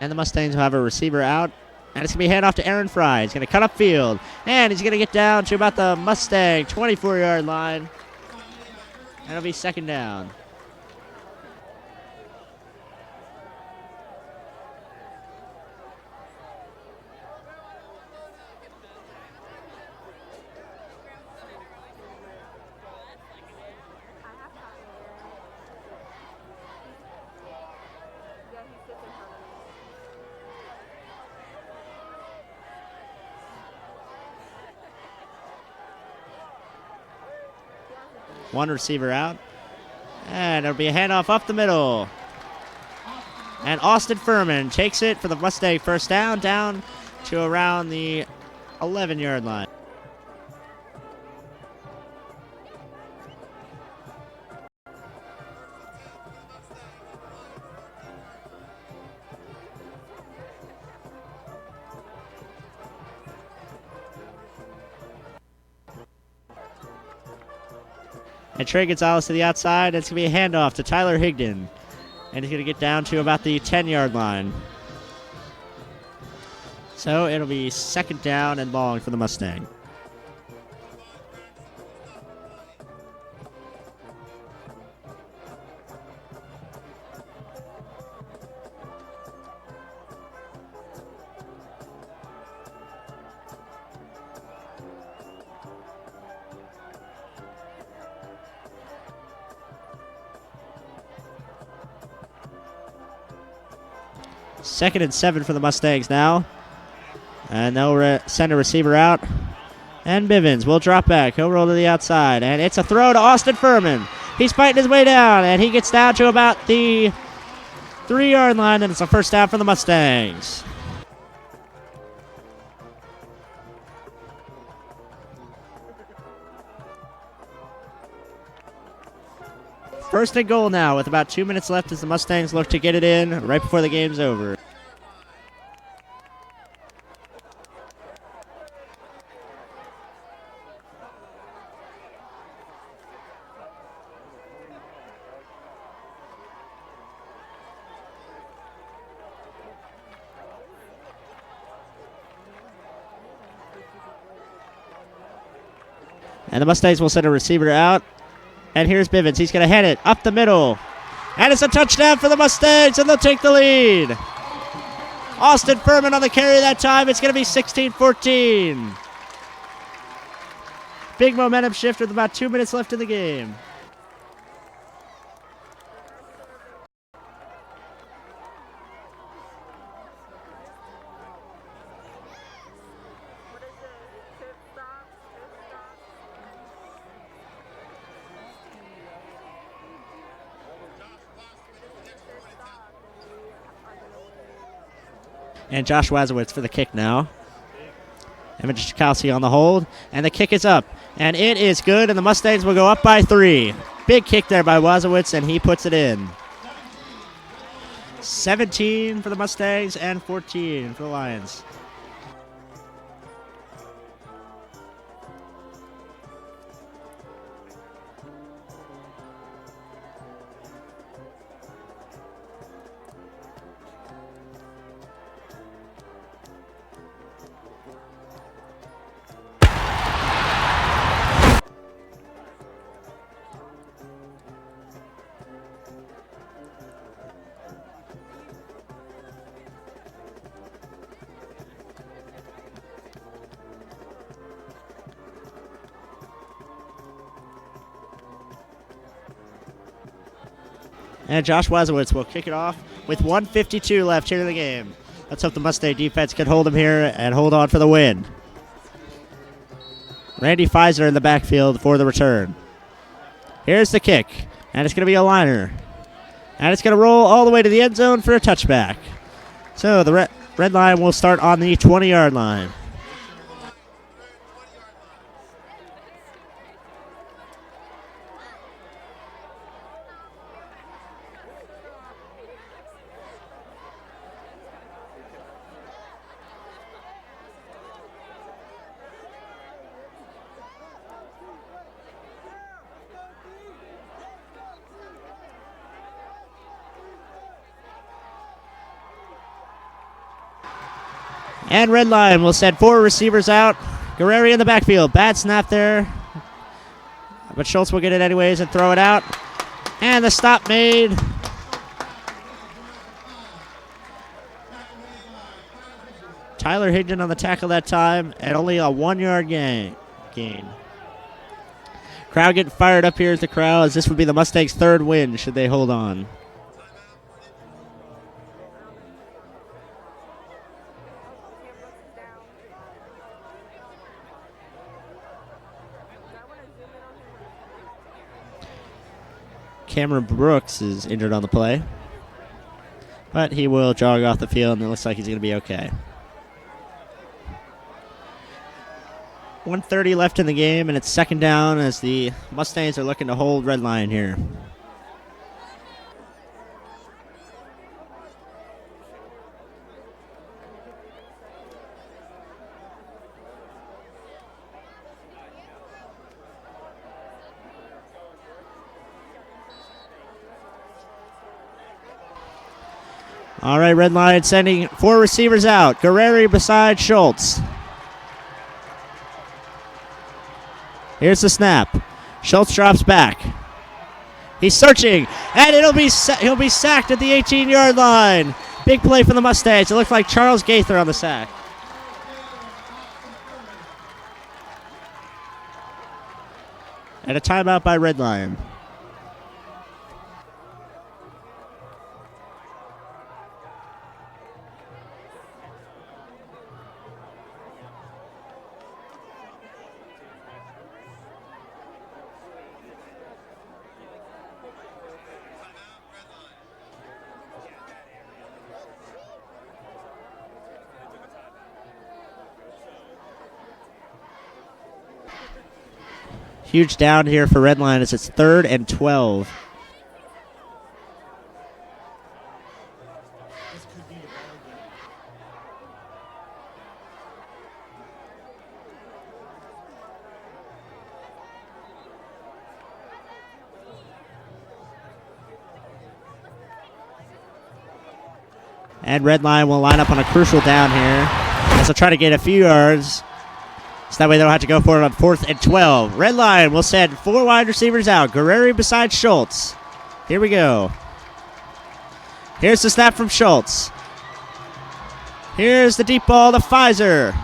S10: And the Mustangs will have a receiver out. And it's going to be a handoff to Aaron Fry. He's going to cut up field. And he's going to get down to about the Mustang 24-yard line. And it'll be 2nd down. One receiver out. And it'll be a handoff up the middle. And Austin Furman takes it for the Mustang first down to around the 11-yard line. And Trey Gonzalez to the outside. It's going to be a handoff to Tyler Higdon. And he's going to get down to about the 10-yard line. So it'll be 2nd down and long for the Mustang. 2nd and 7 for the Mustangs now. And they'll send a receiver out. And Bivens will drop back. He'll roll to the outside. And it's a throw to Austin Furman. He's fighting his way down. And he gets down to about the 3-yard line. And it's a first down for the Mustangs. First and goal now with about 2 minutes left as the Mustangs look to get it in right before the game's over. And the Mustangs will send a receiver out. And here's Bivens. He's going to head it up the middle. And it's a touchdown for the Mustangs, and they'll take the lead. Austin Furman on the carry that time. It's going to be 16-14. Big momentum shift with about 2 minutes left in the game. And Josh Wazowitz for the kick now. Evan Chikowski on the hold. And the kick is up. And it is good, and the Mustangs will go up by 3. Big kick there by Wazowitz, and he puts it in. 17 for the Mustangs and 14 for the Lions. And Josh Wazowitz will kick it off with 1:52 left here in the game. Let's hope the Mustang defense can hold him here and hold on for the win. Randy Pfizer in the backfield for the return. Here's the kick, and it's going to be a liner. And it's going to roll all the way to the end zone for a touchback. So the red line will start on the 20-yard line. And red line will send 4 receivers out. Guerreri in the backfield. Bad snap there. But Schultz will get it anyways and throw it out. And the stop made. Tyler Higdon on the tackle that time, and only a 1-yard gain. Crowd getting fired up here at the crowd, as this would be the Mustangs' 3rd win should they hold on. Cameron Brooks is injured on the play, but he will jog off the field, and it looks like he's going to be okay. 1:30 left in the game, and it's 2nd down as the Mustangs are looking to hold red line here. All right, red line sending 4 receivers out. Guerreri beside Schultz. Here's the snap. Schultz drops back. He's searching, and he'll be sacked at the 18-yard line. Big play for the Mustangs. It looked like Charles Gaither on the sack. And a timeout by Red Lion. Huge down here for Redline as it's 3rd and 12. And Redline will line up on a crucial down here as they'll try to get a few yards. So that way they don't have to go for it on 4th and 12. Redline will send 4 wide receivers out. Guerreri beside Schultz. Here we go. Here's the snap from Schultz. Here's the deep ball to Pfizer.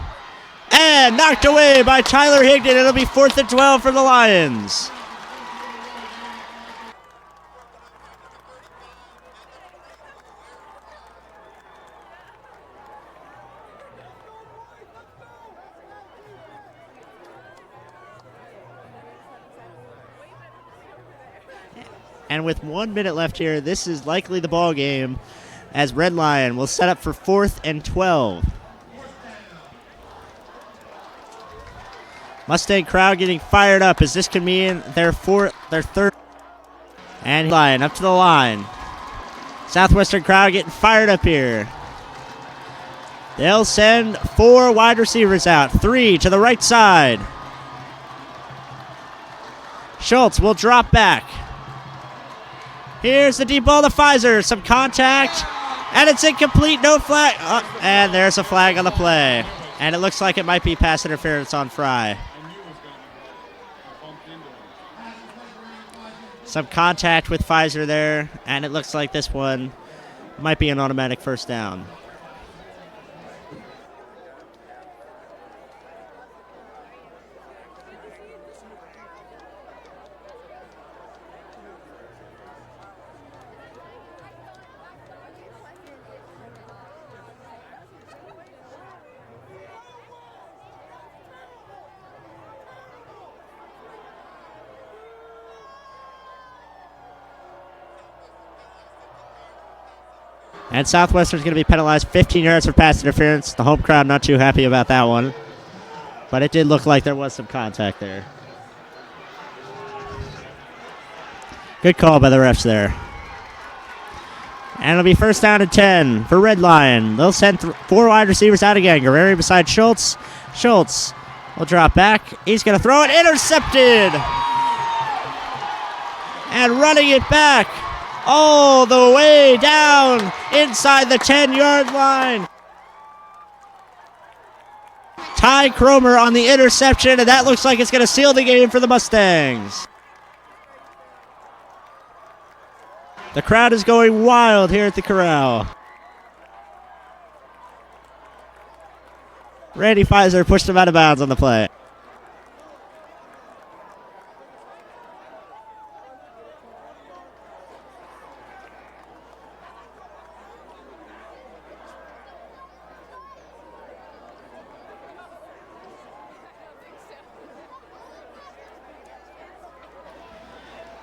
S10: And knocked away by Tyler Higdon. It'll be 4th and 12 for the Lions. And with 1 minute left here, this is likely the ball game as Redline will set up for 4th and 12. Mustang crowd getting fired up as this could mean their 3rd. And line up to the line. Southwestern crowd getting fired up here. They'll send 4 wide receivers out. 3 to the right side. Schultz will drop back. Here's the deep ball to Pfizer. Some contact. And it's incomplete. No flag. And there's a flag on the play. And it looks like it might be pass interference on Fry. Some contact with Pfizer there. And it looks like this one might be an automatic first down. And Southwestern's going to be penalized 15 yards for pass interference. The home crowd not too happy about that one. But it did look like there was some contact there. Good call by the refs there. And it'll be 1st down and 10 for Red Lion. They'll send 4 wide receivers out again. Guerreri beside Schultz. Schultz will drop back. He's going to throw it. Intercepted! And running it back all the way down inside the 10-yard line. Ty Cromer on the interception, and that looks like it's going to seal the game for the Mustangs. The crowd is going wild here at the corral. Randy Pfizer pushed him out of bounds on the play.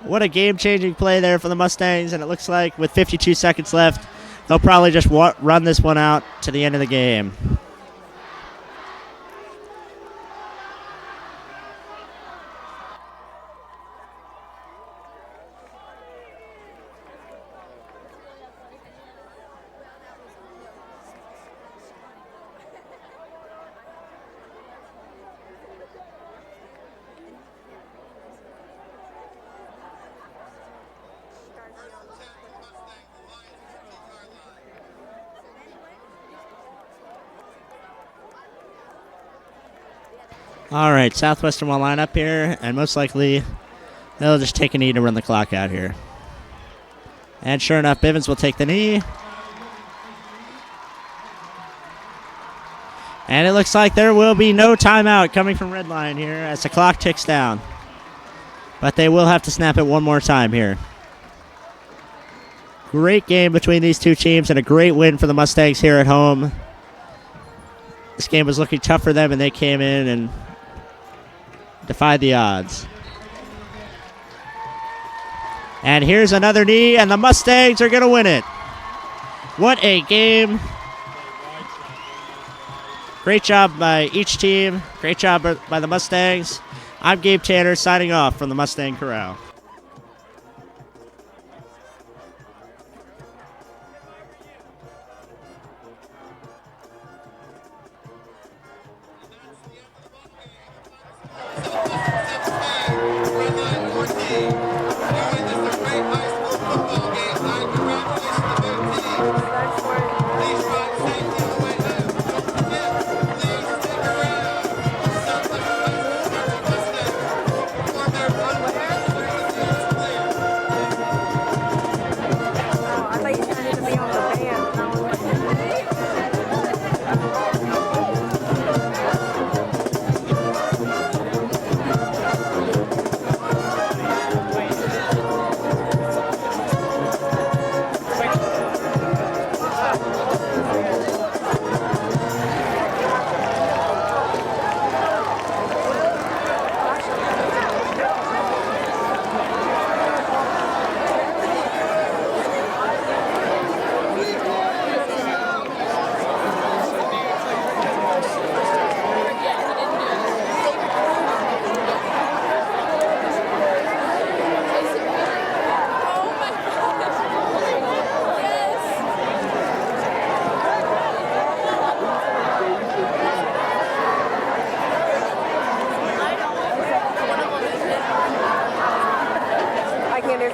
S10: What a game-changing play there for the Mustangs, and it looks like with 52 seconds left, they'll probably just run this one out to the end of the game. All right, Southwestern will line up here, and most likely they'll just take a knee to run the clock out here. And sure enough, Bivens will take the knee. And it looks like there will be no timeout coming from Redline here as the clock ticks down. But they will have to snap it one more time here. Great game between these two teams and a great win for the Mustangs here at home. This game was looking tough for them, and they came in and defied the odds. And here's another knee, and the Mustangs are going to win it. What a game. Great job by each team. Great job by the Mustangs. I'm Gabe Tanner signing off from the Mustang Corral.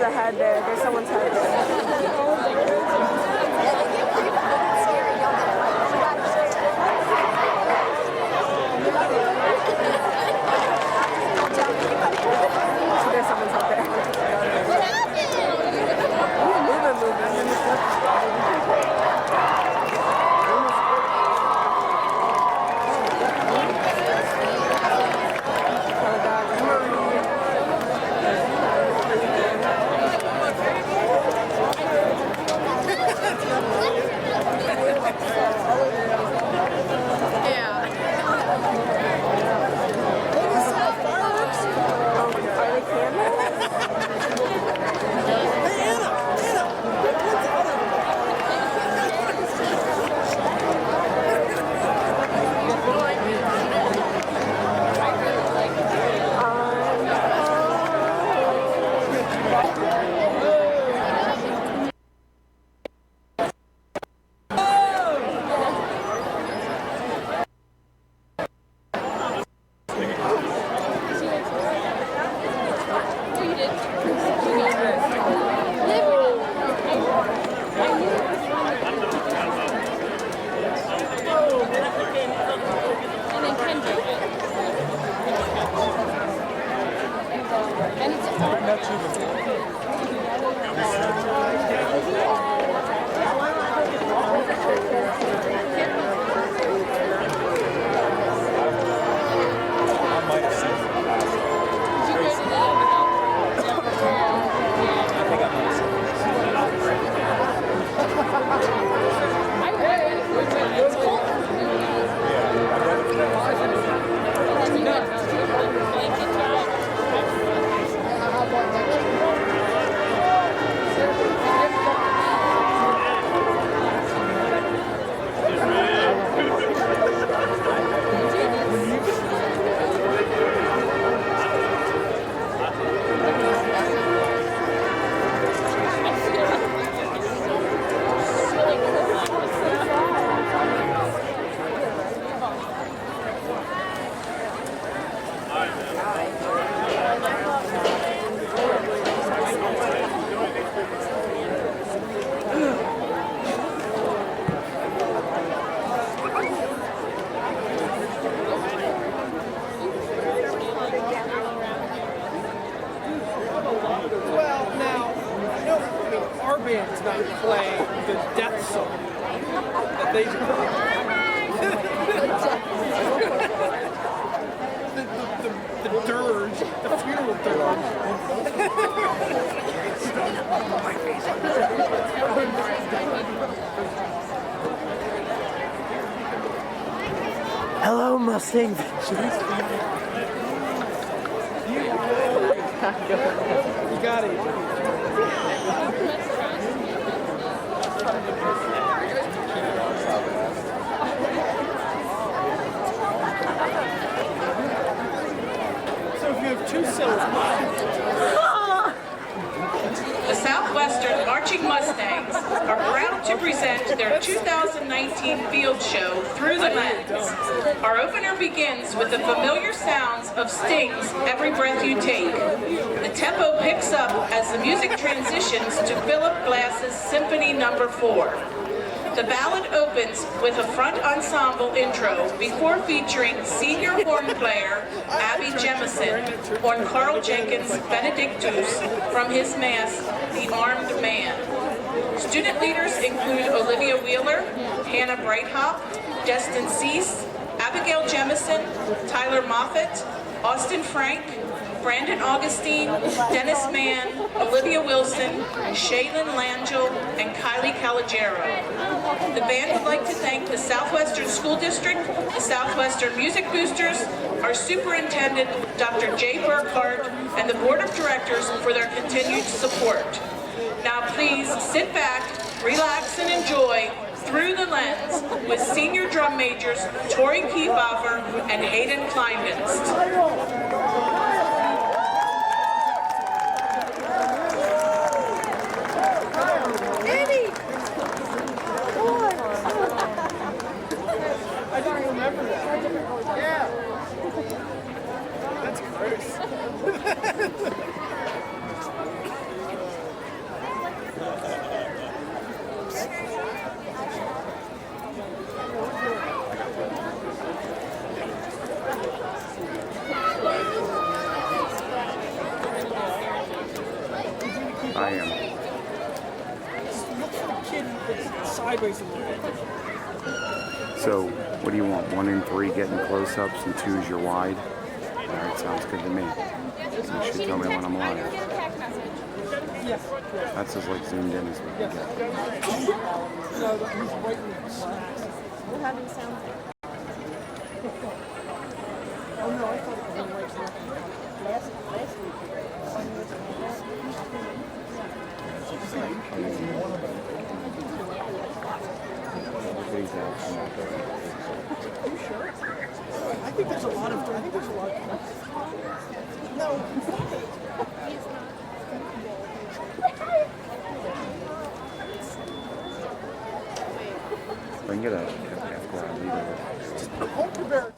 S14: There's a head there. There's someone's head There's someone's head there.
S15: band's not playing the death song that they do. the dirge, the funeral dirge.
S16: Hello, Mustang Ventures.
S15: You got it.
S16: So if you
S15: Two syllables.
S3: The Southwestern Marching Mustangs are proud to present their 2019 field show, Through the Lens. Our opener begins with the familiar sounds of Sting's Every Breath You Take. The tempo picks up as the music transitions to Philip Glass's Symphony No. 4. The ballad opens with a front ensemble intro before featuring senior horn player Abby Jemison on Carl Jenkins' Benedictus from his mass, The Armed Man. Student leaders include Olivia Wheeler, Hannah Breithaupt, Destin Cease, Abigail Jemison, Tyler Moffat, Austin Frank, Brandon Augustine, Dennis Mann, Olivia Wilson, Shaylin Langell, and Kylie Calogero. The band would like to thank the Southwestern School District, the Southwestern Music Boosters, our superintendent, Dr. Jay Burkhart, and the board of directors for their continued support. Now please sit back, relax, and enjoy Through the Lens with senior drum majors Tori Kiefaver and Hayden Kleindienst.
S15: I didn't remember that. Yeah. That's gross.
S11: I am.
S15: Look for the kid that's sideways a little bit.
S11: So, what do you want? 1 and 3 getting close-ups and 2 is your wide? Alright, sounds good to me. You should tell me when I'm live.
S15: Yes.
S11: That's as like zoomed in as we can get.
S15: No, he's right in the slacks.
S14: We're having sound.
S15: Oh no, I thought it was right here.
S14: Last week.
S15: Are you sure? I think there's a lot of. No.
S11: I can get a after I leave it.
S15: Just hold the bear.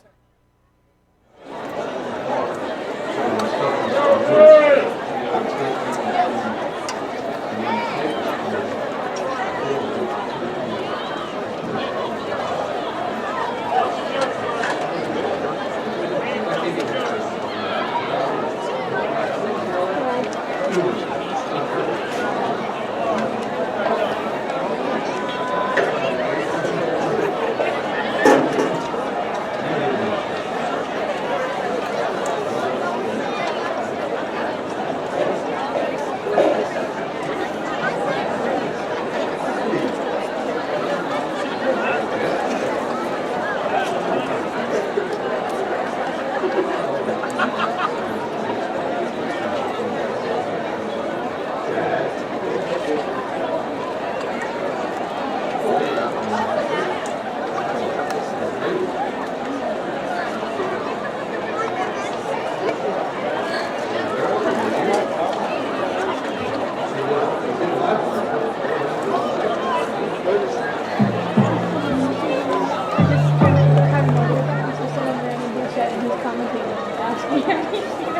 S9: He's commenting on the last year.